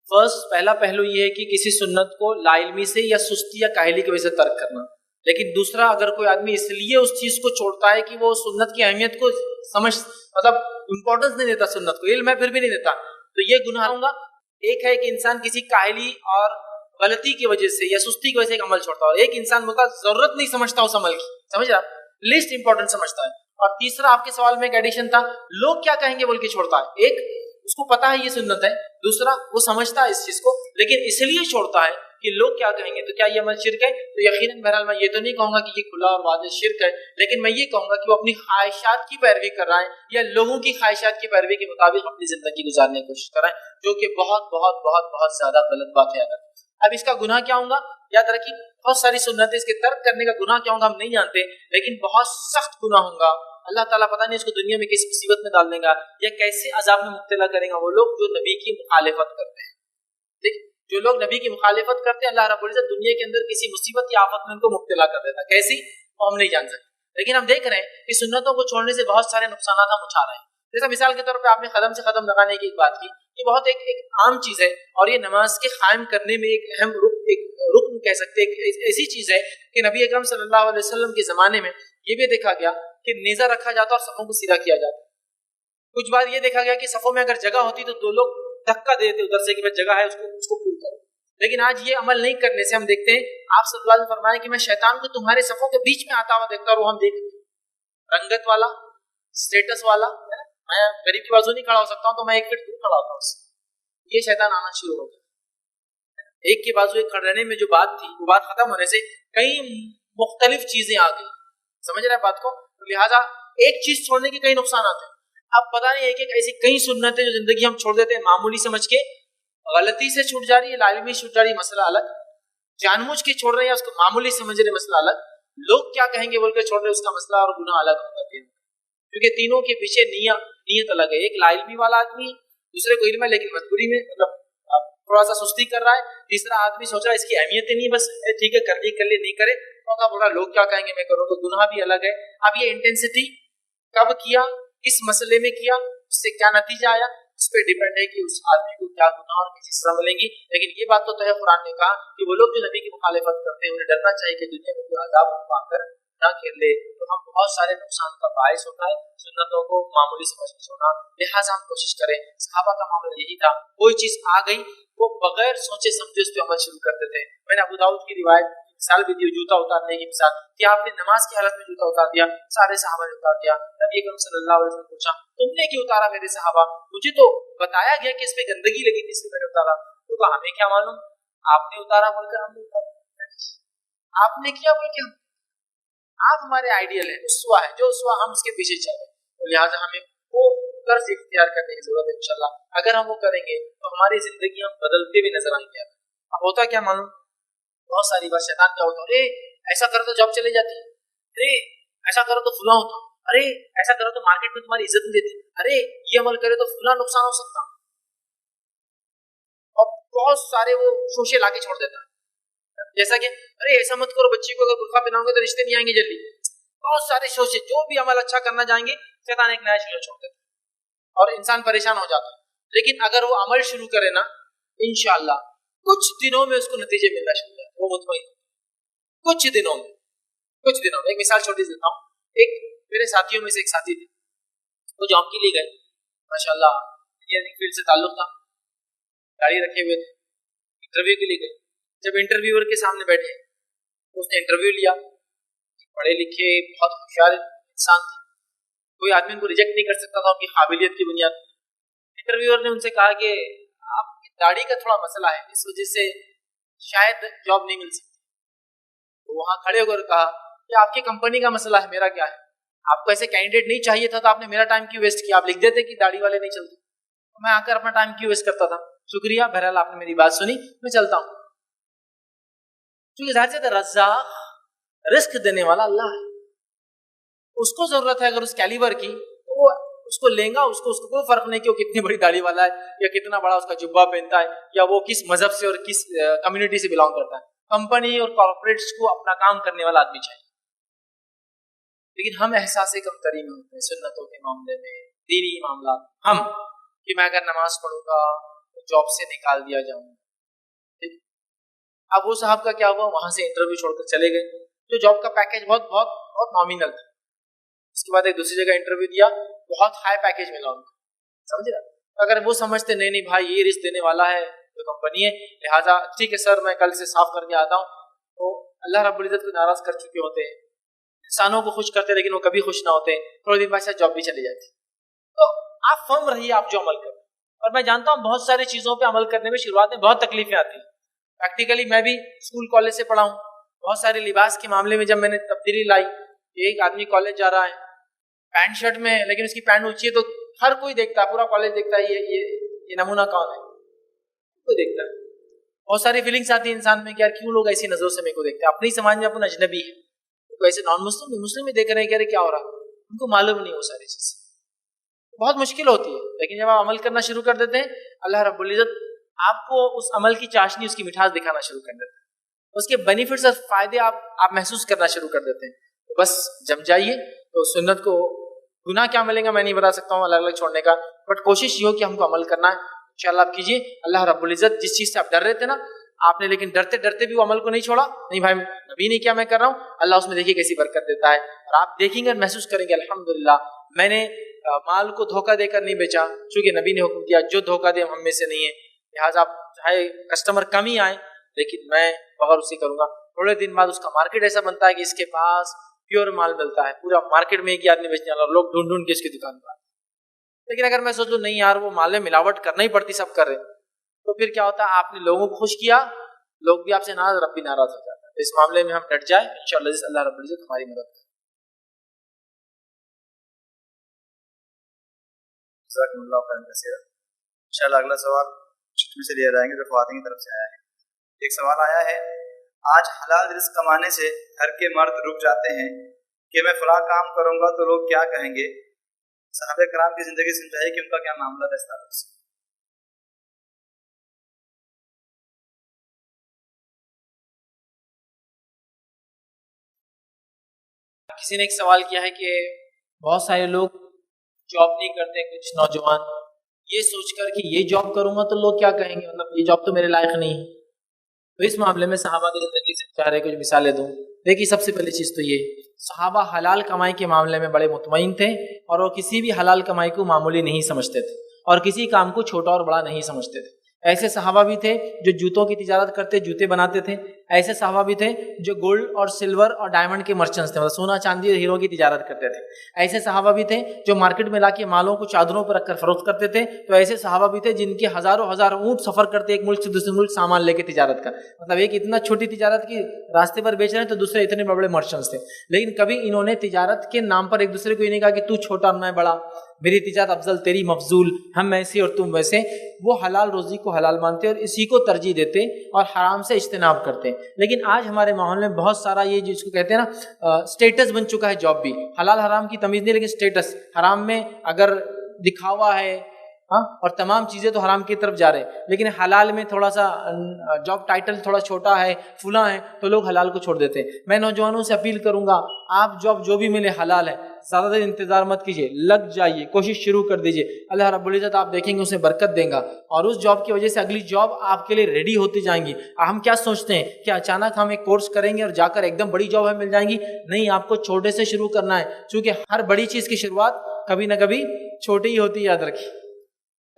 فرسٹ، پہلا پہلو یہ ہے کہ کسی سنت کو لا علمی سے یا سستی یا کاہلی کی وجہ سے ترک کرنا، لیکن دوسرا اگر کوئی آدمی اس لیے اس چیز کو چھوڑتا ہے کہ وہ سنت کی اہمیت کو سمجھ مطلب امپورٹنس نہیں دیتا، سنت کو علم ہے پھر بھی نہیں دیتا، تو یہ گناہ ہوگا۔ ایک ہے کہ انسان کسی کاہلی اور غلطی کی وجہ سے یا سستی کی وجہ سے ایک عمل چھوڑتا ہے، ایک انسان بولتا ضرورت نہیں سمجھتا اس عمل کی، سمجھ رہا، لیسٹ امپورٹنٹ سمجھتا ہے۔ اور تیسرا آپ کے سوال میں ایک ایڈیشن تھا، لوگ کیا کہیں گے بول کے چھوڑتا ہے۔ ایک اس کو پتا ہے یہ سنت ہے، دوسرا وہ سمجھتا ہے اس چیز کو لیکن اس لیے چھوڑتا ہے کہ لوگ کیا کہیں گے۔ تو کیا یہ عمل شرک ہے؟ تو یقیناً بہرحال میں یہ تو نہیں کہوں گا کہ یہ کھلا اور واضح شرک ہے، لیکن میں یہ کہوں گا کہ وہ اپنی خواہشات کی پیروی کر رہا ہے یا لوگوں کی خواہشات کی پیروی کے مطابق اپنی زندگی گزارنے کی کوشش کر رہا ہے، جو کہ بہت بہت بہت بہت زیادہ غلط بات ہے۔ اب اس کا گناہ کیا ہوگا؟ یاد رکھیے بہت ساری سنتیں، اس کے ترک کرنے کا گناہ کیا ہوگا ہم نہیں جانتے، لیکن بہت سخت گناہ ہوگا۔ اللہ تعالیٰ پتہ نہیں اس کو دنیا میں کس مصیبت میں ڈال دے گا یا کیسے عذاب میں مبتلا کرے گا وہ لوگ جو نبی کی مخالفت کرتے ہیں۔ ٹھیک، جو لوگ نبی کی مخالفت کرتے ہیں اللہ رب العزت دنیا کے اندر کسی مصیبت یا آفت میں ان کو مبتلا کر دیتا ہے، کیسی وہ ہم نہیں جان سکتے، لیکن ہم دیکھ رہے ہیں کہ سنتوں کو چھوڑنے سے بہت سارے نقصانات ہم اٹھا رہے ہیں۔ جیسا مثال کے طور پہ آپ نے قدم سے قدم لگانے کی ایک بات کی، یہ بہت ایک عام چیز ہے اور یہ نماز کے قائم کرنے میں ایک اہم رکن کہہ سکتے ہیں، ایک ایسی چیز ہے کہ نبی اکرم صلی اللہ علیہ وسلم کے زمانے میں یہ بھی دیکھا گیا کہ نیزہ رکھا جاتا اور صفوں کو سیدھا کیا جاتا۔ کچھ بار یہ دیکھا گیا کہ صفوں میں اگر جگہ ہوتی تو دو لوگ دھکا دیتے ادھر سے کہ بس جگہ ہے اس کو پور کرو، لیکن آج یہ عمل نہیں کرنے سے ہم دیکھتے ہیں آپ صلی اللہ علیہ وسلم فرمائے کہ میں شیطان کو تمہارے صفوں کے بیچ میں آتا ہوا دیکھتا اور وہ ہم دیکھتے ہیں رنگت والا، اسٹیٹس والا، میں غریب کی بازو نہیں کھڑا ہو سکتا ہوں تو میں ایک فٹ دور کھڑا ہوتا ہوں، اس سے یہ شیطان آنا شروع ہو گیا۔ ایک کے بازو ایک کھڑے رہنے میں جو بات تھی وہ بات ختم ہونے سے کئی مختلف چیزیں آ گئی، سمجھ رہے ہیں بات کو؟ لہٰذا ایک چیز چھوڑنے کے کئی نقصانات ہیں۔ اب پتہ نہیں ہے کہ ایسی کئی سنتیں جو زندگی ہم چھوڑ دیتے ہیں معمولی سمجھ کے، غلطی سے چھوٹ جا رہی ہے، لازمی چھوٹ جا رہی ہے، مسئلہ الگ، جان بوجھ کے چھوڑ رہے ہیں اس کو معمولی سمجھ رہے ہیں، مسئلہ الگ، لوگ کیا کہیں گے بول کے چھوڑ رہے ہیں اس کا مسئلہ اور گناہ الگ ہوتا ہے، کیونکہ تینوں کے پیچھے نیت الگ ہے۔ ایک لا علمی والا آدمی، دوسرے کو علم ہے لیکن مجبوری میں مطلب تھوڑا سا سستی کر رہا ہے، تیسرا آدمی سوچ رہا ہے اس کی اہمیت ہی نہیں، بس ٹھیک ہے کر لیے نہیں کرے، بولا لوگ کیا کہیں گے میں کروں، تو گناہ بھی الگ ہے۔ اب یہ انٹینسٹی کب کیا، کس مسئلے میں کیا، اس سے کیا نتیجہ آیا، اس پہ ڈیپینڈ ہے کہ اس آدمی کو کیا گناہ اور کسی سزا ملیں گی۔ لیکن یہ بات تو ہے قرآن نے کہا کہ وہ لوگ جو نبی کی مخالفت کرتے ہیں انہیں ڈرنا چاہیے کہ دنیا میں کوئی عذاب پا کر نہ کھیل لے، تو ہم بہت سارے نقصان کا باعث ہوتا ہے سنتوں کو معمولی سمجھ کے چھوڑنا۔ لہٰذا ہم کوشش کریں، صحابہ کا معاملہ یہی تھا، کوئی چیز آ گئی وہ بغیر سوچے سمجھے اس پہ عمل شروع کرتے تھے۔ میں نے ابو داؤد کی روایت مثال بھی دی، جوتا اتارنے کی مثال کہ آپ نے نماز کی حالت میں جوتا اتار دیا، سارے صحابہ نے اتار دیا۔ نبی اکرم صلی اللہ علیہ وسلم نے پوچھا تم نے کیوں اتارا میرے صحابہ؟ مجھے تو بتایا گیا کہ اس پہ گندگی لگی تھی اس لیے میں نے اتارا۔ تو کہا ہمیں کیا معلوم، آپ نے اتارا بول کر ہم نے اتارا، آپ نے کیا بول کے آپ ہمارے آئیڈیل ہیں، اسوا ہے، جو اسوا ہم اس کے پیچھے چلیں، تو لہٰذا ہمیں وہ طرز اختیار کرنے کی ضرورت ہے انشاءاللہ۔ اگر ہم وہ کریں گے تو ہماری زندگی ہم بدلتے بھی نظر آئیں گے۔ اب ہوتا کیا معلوم، بہت ساری بات شیطان کیا ہوتا ہے، ارے ایسا کرو تو جاب چلے جاتی، ارے ایسا کرو تو فلاں ہوتا، ارے ایسا کرو تو مارکیٹ میں تمہاری عزت نہیں دیتی، ارے یہ عمل کرے تو فلاں نقصان ہو سکتا، اور بہت سارے وہ شوشے لا کے چھوڑ دیتا ہے۔ جیسا کہ ارے ایسا مت کرو، بچی کو اگر برقع پہناؤ گے تو رشتے نہیں آئیں گے جلدی، بہت سارے شوشے، جو بھی عمل اچھا کرنا جائیں گے شیطان ایک نیا شوشہ چھوڑ دیتا ہے اور انسان پریشان ہو جاتا ہے۔ لیکن اگر وہ عمل شروع کرے نا انشاءاللہ کچھ دنوں میں اس کو نتیجے ملنا شروع ہو جاتا ہے، وہ مطمئن کچھ دنوں میں۔ ایک مثال چھوٹی دیتا ہوں، ایک میرے ساتھیوں میں سے ایک ساتھی تھے، وہ جاب کے لیے گئے، ماشاءاللہ انجینئرنگ فیلڈ سے تعلق تھا، گاڑی رکھے ہوئے تھے، انٹرویو کے لیے گئے۔ جب انٹرویور کے سامنے بیٹھے اس نے انٹرویو لیا، پڑھے لکھے بہت ہوشیار انسان تھے، کوئی آدمی ان کو ریجیکٹ نہیں کر سکتا تھا ان کی قابلیت کی بنیاد۔ انٹرویور نے ان سے کہا کہ آپ کی داڑھی کا تھوڑا مسئلہ ہے، اس وجہ سے شاید جاب نہیں مل سکتی۔ تو وہاں کھڑے ہو کر کہا کہ آپ کی کمپنی کا مسئلہ ہے، میرا کیا ہے، آپ کو ایسے کینڈیڈیٹ نہیں چاہیے تھا تو آپ نے میرا ٹائم کیوں ویسٹ کیا، آپ لکھ دیتے کہ داڑھی والے نہیں چلتے، میں آ کر اپنا ٹائم کیوں ویسٹ کرتا تھا۔ شکریہ، بہرحال آپ نے میری بات سنی، میں چلتا ہوں۔ کیونکہ ظاہر سے رزاق، رزق دینے والا اللہ ہے، اس کو ضرورت ہے اگر اس کیلیبر کی تو وہ اس کو لیں گا, اس کو کوئی فرق نہیں کہ وہ کتنی بڑی داڑھی والا ہے یا کتنا بڑا اس کا جبہ پہنتا ہے یا وہ کس مذہب سے اور کس کمیونٹی سے بلانگ کرتا ہے. کمپنی اور کارپوریٹس کو اپنا کام کرنے والا آدمی چاہیے. لیکن ہم احساس کمتری میں ہوتے ہیں سنتوں کے معاملے میں, دینی معاملات. ہم کہ میں اگر نماز پڑھوں گا تو جاب سے نکال دیا جاؤں گا. اب وہ صاحب کا کیا ہوا, وہاں سے انٹرویو چھوڑ کر چلے گئے, جو جاب کا پیکیج بہت بہت بہت نامینل تھا. اس کے بعد ایک دوسری جگہ انٹرویو دیا, بہت ہائی پیکیج ملا ان کو, سمجھ رہا. اگر وہ سمجھتے نہیں نہیں بھائی یہ رسک دینے والا ہے تو کمپنی ہے, لہٰذا ٹھیک ہے سر میں کل سے صاف کر کے آتا ہوں, تو اللہ رب العزت کو ناراض کر چکے ہوتے ہیں. انسانوں کو خوش کرتے لیکن وہ کبھی خوش نہ ہوتے, تھوڑے دن بعد جاب بھی چلی جاتی. تو آپ فرم رہیے, آپ جو عمل کریں. اور میں جانتا ہوں بہت ساری چیزوں پہ عمل کرنے میں شروعات میں بہت تکلیفیں آتی ہیں. پریکٹیکلی میں بھی اسکول کالج سے پڑھا ہوں, بہت سارے لباس کے معاملے میں جب میں نے تبدیلی لائی, ایک آدمی کالج جا رہا ہے پینٹ شرٹ میں ہے لیکن اس کی پینٹ اونچی ہے تو ہر کوئی دیکھتا ہے, پورا کالج دیکھتا ہے یہ نمونہ کون ہے, کوئی دیکھتا ہے. بہت ساری فیلنگس آتی ہیں انسان میں کہ یار کیوں لوگ ایسی نظروں سے میرے کو دیکھتے ہیں. اپنے ہی سماج میں اپنا اجنبی ہے, تو ایسے نان مسلم مسلم میں دیکھ رہے ہیں کہ ارے کیا ہو رہا ہے, ان کو معلوم نہیں وہ ساری چیز. بہت مشکل ہوتی ہے, لیکن جب آپ عمل کرنا شروع کر دیتے ہیں اللہ رب العزت آپ کو اس عمل کی چاشنی, اس کی مٹھاس دکھانا شروع کر دیتے ہیں, اس کے بینیفٹس اور فائدے آپ محسوس کرنا شروع کر دیتے ہیں. بس جم جائیے. تو سنت کو گناہ کیا ملے گا میں نہیں بتا سکتا ہوں الگ الگ چھوڑنے کا, بٹ کوشش یہ ہو کہ ہم کو عمل کرنا ہے. انشاءاللہ آپ کیجیے. اللہ رب العزت جس چیز سے آپ ڈر رہے تھے نا آپ نے, لیکن ڈرتے ڈرتے بھی وہ عمل کو نہیں چھوڑا, نہیں بھائی نبی نے کیا میں کر رہا ہوں, اللہ اس میں دیکھیے کیسی برکت دیتا ہے. اور آپ دیکھیں گے اور محسوس کریں گے الحمدللہ میں نے مال کو دھوکہ دے کر نہیں بیچا, چونکہ نبی نے حکم دیا جو دھوکہ دے ہم میں سے نہیں ہے, لہٰذا آپ چاہے کسٹمر کم ہی آئے لیکن میں بغیر اسی کروں گا. تھوڑے دن بعد اس کا مارکیٹ ایسا بنتا ہے کہ اس کے پاس پیور مال ملتا ہے, پورا مارکیٹ میں ایک ہی آدمی بیچنے والا, لوگ ڈھونڈ ڈھونڈ کے اس کی دکان پر. لیکن اگر میں سوچ لوں نہیں یار وہ مال میں ملاوٹ کرنا ہی پڑتی, سب کر رہے, تو پھر کیا ہوتا ہے آپ نے لوگوں کو خوش کیا, لوگ بھی آپ سے ناراض, رب بھی ناراض ہو جاتا ہے. اس معاملے میں ہم ڈٹ جائیں انشاءاللہ اللہ رب العزت ہماری مدد کرے. جزاکم اللہ خیرا کثیرا. انشاءاللہ اگلا سوال چھٹی سے لے جائیں گے جو خواتین کی طرف سے آیا ہے. ایک سوال آیا ہے, آج حلال رزق کمانے سے گھر کے مرد رک جاتے ہیں کہ میں فلاں کام کروں گا تو لوگ کیا کہیں گے. صحابہ کرام کی زندگی سمجھائے کہ ان کا کیا معاملہ ہے اس تعلق سے. کسی نے ایک سوال کیا ہے کہ بہت سارے لوگ جاب نہیں کرتے, کچھ نوجوان یہ سوچ کر کہ یہ جاب کروں گا تو لوگ کیا کہیں گے, مطلب یہ جاب تو میرے لائق نہیں ہے. تو اس معاملے میں صحابہ کی زندگی سے چاہ رہے کچھ مثالیں دوں. دیکھیے سب سے پہلی چیز تو یہ, صحابہ حلال کمائی کے معاملے میں بڑے مطمئن تھے اور وہ کسی بھی حلال کمائی کو معمولی نہیں سمجھتے تھے اور کسی کام کو چھوٹا اور بڑا نہیں سمجھتے تھے. ایسے صحابہ بھی تھے جو جوتوں کی تجارت کرتے, جوتے بناتے تھے. ایسے صحابہ بھی تھے جو گولڈ اور سلور اور ڈائمنڈ کے مرچنٹس تھے, مطلب سونا چاندی اور ہیرو کی تجارت کرتے تھے. ایسے صحابہ بھی تھے جو مارکیٹ میں لا کے مالوں کو چادروں پر رکھ کر فروخت کرتے تھے. تو ایسے صحابہ بھی تھے جن کے ہزاروں ہزار اونٹ سفر کرتے ایک ملک سے دوسرے ملک سامان لے کے تجارت کا, مطلب ایک اتنا چھوٹی تجارت کی راستے پر بیچ رہے ہیں تو دوسرے اتنے بڑے مرچنٹس تھے. لیکن کبھی انہوں نے تجارت کے نام پر ایک دوسرے کو یہ نہیں کہا کہ تو چھوٹا میں بڑا, میری تجارت افضل تیری مفضول, ہم ایسے اور تم ویسے. وہ حلال روزی کو حلال مانتے اور اسی کو ترجیح دیتے اور حرام سے اجتناب کرتے. لیکن آج ہمارے ماحول میں بہت سارا یہ جس کو کہتے ہیں نا اسٹیٹس بن چکا ہے جاب بھی. حلال حرام کی تمیز نہیں لیکن اسٹیٹس, حرام میں اگر دکھاوا ہے اور تمام چیزیں تو حرام کی طرف جا رہے ہیں, لیکن حلال میں تھوڑا سا جاب ٹائٹل تھوڑا چھوٹا ہے, فلاں ہے, تو لوگ حلال کو چھوڑ دیتے ہیں. میں نوجوانوں سے اپیل کروں گا آپ جاب جو بھی ملے حلال ہے, زیادہ دیر انتظار مت کیجیے, لگ جائیے, کوشش شروع کر دیجیے. اللہ رب العزت آپ دیکھیں گے اسے برکت دیں گا اور اس جاب کی وجہ سے اگلی جاب آپ کے لیے ریڈی ہوتی جائیں گی. ہم کیا سوچتے ہیں کہ اچانک ہم ایک کورس کریں گے اور جا کر ایک دم بڑی جاب ہمیں مل جائیں گی. نہیں, آپ کو چھوٹے سے شروع کرنا ہے, چونکہ ہر بڑی چیز کی شروعات کبھی نہ کبھی چھوٹی ہی ہوتی ہے, یاد رکھیے.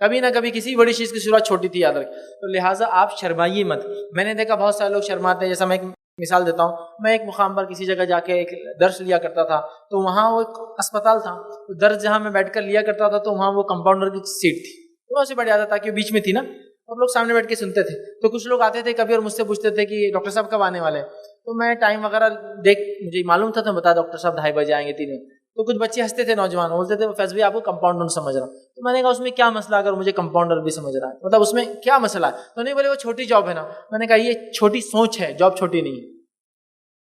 کبھی نہ کبھی کسی بڑی چیز کی شروعات چھوٹی تھی, یاد رکھیے. تو لہٰذا آپ شرمائیے مت. میں نے دیکھا بہت سارے لوگ شرماتے ہیں. جیسا میں ایک مثال دیتا ہوں, میں ایک مقام پر کسی جگہ جا کے ایک درس لیا کرتا تھا, تو وہاں وہ ایک اسپتال تھا, درس جہاں میں بیٹھ کر لیا کرتا تھا تو وہاں وہ کمپاؤنڈر کی سیٹ تھی, وہاں سے بیٹھ جاتا تھا کہ بیچ میں تھی نا, اور لوگ سامنے بیٹھ کے سنتے تھے. تو کچھ لوگ آتے تھے کبھی اور مجھ سے پوچھتے تھے کہ ڈاکٹر صاحب کب آنے والے ہیں. تو میں ٹائم وغیرہ دیکھ, مجھے معلوم تھا تو بتا ڈاکٹر صاحب 2:30 بجے آئیں گے 3 بجے. تو کچھ بچے ہنستے تھے, نوجوان بولتے تھے فیض بھائی آپ کو کمپاؤنڈر سمجھ رہا ہوں. تو میں نے کہا اس میں کیا مسئلہ, اگر مجھے کمپاؤنڈر بھی سمجھ رہا ہے مطلب اس میں کیا مسئلہ ہے. تو نہیں بولے وہ چھوٹی جاب ہے نا. میں نے کہا یہ چھوٹی سوچ ہے, جاب چھوٹی نہیں ہے.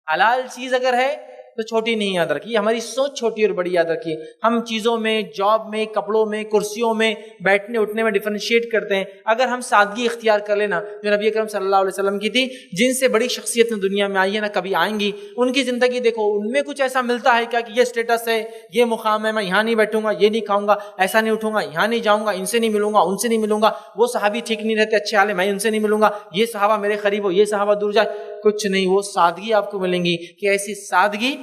حلال چیز اگر ہے تو چھوٹی نہیں یاد رکھیے، ہماری سوچ چھوٹی اور بڑی یاد رکھیے. ہم چیزوں میں، جاب میں، کپڑوں میں، کرسیوں میں، بیٹھنے اٹھنے میں ڈیفرینشیٹ کرتے ہیں. اگر ہم سادگی اختیار کر لینا جو نبی اکرم صلی اللہ علیہ وسلم کی تھی، جن سے بڑی شخصیتیں دنیا میں آئی ہیں نہ کبھی آئیں گی، ان کی زندگی دیکھو، ان میں کچھ ایسا ملتا ہے کیا کہ یہ اسٹیٹس ہے، یہ مقام ہے، میں یہاں نہیں بیٹھوں گا، یہ نہیں کھاؤں گا، ایسا نہیں اٹھوں گا، یہاں نہیں جاؤں گا، ان سے نہیں ملوں گا، ان سے نہیں ملوں گا، وہ صحابی ٹھیک نہیں رہتے، اچھے حال ہے، میں ان سے نہیں ملوں گا، یہ صحابہ میرے قریب ہو، یہ صحابہ دور جائے. کچھ نہیں. وہ سادگی آپ کو ملیں گی کہ ایسی سادگی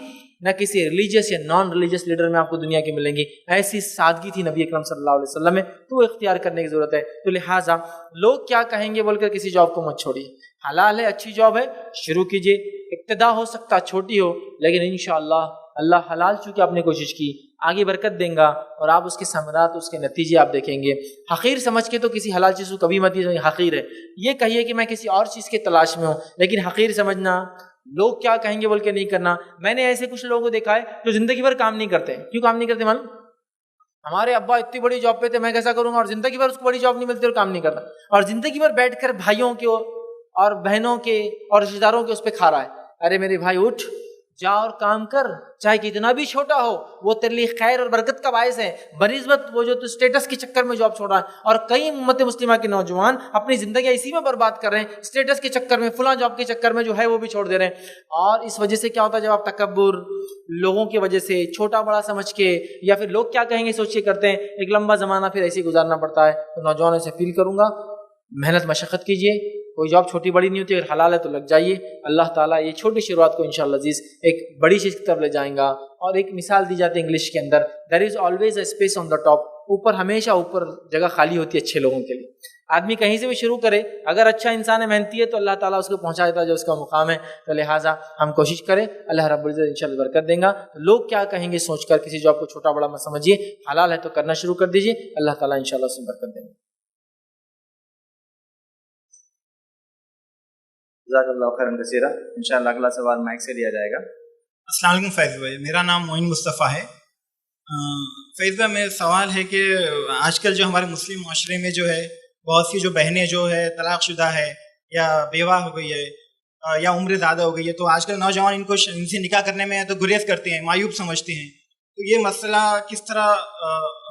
نہ کسی ریلیجیس یا نان ریلیجیس لیڈر میں آپ کو دنیا کی ملیں گی. ایسی سادگی تھی نبی اکرم صلی اللہ علیہ وسلم میں، تو وہ اختیار کرنے کی ضرورت ہے. تو لہٰذا لوگ کیا کہیں گے بول کر کسی جاب کو مت چھوڑیے. حلال ہے، اچھی جاب ہے، شروع کیجیے. ابتدا ہو سکتا چھوٹی ہو، لیکن انشاءاللہ اللہ حلال چونکہ آپ نے کوشش کی، آگے برکت دیں گا اور آپ اس کے ثمرات، اس کے نتیجے آپ دیکھیں گے. حقیر سمجھ کے تو کسی حلال چیز کو کبھی مت یہ حقیر ہے. یہ کہیے کہ میں کسی اور چیز کے تلاش میں ہوں، لیکن حقیر سمجھنا، لوگ کیا کہیں گے بول کے نہیں کرنا. میں نے ایسے کچھ لوگوں کو دیکھا ہے جو زندگی بھر کام نہیں کرتے. کیوں کام نہیں کرتے معلوم؟ ہمارے ابا اتنی بڑی جاب پہ تھے، میں کیسا کروں گا، اور زندگی بھر اس کو بڑی جاب نہیں ملتی اور کام نہیں کرتا، اور زندگی بھر بیٹھ کر بھائیوں کے اور بہنوں کے اور رشتے داروں کے اس پہ کھا رہا ہے. ارے میرے بھائی اٹھ، جا اور کام کر، چاہے کتنا بھی چھوٹا ہو، وہ تیرے لیے خیر اور برکت کا باعث ہے بنسبت وہ جو تو اسٹیٹس کے چکر میں جاب چھوڑ رہا ہے. اور کئی امت مسلمہ کے نوجوان اپنی زندگی اسی میں برباد کر رہے ہیں، اسٹیٹس کے چکر میں، فلاں جاب کے چکر میں جو ہے وہ بھی چھوڑ دے رہے ہیں. اور اس وجہ سے کیا ہوتا ہے، جب آپ تکبر، لوگوں کی وجہ سے چھوٹا بڑا سمجھ کے، یا پھر لوگ کیا کہیں گے سوچ کے کرتے ہیں، ایک لمبا زمانہ پھر ایسے ہی گزارنا پڑتا ہے. تو نوجوانوں سے اپیل کروں گا، محنت مشقت کیجیے. کوئی جاب چھوٹی بڑی نہیں ہوتی، اگر حلال ہے تو لگ جائیے. اللہ تعالیٰ یہ چھوٹی شروعات کو انشاءاللہ عزیز ایک بڑی چیز کی طرف لے جائیں گا. اور ایک مثال دی جاتی ہے انگلش کے اندر، there is always a space on the top. اوپر ہمیشہ اوپر جگہ خالی ہوتی ہے اچھے لوگوں کے لیے. آدمی کہیں سے بھی شروع کرے، اگر اچھا انسان ہے، محنتی ہے، تو اللہ تعالیٰ اس کو پہنچا دیتا ہے جو اس کا مقام ہے. تو لہٰذا ہم کوشش کریں، اللہ رب العزت انشاءاللہ برکت دیں گا. لوگ کیا کہیں گے سوچ کر کسی جاب کو چھوٹا بڑا مت سمجھیے. حلال ہے تو کرنا شروع کر دیجیے، اللہ تعالیٰ انشاءاللہ اس میں برکت دیں گے. جزاک اللہ خیرا کثیرا. انشاءاللہ اگلا سوال مائک سے لیا جائے گا. السلام علیکم فیض بھائی، میرا نام معین مصطفیٰ ہے. فیض بھائی میرا سوال ہے کہ آج کل جو ہمارے مسلم معاشرے میں جو ہے بہت سی جو بہنیں جو ہے طلاق شدہ ہے یا بیوہ ہو گئی ہے یا عمر زیادہ ہو گئی ہے، تو آج کل نوجوان ان سے نکاح کرنے میں تو گریز کرتے ہیں، معیوب سمجھتے ہیں. تو یہ مسئلہ کس طرح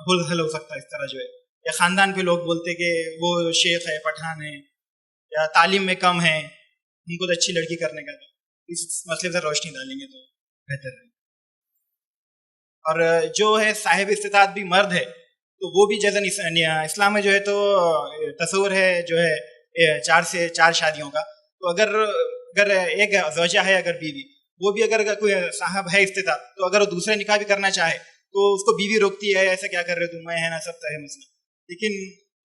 حل ہو سکتا ہے؟ اس طرح جو ہے، یا خاندان کے لوگ بولتے کہ وہ شیخ ہے، پٹھان ہے، یا تعلیم میں کم ہے، ان کو تو اچھی لڑکی کرنے کا. اس مسئلے پر روشنی ڈالیں گے تو بہتر ہے. اور جو ہے صاحب استطاعت بھی مرد ہے، تو وہ بھی جیسا اسلام میں جو ہے تو تصور ہے جو ہے 4 شادیوں کا. تو اگر ایک زوجہ ہے، اگر بیوی، وہ بھی اگر کوئی صاحب ہے استطاعت، تو اگر وہ دوسرے نکاح بھی کرنا چاہے تو اس کو بیوی روکتی ہے، ایسا کیا کر رہے تم، میں ہے نا، سب ہے مسئلہ. لیکن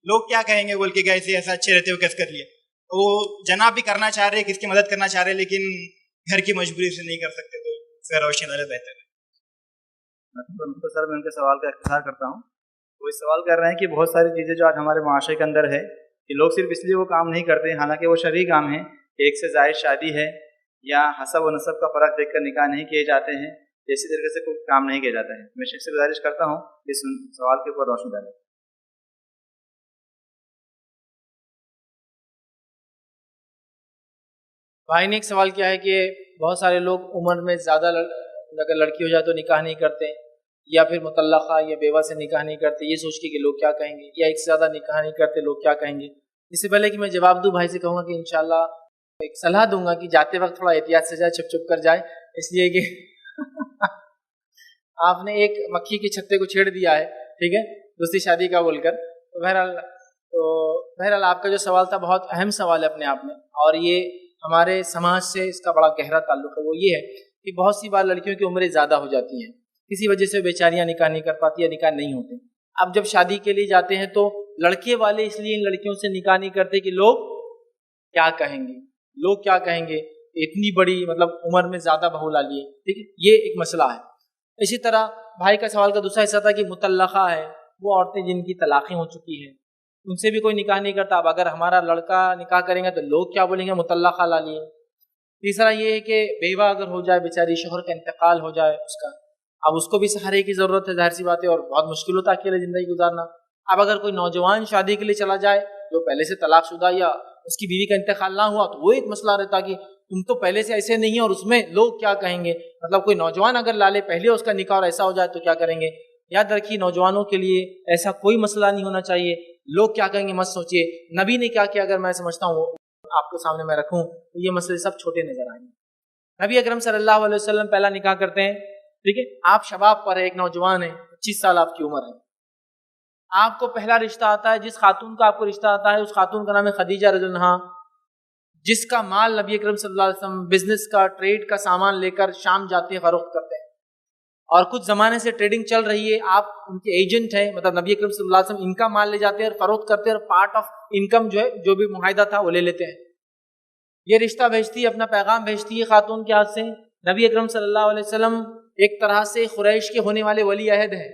لوگ کیا کہیں گے بول کے کہ ایسے ایسا اچھے رہتے ہو کیسے کر لیے. وہ جناب بھی کرنا چاہ رہے، کس کی مدد کرنا چاہ رہے، لیکن گھر کی مجبوری سے نہیں کر سکتے. تو اس کا روشنی ڈالے بہتر ہے. مختصر میں ان کے سوال کا اختصار کرتا ہوں. وہ اس سوال کر رہے ہیں کہ بہت ساری چیزیں جو آج ہمارے معاشرے کے اندر ہے کہ لوگ صرف اس لیے وہ کام نہیں کرتے، حالانکہ وہ شرعی کام ہیں، ایک سے زائد شادی ہے یا حسب و نسب کا فرق دیکھ کر نکاح نہیں کیے جاتے ہیں، اسی طریقے سے کوئی کام نہیں کیا جاتا ہے. میں شخص سے گزارش کرتا ہوں اس سوال کے اوپر روشنی ڈالیں. بھائی نے ایک سوال کیا ہے کہ بہت سارے لوگ عمر میں زیادہ اگر لڑکی ہو جائے تو نکاح نہیں کرتے، یا پھر مطلقہ یا بیوہ سے نکاح نہیں کرتے، یہ سوچ کے کہ لوگ کیا کہیں گے، یا ایک سے زیادہ نکاح نہیں کرتے، لوگ کیا کہیں گے. اس سے پہلے کہ میں جواب دوں، بھائی سے کہوں گا کہ انشاءاللہ ایک صلاح دوں گا کہ جاتے وقت تھوڑا احتیاط سے جائے، چھپ چھپ کر جائے، اس لیے کہ آپ نے ایک مکھی کے چھتے کو چھیڑ دیا ہے، ٹھیک ہے، دوسری شادی کا بول کر. تو بہرحال آپ کا جو سوال تھا بہت اہم سوال ہے اپنے آپ میں، اور یہ ہمارے سماج سے اس کا بڑا گہرا تعلق ہے. وہ یہ ہے کہ بہت سی بار لڑکیوں کی عمریں زیادہ ہو جاتی ہیں، کسی وجہ سے بیچاریاں نکاح نہیں کر پاتی یا نکاح نہیں ہوتے. اب جب شادی کے لیے جاتے ہیں تو لڑکے والے اس لیے ان لڑکیوں سے نکاح نہیں کرتے کہ لوگ کیا کہیں گے، لوگ کیا کہیں گے، اتنی بڑی مطلب عمر میں زیادہ بہو لا لیے، ٹھیک ہے، یہ ایک مسئلہ ہے. اسی طرح بھائی کا سوال کا دوسرا حصہ تھا کہ مطلقہ ہے، وہ عورتیں جن کی طلاقیں ہو چکی ہیں، ان سے بھی کوئی نکاح نہیں کرتا. اب اگر ہمارا لڑکا نکاح کریں گے تو لوگ کیا بولیں گے، مطلقہ لا لیے. تیسرا یہ ہے کہ بیوہ اگر ہو جائے، بیچاری شوہر کا انتقال ہو جائے اس کا، اب اس کو بھی سہارے کی ضرورت ہے، ظاہر سی بات ہے، اور بہت مشکل ہوتا ہے اکیلے زندگی گزارنا. اب اگر کوئی نوجوان شادی کے لیے چلا جائے جو پہلے سے طلاق شدہ یا اس کی بیوی کا انتقال نہ ہوا، تو وہ ایک مسئلہ رہتا کہ تم تو پہلے سے ایسے نہیں اور اس میں لوگ کیا کہیں گے. مطلب کوئی نوجوان اگر لا لے پہلے اس کا نکاح اور ایسا ہو جائے تو کیا کریں گے. یاد رکھیے نوجوانوں کے لیے ایسا کوئی مسئلہ نہیں ہونا چاہیے. لوگ کیا کہیں گے مت سوچیے. نبی نے کیا کیا اگر میں سمجھتا ہوں وہ آپ کو سامنے میں رکھوں تو یہ مسئلے سب چھوٹے نظر آئیں گے. نبی اکرم صلی اللہ علیہ وسلم پہلا نکاح کرتے ہیں. ٹھیک ہے, آپ شباب پر ہے, ایک نوجوان ہے, 25 سال آپ کی عمر ہے. آپ کو پہلا رشتہ آتا ہے, جس خاتون کا آپ کو رشتہ آتا ہے اس خاتون کا نام ہے خدیجہ رضی اللہ عنہا, جس کا مال نبی اکرم صلی اللہ علیہ وسلم بزنس کا ٹریڈ کا سامان لے کر شام جاتے ہیں, فروخت کرتے ہیں. اور کچھ زمانے سے ٹریڈنگ چل رہی ہے, آپ ان کے ایجنٹ ہیں, مطلب نبی اکرم صلی اللہ علیہ وسلم ان کا مال لے جاتے ہیں اور فروخت کرتے ہیں, اور پارٹ آف انکم جو ہے جو بھی معاہدہ تھا وہ لے لیتے ہیں. یہ رشتہ بھیجتی ہے, اپنا پیغام بھیجتی ہے خاتون کے ہاتھ سے. نبی اکرم صلی اللہ علیہ وسلم ایک طرح سے قریش کے ہونے والے ولی عہد ہیں.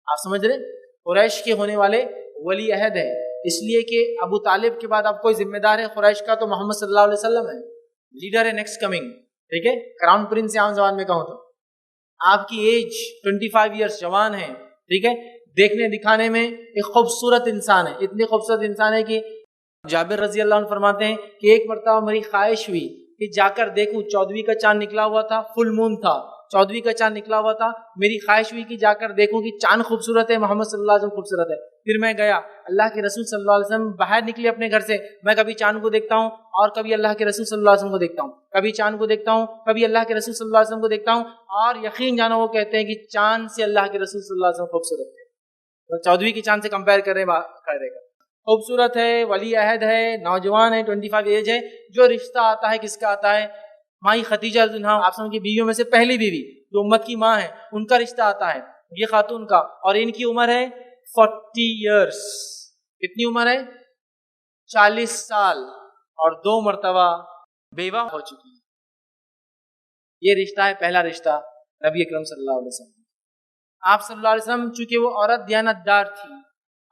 آپ سمجھ رہے, قریش کے ہونے والے ولی عہد ہیں, اس لیے کہ ابو طالب کے بعد اب کوئی ذمہ دار ہے قریش کا تو محمد صلی اللہ علیہ وسلم ہے, لیڈر ہے نیکسٹ کمنگ. ٹھیک ہے, کراؤن پرنس عام زبان میں کہوں تو. آپ کی ایج 25 ایئرس, جوان ہے. ٹھیک ہے, دیکھنے دکھانے میں ایک خوبصورت انسان ہے, اتنی خوبصورت انسان ہے کہ جابر رضی اللہ عنہ فرماتے ہیں کہ ایک مرتبہ میری خواہش ہوئی کہ جا کر دیکھوں, 14ویں کا چاند نکلا ہوا تھا, فل مون تھا, 14ویں کا چاند نکلا ہوا تھا, میری خواہش ہوئی کہ جا کر دیکھوں کہ چاند خوبصورت ہے, محمد صلی اللہ علیہ وسلم خوبصورت ہے. پھر میں گیا, اللہ کے رسول صلی اللہ علیہ وسلم باہر نکلے اپنے گھر سے. میں کبھی چاند کو دیکھتا ہوں اور کبھی اللہ کے رسول صلی اللہ علیہ وسلم کو دیکھتا ہوں, کبھی چاند کو دیکھتا ہوں کبھی اللہ کے رسول صلی اللہ علیہ وسلم کو دیکھتا ہوں, اور یقین جانا وہ کہتے ہیں کہ چاند سے اللہ کے رسول صلی اللہ علیہ وسلم خوبصورت ہے. 14ویں کے چاند سے کمپیئر کریں کرے گا, خوبصورت ہے, ولی عہد ہے, نوجوان ہے, 25 ایج ہے. جو رشتہ آتا ہے کس کا آتا ہے, مائی خدیجہ رضی اللہ عنہا, آپ سمجھ کے بیویوں میں سے پہلی بیوی جو امت کی ماں ہے, ان کا رشتہ آتا ہے, یہ خاتون کا. اور ان کی عمر ہے 40 ایئرس. کتنی عمر ہے, 40 سال, اور 2 مرتبہ بیوہ ہو چکی ہے. یہ رشتہ ہے پہلا رشتہ نبی اکرم صلی اللہ علیہ وسلم. آپ صلی اللہ علیہ وسلم چونکہ وہ عورت دیانت دار تھی,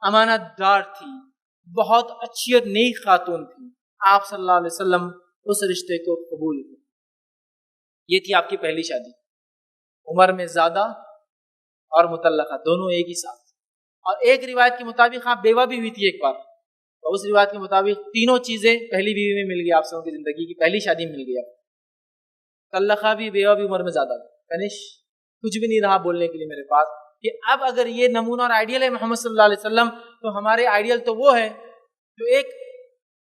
امانت دار تھی, بہت اچھی اور نیک خاتون تھی, آپ صلی اللہ علیہ وسلم اس رشتے کو قبول کیا. یہ تھی آپ کی پہلی شادی, عمر میں زیادہ اور مطلقہ دونوں ایک ہی ساتھ. اور ایک روایت کے مطابق آپ بیوہ بھی ہوئی تھی ایک بار, تو اس روایت کے مطابق تینوں چیزیں پہلی بیوی میں مل گئی, آپ سب کی زندگی کی پہلی شادی میں مل گئی. مطلقہ بھی بیوہ بھی عمر میں زیادہ. کنش کچھ بھی نہیں رہا بولنے کے لیے میرے پاس کہ اب اگر یہ نمونہ اور آئیڈیل ہے محمد صلی اللہ علیہ وسلم, تو ہمارے آئیڈیل تو وہ ہے جو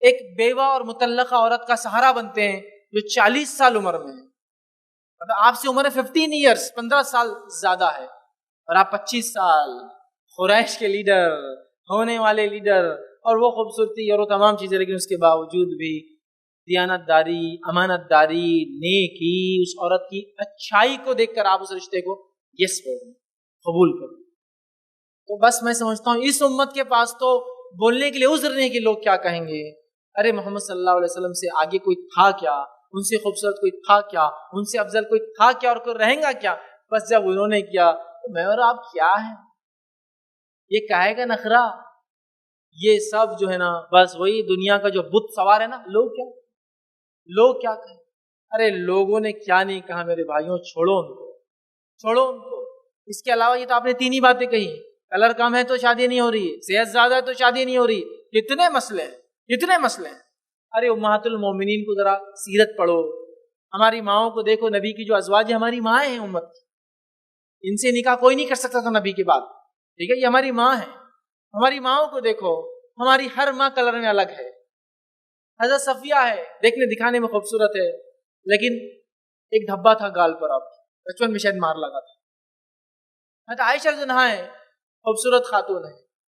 ایک بیوہ اور مطلقہ عورت کا سہارا بنتے ہیں, جو 40 سال عمر میں ہے. مطلب آپ سے عمر 15 ایئرس, 15 سال زیادہ ہے, اور آپ 25 سال, قریش کے لیڈر, ہونے والے لیڈر, اور وہ خوبصورتی اور وہ تمام چیزیں, لیکن اس کے باوجود بھی دیانت داری, امانت داری, نیکی, اس عورت کی اچھائی کو دیکھ کر آپ اس رشتے کو یس بولیں, قبول کریں. تو بس میں سمجھتا ہوں اس امت کے پاس تو بولنے کے لیے عذر نہیں کہ لوگ کیا کہیں گے. ارے محمد صلی اللہ علیہ وسلم سے آگے کوئی تھا کیا, ان سے خوبصورت کوئی تھا کیا, ان سے افضل کوئی تھا کیا, اور کوئی رہیں گا کیا. بس جب انہوں نے کیا تو میں اور آپ کیا ہیں, یہ کہے گا نخرا. یہ سب جو ہے نا بس وہی دنیا کا جو بت سوار ہے نا, لوگ کیا کہیں. ارے لوگوں نے کیا نہیں کہا میرے بھائیوں, چھوڑو ان کو. اس کے علاوہ یہ تو آپ نے 3 ہی باتیں کہی. کلر کم ہے تو شادی نہیں ہو رہی ہے, صحت زیادہ ہے تو شادی نہیں ہو رہی, کتنے مسئلے ہیں. ارے امہات المومنین کو ذرا سیرت پڑھو, ہماری ماؤں کو دیکھو, نبی کی جو ازواج ہماری ماں ہیں امت کی, ان سے نکاح کوئی نہیں کر سکتا تھا نبی کے بعد. ٹھیک ہے, یہ ہماری ماں ہے, ہماری ماؤں کو دیکھو, ہماری ہر ماں کلر میں الگ ہے. حضرت صفیہ ہے, دیکھنے دکھانے میں خوبصورت ہے, لیکن ایک دھبا تھا گال پر, آپ بچپن میں شاید مار لگا تھا. حضرت عائشہ رضی اللہ عنہا ہے, خوبصورت خاتون ہے.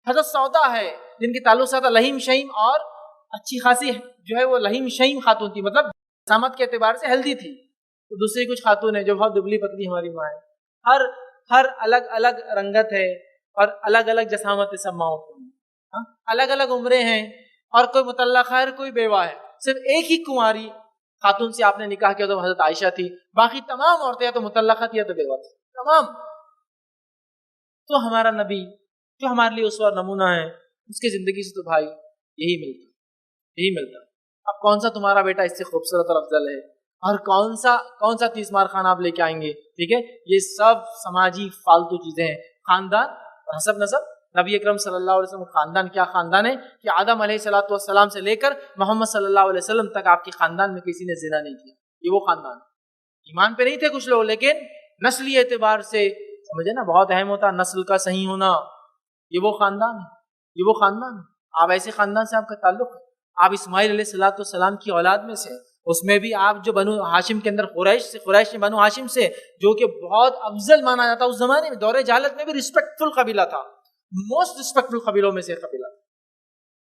حضرت سودا ہے, جن کے تعلق سے لہیم شہیم, اور اچھی خاصی جو ہے وہ لہیم شہیم خاتون تھی, مطلب سامت کے اعتبار سے ہیلدی تھی. تو دوسری کچھ خاتون ہے جو بہت دبلی پتلی ہماری ماں ہے. ہر الگ الگ رنگت ہے, اور الگ الگ جسامت سب ماں ہوتی ہیں, الگ الگ عمریں ہیں, اور کوئی مطلقہ ہے, کوئی بیوہ ہے. صرف ایک ہی کنواری خاتون سے آپ نے نکاح کیا تو حضرت عائشہ تھی, باقی تمام عورتیں یا تو مطلقہ تھی یا تو بیوہ تھی, تمام. تو ہمارا نبی جو ہمارے لیے اسوہ نمونہ ہے, اس کی زندگی سے تو بھائی یہی ملتا. اب کون سا تمہارا بیٹا اس سے خوبصورت اور افضل ہے, اور کون سا 30 مار خان آپ لے کے آئیں گے. ٹھیک ہے, یہ سب سماجی فالتو چیزیں ہیں. خاندان اور حسب نسب نبی اکرم صلی اللہ علیہ وسلم خاندان کیا خاندان ہے کہ آدم علیہ الصلوۃ والسلام سے لے کر محمد صلی اللہ علیہ وسلم تک آپ کے خاندان میں کسی نے زنا نہیں کیا. یہ وہ خاندان. ایمان پہ نہیں تھے کچھ لوگ لیکن نسلی اعتبار سے سمجھے نا بہت اہم ہوتا نسل کا صحیح ہونا. یہ وہ خاندان ہے, یہ وہ خاندان ہے. آپ ایسے خاندان سے آپ کا تعلق ہے, آپ اسماعیل علیہ الصلوۃ والسلام کی اولاد میں سے, اس میں بھی آپ جو بنو ہاشم کے اندر قریش بنو ہاشم سے, جو کہ بہت افضل مانا جاتا اس زمانے میں, دور جہالت میں بھی رسپیکٹفل قبیلہ تھا, موسٹ رسپیکٹفل قبیلوں میں سے قبیلہ تھا.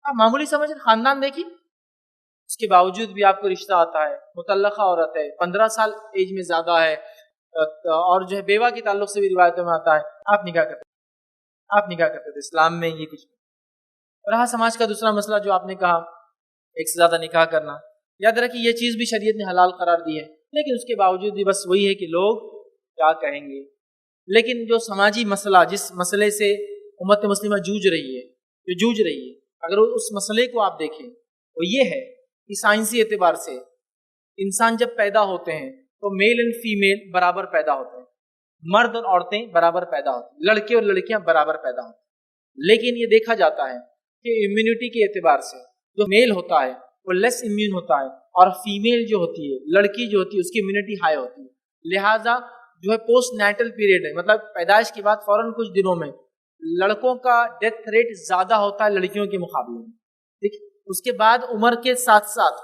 آپ معمولی سمجھیں خاندان دیکھیے, اس کے باوجود بھی آپ کو رشتہ آتا ہے, مطلقہ عورت ہے, 15 سال ایج میں زیادہ ہے, اور جو ہے بیوہ کے تعلق سے بھی روایتوں میں آتا ہے, آپ نکاح کرتے, آپ نکاح کرتے تھے. اسلام میں یہ کچھ نہیں. رہا سماج کا دوسرا مسئلہ جو آپ نے کہا, ایک سے زیادہ نکاح کرنا, یاد رکھیے یہ چیز بھی شریعت نے حلال قرار دی ہے, لیکن اس کے باوجود بھی بس وہی ہے کہ لوگ کیا کہیں گے. لیکن جو سماجی مسئلہ, جس مسئلے سے امت مسلمہ جوجھ رہی ہے, اگر اس مسئلے کو آپ دیکھیں وہ یہ ہے کہ سائنسی اعتبار سے انسان جب پیدا ہوتے ہیں تو میل اینڈ فیمیل برابر پیدا ہوتے ہیں, مرد اور عورتیں برابر پیدا ہوتے ہیں, لڑکے اور لڑکیاں برابر پیدا ہوتے ہیں. لیکن یہ دیکھا جاتا ہے کہ امیونٹی کے اعتبار سے جو میل ہوتا ہے وہ لیس امیون ہوتا ہے, اور فیمیل جو ہوتی ہے, لڑکی جو ہوتی ہے, اس کی امیونٹی ہائی ہوتی ہے. لہٰذا جو ہے پوسٹ نیٹل پیریڈ ہے, مطلب پیدائش کے بعد فوراً کچھ دنوں میں لڑکوں کا ڈیتھ ریٹ زیادہ ہوتا ہے لڑکیوں کے مقابلے میں. دیکھیں اس کے بعد عمر کے ساتھ ساتھ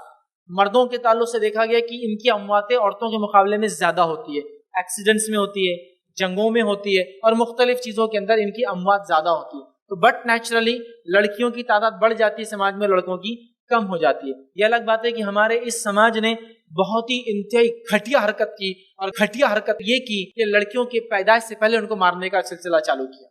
مردوں کے تعلق سے دیکھا گیا کہ ان کی امواتیں عورتوں کے مقابلے میں زیادہ ہوتی ہے, ایکسیڈنٹس میں ہوتی ہے, جنگوں میں ہوتی ہے, اور مختلف چیزوں کے اندر ان کی اموات زیادہ ہوتی ہے. تو بٹ نیچرلی لڑکیوں کی تعداد بڑھ جاتی ہے سماج میں, لڑکوں کی کم ہو جاتی ہے. یہ الگ بات ہے کہ ہمارے اس سماج نے بہت ہی انتہائی گھٹیا حرکت کی, اور گھٹیا حرکت یہ کی کہ لڑکیوں کے پیدائش سے پہلے ان کو مارنے کا سلسلہ چالو کیا,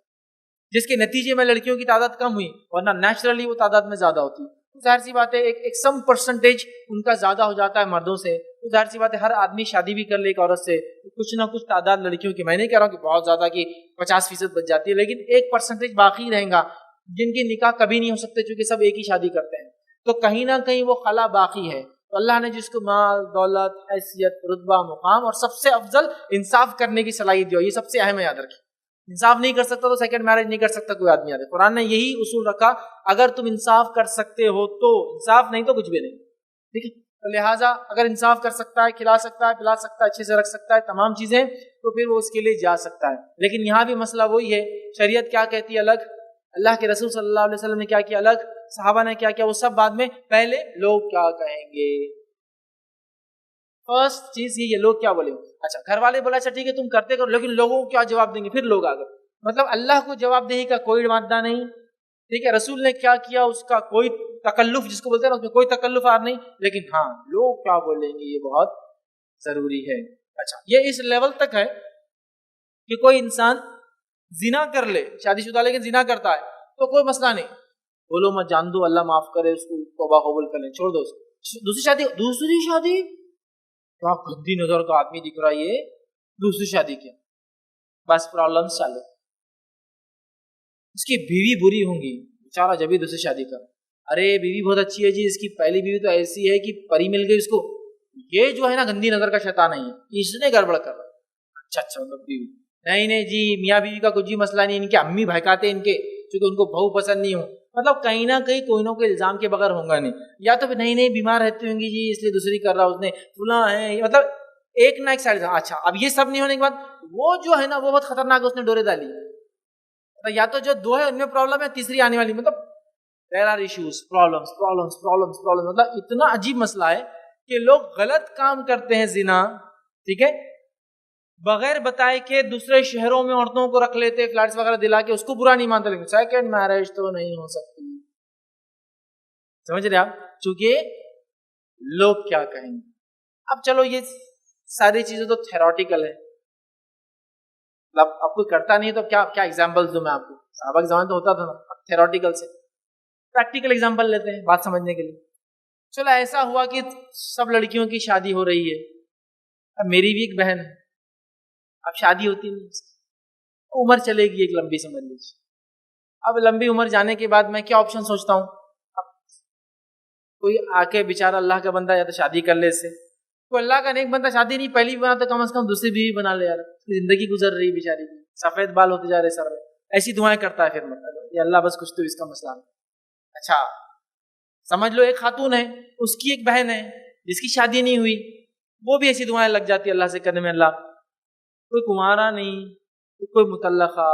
جس کے نتیجے میں لڑکیوں کی تعداد کم ہوئی, ورنہ نیچرلی وہ تعداد میں زیادہ ہوتی. ظاہر سی بات ہے ایک سم پرسنٹیج ان کا زیادہ ہو جاتا ہے مردوں سے. تو ظاہر سی بات ہے ہر آدمی شادی بھی کر لے ایک عورت سے, کچھ نہ کچھ تعداد لڑکیوں کی, میں نہیں کہہ رہا ہوں کہ بہت زیادہ کہ 50% بچ جاتی ہے, لیکن ایک پرسنٹیج باقی رہیں گا جن کے نکاح کبھی نہیں ہو سکتے چونکہ سب ایک ہی شادی کرتے ہیں. تو کہیں نہ کہیں وہ خلا باقی ہے. تو اللہ نے جس کو مال, دولت, حیثیت, رتبہ, مقام اور سب سے افضل انصاف کرنے کی صلاحیت دی, یہ سب سے اہم ہے, یاد رکھیں. انصاف نہیں کر سکتا تو سیکنڈ میرج نہیں کر سکتا کوئی آدمی. یاد ہے قرآن نے یہی اصول رکھا, اگر تم انصاف کر سکتے ہو تو انصاف, نہیں تو کچھ بھی نہیں. ٹھیک ہے, تو لہٰذا اگر انصاف کر سکتا ہے, کھلا سکتا ہے, پلا سکتا ہے, اچھے سے رکھ سکتا ہے تمام چیزیں, تو پھر وہ اس کے لیے جا سکتا ہے. لیکن یہاں بھی مسئلہ وہی ہے, شریعت کیا کہتی ہے الگ, اللہ کے رسول صلی اللہ علیہ وسلم نے کیا کیا الگ, صحابہ نے کیا کیا وہ سب بعد میں. پہلے لوگ کیا کہیں گے, فرسٹ چیز یہ لوگ کیا بولیں گے. اچھا گھر والے بولا اچھا ٹھیک ہے تم کرتے کرو, لیکن لوگوں کو کیا جواب دیں گے, پھر لوگ آگے. مطلب اللہ کو جواب دہی کا کوئی مادہ نہیں, ٹھیک ہے, رسول نے کیا کیا اس کا کوئی تکلف جس کو بولتے ہیں نا اس میں کوئی تکلف آر نہیں, لیکن ہاں لوگ کیا بولیں گے یہ بہت ضروری ہے. اچھا یہ اس لیول تک ہے کہ کوئی انسان زنا کر لے, شادی شدہ لیکن زنا کرتا ہے تو کوئی مسئلہ نہیں, بولو مت, جان دو, اللہ معاف کرے اس کو, توبہ قبول کر لیں, چھوڑ دو اس کو. دوسری شادی کیا گندی نظر کا آدمی دکھ رہا ہے, یہ دوسری شادی کیا, بس پرابلم چالو. اس کی بیوی بری ہوں گی بیچارہ جب بھی دوسری شادی کر, ارے بیوی بہت اچھی ہے جی, اس کی پہلی بیوی تو ایسی ہے کہ پری مل گئی اس کو, یہ جو ہے نا گندی نظر کا شیطان نہیں ہے, اس نے گڑبڑ کر رہا. اچھا مطلب بیوی نہیں جی, میاں بیوی کا کچھ بھی مسئلہ نہیں, ان کے امی بہکاتے ان کے چونکہ ان کو بہو پسند نہیں ہو, مطلب کہیں نہ کہیں کوئی نہ کوئی الزام کے بغیر ہوں گا نہیں. یا تو نہیں بیمار رہتی ہوں گی جی اس لیے دوسری کر رہا اس نے, فلاں ہے, مطلب ایک نہ ایک سائڈ. اچھا اب یہ سب نہیں ہونے کے بعد وہ جو ہے نا وہ بہت خطرناک ہے, اس نے ڈورے ڈالی. یا تو جو دو ہے ان میں پرابلم ہے, تیسری آنے والی, مطلب there are issues, problems, مطلب اتنا عجیب مسئلہ ہے کہ لوگ غلط کام کرتے ہیں, زنا, ٹھیک ہے, بغیر بتائے کہ دوسرے شہروں میں عورتوں کو رکھ لیتے, فلیٹس وغیرہ دلا کے, اس کو برا نہیں مانتے, لیکن سیکنڈ میرج تو نہیں ہو سکتی. سمجھ رہے آپ, چونکہ لوگ کیا کہیں گے. اب چلو یہ ساری چیزیں تو تھیوریٹیکل ہے, اب کوئی کرتا نہیں تو کیا ایگزامپل دوں میں آپ کو. صحابہ کے زمانے تو ہوتا تھا نا, اب تھیوریٹیکل سے پریکٹیکل ایگزامپل لیتے ہیں بات سمجھنے کے لیے. چلو ایسا ہوا کہ سب لڑکیوں کی شادی ہو رہی ہے, اب میری بھی ایک بہن ہے, اب شادی ہوتی نہیں, عمر چلے گی ایک لمبی, سمجھ لیجیے. اب لمبی عمر جانے کے بعد میں کیا آپشن سوچتا ہوں, اب کوئی آ کے بیچارہ اللہ کا بندہ یا تو شادی کر لے, اس سے کوئی اللہ کا نیک بندہ شادی نہیں پہلی بنا تو کم از کم دوسری بیوی بنا لے, یار زندگی گزر رہی بیچاری کی, سفید بال ہوتے جا رہے سر میں, ایسی دعائیں کرتا ہے، پھر مطلب یہ اللہ بس کچھ تو اس کا مسئلہ نہیں. اچھا سمجھ لو ایک خاتون ہے، اس کی ایک بہن ہے جس کی شادی نہیں ہوئی، وہ بھی ایسی دعائیں لگ جاتی ہے اللہ سے کرنے میں. اللہ کوئی کنوارا نہیں، کوئی مطلقہ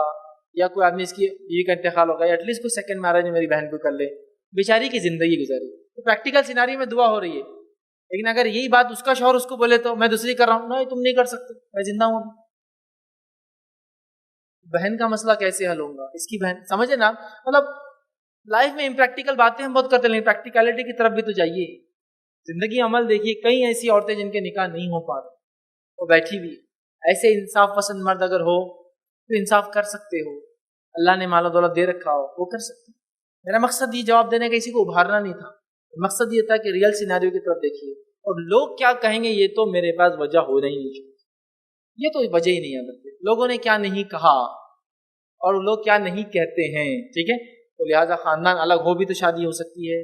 یا کوئی آدمی اس کی بیوی کا انتقال ہو گیا، ایٹ لیسٹ کوئی سیکنڈ میرج میری بہن کو کر لے، بیچاری کی زندگی گزاری. تو پریکٹیکل سیناری میں دعا ہو رہی ہے، لیکن اگر یہی بات اس کا شوہر اس کو بولے تو میں دوسری کر رہا ہوں، نہیں تم نہیں کر سکتے، میں زندہ ہوں. بہن کا مسئلہ کیسے حل ہوگا؟ اس کی بہن سمجھے نا، مطلب لائف میں امپریکٹیکل باتیں ہم بہت کرتے ہیں، لیکن پریکٹیکلٹی کی طرف بھی تو جائیے. زندگی عمل دیکھیے، کئی ایسی عورتیں جن کے نکاح نہیں ہو پا رہے، وہ بیٹھی بھی. ایسے انصاف پسند مرد اگر ہو تو انصاف کر سکتے ہو، اللہ نے مال و دولت دے رکھا ہو وہ کر سکتے. میرا مقصد یہ جواب دینے کا کسی کو ابھارنا نہیں تھا، مقصد یہ تھا کہ ریئل سیناریو کی طرف دیکھیے، اور لوگ کیا کہیں گے یہ تو میرے پاس وجہ ہو نہیں ہے، یہ تو وجہ ہی نہیں ہے. لوگوں نے کیا نہیں کہا اور لوگ کیا نہیں کہتے ہیں، ٹھیک ہے. تو لہٰذا خاندان الگ ہو بھی تو شادی ہو سکتی ہے،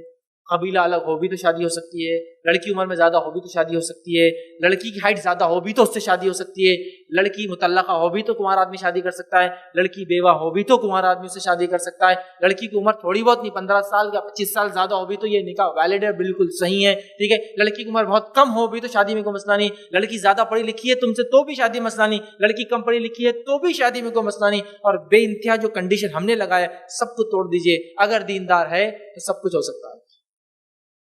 قبیلہ الگ ہو بھی تو شادی ہو سکتی ہے، لڑکی عمر میں زیادہ ہو بھی تو شادی ہو سکتی ہے، لڑکی کی ہائٹ زیادہ ہو بھی تو اس سے شادی ہو سکتی ہے، لڑکی مطلقہ ہو بھی تو کنوارا آدمی شادی کر سکتا ہے، لڑکی بیوہ ہو بھی تو کنوارا آدمی سے شادی کر سکتا ہے. لڑکی کی عمر تھوڑی بہت نہیں 15 سال یا 25 سال زیادہ ہو بھی تو یہ نکاح ویلڈ ہے، بالکل صحیح ہے، ٹھیک ہے. لڑکی کی عمر بہت کم ہو بھی تو شادی میں کوئی مسئلہ نہیں. لڑکی زیادہ پڑھی لکھی ہے تم سے تو بھی شادی مسئلہ نہیں، لڑکی کم پڑھی لکھی ہے تو بھی شادی میں کوئی مسئلہ نہیں. اور بے انتہا جو کنڈیشن ہم نے لگایا سب کو توڑ دیجئے. اگر دیندار ہے تو سب کچھ ہو سکتا ہے،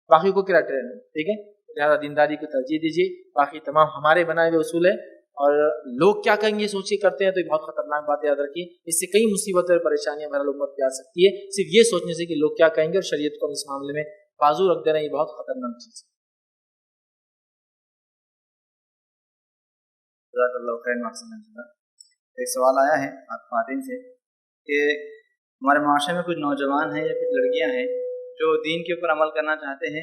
باقی کو کیا ٹرین ہے، ٹھیک ہے. لہٰذا دینداری کو ترجیح دیجیے، باقی تمام ہمارے بنائے ہوئے اصول ہے. اور لوگ کیا کہیں گے سوچ کے کرتے ہیں تو یہ بہت خطرناک بات ہے، یاد رکھیے. اس سے کئی مصیبتیں اور پریشانیاں ہمارے امت پہ آ سکتی ہے، صرف یہ سوچنے سے کہ لوگ کیا کہیں گے اور شریعت کو ہم اس معاملے میں بازو رکھ دینا، یہ بہت خطرناک چیز ہے. جزاک اللہ خیر. ایک سوال آیا ہے آپ خواتین سے کہ ہمارے معاشرے میں کچھ نوجوان ہیں یا کچھ لڑکیاں ہیں جو دین کے اوپر عمل کرنا چاہتے ہیں،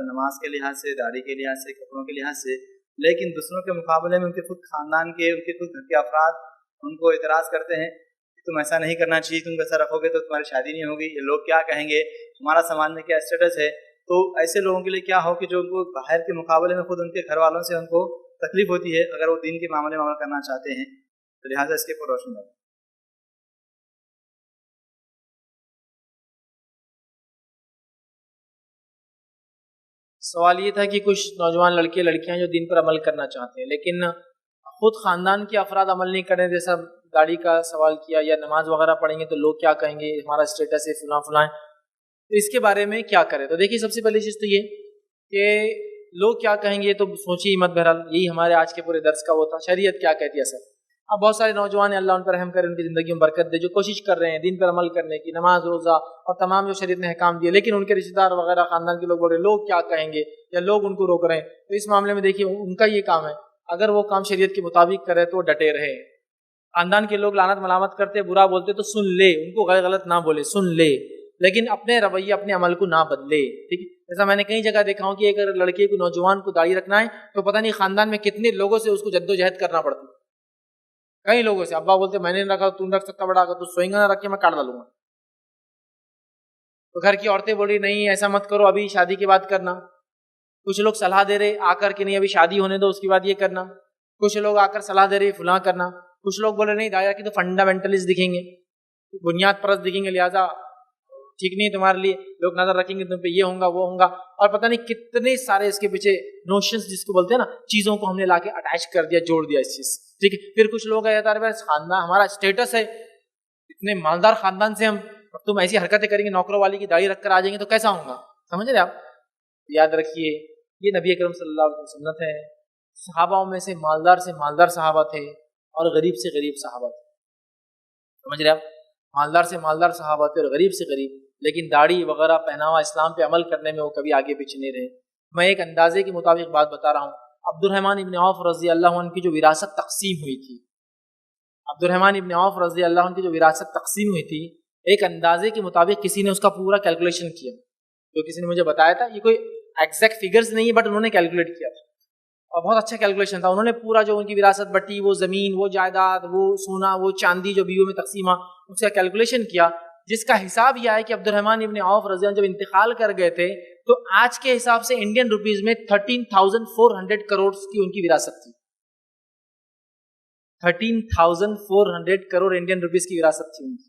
نماز کے لحاظ سے، داڑھی کے لحاظ سے، کپڑوں کے لحاظ سے، لیکن دوسروں کے مقابلے میں ان کے خود خاندان کے، ان کے خود گھر کے افراد ان کو اعتراض کرتے ہیں کہ تم ایسا نہیں کرنا چاہیے، تم ایسا رکھو گے تو تمہاری شادی نہیں ہوگی، یہ لوگ کیا کہیں گے، ہمارا سماج میں کیا اسٹیٹس ہے. تو ایسے لوگوں کے لیے کیا ہو کہ جو ان کو باہر کے مقابلے میں خود ان کے گھر والوں سے ان کو تکلیف ہوتی ہے اگر وہ دین کے معاملے میں عمل کرنا چاہتے ہیں، تو لہٰذا اس کے اوپر روشنی ڈالیں. سوال یہ تھا کہ کچھ نوجوان لڑکے لڑکیاں جو دین پر عمل کرنا چاہتے ہیں لیکن خود خاندان کے افراد عمل نہیں کریں، جیسا داڑھی کا سوال کیا یا نماز وغیرہ پڑھیں گے تو لوگ کیا کہیں گے، ہمارا اسٹیٹس ہے فلاں فلاں، تو اس کے بارے میں کیا کریں. تو دیکھیے سب سے پہلی چیز تو یہ کہ لوگ کیا کہیں گے تو سوچیے مت. بہرحال یہی ہمارے آج کے پورے درس کا وہ تھا، شریعت کیا کہتی ہے. سر اب بہت سارے نوجوان ہیں، اللہ ان پر رحم کرے، ان کی زندگی میں برکت دے، جو کوشش کر رہے ہیں دین پر عمل کرنے کی، نماز روزہ اور تمام جو شریعت نے احکام دیے، لیکن ان کے رشتہ دار وغیرہ خاندان کے لوگ بول رہے لوگ کیا کہیں گے یا لوگ ان کو روک رہے ہیں. تو اس معاملے میں دیکھیے ان کا یہ کام ہے، اگر وہ کام شریعت کے مطابق کرے تو ڈٹے رہے. خاندان کے لوگ لعنت ملامت کرتے، برا بولتے تو سن لے، ان کو غلط نہ بولے، سن لے، لیکن اپنے رویے اپنے عمل کو نہ بدلے. ٹھیک ہے، جیسا میں نے کئی جگہ دیکھا ہوں کہ اگر لڑکے کو نوجوان کو داڑھی رکھنا ہے تو پتہ نہیں خاندان میں کتنے لوگوں سے اس کو جدوجہد کرنا پڑتی. کئی لوگوں سے ابا بولتے میں نے رکھا، تم رکھ سکتا بڑا، تو سوئیں گا نہ رکھ کے میں کاٹ ڈالوں گا. تو گھر کی عورتیں بول رہی نہیں ایسا مت کرو، ابھی شادی کے بعد کرنا. کچھ لوگ صلاح دے رہے آ کر کے نہیں ابھی شادی ہونے دو اس کے بعد یہ کرنا. کچھ لوگ آ کر صلاح دے رہے فلاں کرنا. کچھ لوگ بول رہے نہیں داعیہ کی تو فنڈامنٹلسٹ دکھیں گے، بنیاد پرست دکھیں گے، لہٰذا ٹھیک نہیں تمہارے لیے، لوگ نظر رکھیں گے تم پہ، یہ ہوں گا وہ ہوں گا، اور پتہ نہیں کتنے سارے اس کے پیچھے نوشنز جس کو بولتے ہیں نا، چیزوں کو ہم نے لا کے اٹیچ کر دیا، جوڑ دیا اس چیز. ٹھیک ہے، پھر کچھ لوگ ہے یار خاندان ہمارا اسٹیٹس ہے، اتنے مالدار خاندان سے ہم، تم ایسی حرکتیں کریں گے نوکروں والی کی داڑھی رکھ کر آ جائیں گے تو کیسا ہوں گا. سمجھ رہے آپ؟ یاد رکھیے یہ نبی اکرم صلی اللہ علیہ وسلم سنت ہے. صحابہ میں سے مالدار صحابہ تھے اور غریب سے غریب صحابہ تھے. سمجھ رہے آپ؟ مالدار سے مالدار صحابہ تھے اور غریب سے غریب، لیکن داڑھی وغیرہ پہناوا اسلام پہ عمل کرنے میں وہ کبھی آگے پیچھے نہیں رہے. میں ایک اندازے کے مطابق بات بتا رہا ہوں. عبد الرحمن ابن عوف رضی اللہ عنہ کی جو وراثت تقسیم ہوئی تھی، عبد الرحمن ابن عوف رضی اللہ عنہ کی جو وراثت تقسیم ہوئی تھی، ایک اندازے کے مطابق کسی نے اس کا پورا کیلکولیشن کیا، جو کسی نے مجھے بتایا تھا، یہ کوئی ایگزیکٹ فگرز نہیں ہے بٹ انہوں نے کیلکولیٹ کیا تھا اور بہت اچھا کیلکولیشن تھا. انہوں نے پورا جو ان کی وراثت بٹی، وہ زمین، وہ جائیداد، وہ سونا، وہ چاندی جو بیویوں میں تقسیم ہوا، اس کا کیلکولیشن کیا، جس کا حساب یہ ہے کہ عبد الرحمن ابن عوف رضی اللہ عنہ جب انتقال کر گئے تھے تو آج کے حساب سے انڈین روپیز میں 13,400 کروڑ کی ان کی وراثت تھی. 13,400 کروڑ انڈین روپیز کی وراثت تھی ان کی.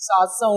700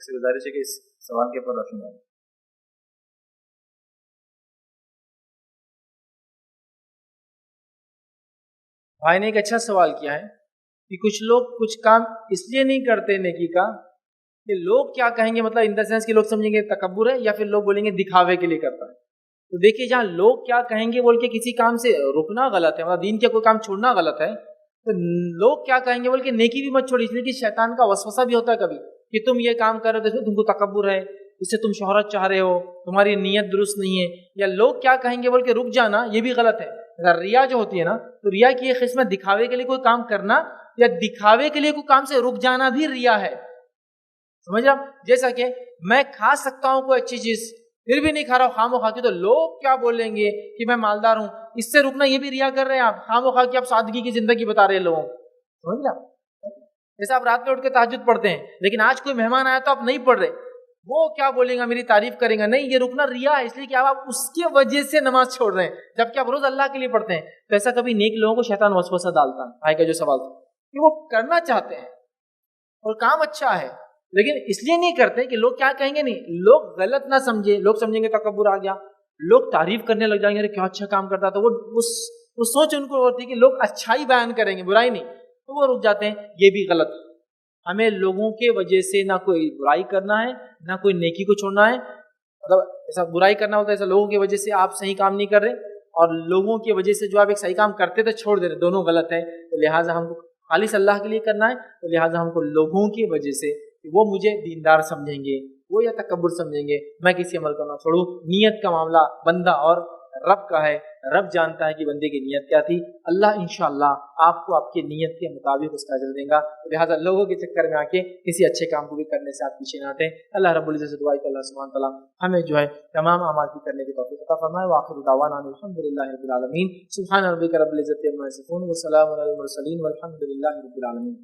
شیخ سے گزارش ہے کہ اس سوال کے اوپر روشنی ڈالیں۔ بھائی نے ایک اچھا سوال کیا ہے کہ کچھ لوگ کچھ کام اس لیے نہیں کرتے نیکی کا کہ لوگ کیا کہیں گے، مطلب ان دا سینس کہ لوگ سمجھیں گے تکبر ہے، یا پھر لوگ بولیں گے دکھاوے کے لیے کرتا ہے۔ تو دیکھیے جہاں لوگ کیا کہیں گے بول کے کسی کام سے رکنا غلط ہے، مطلب دین کا کوئی کام چھوڑنا غلط ہے، تو لوگ کیا کہیں گے بول کے نیکی بھی مت چھوڑی، اس لیے کہ شیطان کا وسوسہ بھی ہوتا ہے کبھی کہ تم یہ کام کر رہے ہو، تم کو تکبر ہے، اس سے تم شہرت چاہ رہے ہو، تمہاری نیت درست نہیں ہے، یا لوگ کیا کہیں گے بول کے رک جانا، یہ بھی غلط ہے۔ اگر ریا جو ہوتی ہے نا، تو ریا کی ایک قسم دکھاوے کے لیے کوئی کام کرنا یا دکھاوے کے لیے کوئی کام سے رک جانا بھی ریا ہے، سمجھ آپ؟ جیسا کہ میں کھا سکتا ہوں کوئی اچھی چیز پھر بھی نہیں کھا رہا ہوں، خام و خواہ کی، تو لوگ کیا بولیں گے کہ میں مالدار ہوں، اس سے رکنا یہ بھی ریا کر رہے ہیں آپ، خام و خواہ کی آپ سادگی کی زندگی بتا رہے ہیں لوگوں کو، سمجھ آپ؟ جیسے آپ رات میں اٹھ کے تہجد پڑھتے ہیں، لیکن آج کوئی مہمان آیا تو آپ نہیں پڑھ رہے، وہ کیا بولیں گا، میری تعریف کریں گا، نہیں، یہ رکنا ریا ہے، اس لیے کہ آپ اس کی وجہ سے نماز چھوڑ رہے ہیں جبکہ آپ روز اللہ کے لیے پڑھتے ہیں۔ تو ایسا کبھی نیک لوگوں کو شیطان وسوسہ ڈالتا ہے۔ بھائی کا جو سوال تھا کہ وہ کرنا چاہتے ہیں اور کام اچھا ہے لیکن اس لیے نہیں کرتے کہ لوگ کیا کہیں گے، نہیں، لوگ غلط نہ سمجھے، لوگ سمجھیں گے تکبر آ گیا، لوگ تعریف کرنے لگ جائیں گے کیا اچھا کام کرتا، تو وہ سوچ ان کو ہوتی ہے کہ لوگ اچھائی بیان کریں گے، برائی نہیں، تو وہ رک جاتے ہیں۔ یہ بھی غلط ہے۔ ہمیں لوگوں کے وجہ سے نہ کوئی برائی کرنا ہے نہ کوئی نیکی کو چھوڑنا ہے، مطلب ایسا برائی کرنا ہوتا ہے، ایسا لوگوں کی وجہ سے آپ صحیح کام نہیں کر رہے اور لوگوں کی وجہ سے جو آپ ایک صحیح کام کرتے تھے چھوڑ دے رہے، دونوں غلط ہے۔ تو لہٰذا ہم کو خالص اللہ کے لیے کرنا ہے، تو لہٰذا ہم کو لوگوں کی وجہ سے وہ مجھے دیندار سمجھیں گے، وہ یا تکبر سمجھیں گے، میں کسی عمل کو نہ چھوڑوں۔ نیت کا معاملہ بندہ اور رب کا ہے، رب جانتا ہے کہ بندے کی نیت کیا تھی، اللہ انشاءاللہ آپ کو آپ کی نیت کے مطابق اس کا اجر دے گا۔ لہٰذا لوگوں کے چکر میں آ کے کسی اچھے کام کو بھی کرنے سے آپ پیچھے نہ ہٹیں۔ اللہ رب العزت سے دعا ہے کہ اللہ سبحانہ تعالیٰ ہمیں جو ہے تمام اعمال کی کرنے کی توفیق عطا فرمائے۔ وآخر دعوانا الحمدللہ رب العالمین، سبحان ربک رب العزت عما یصفون وسلام علی المرسلین والحمد للہ رب العالمین۔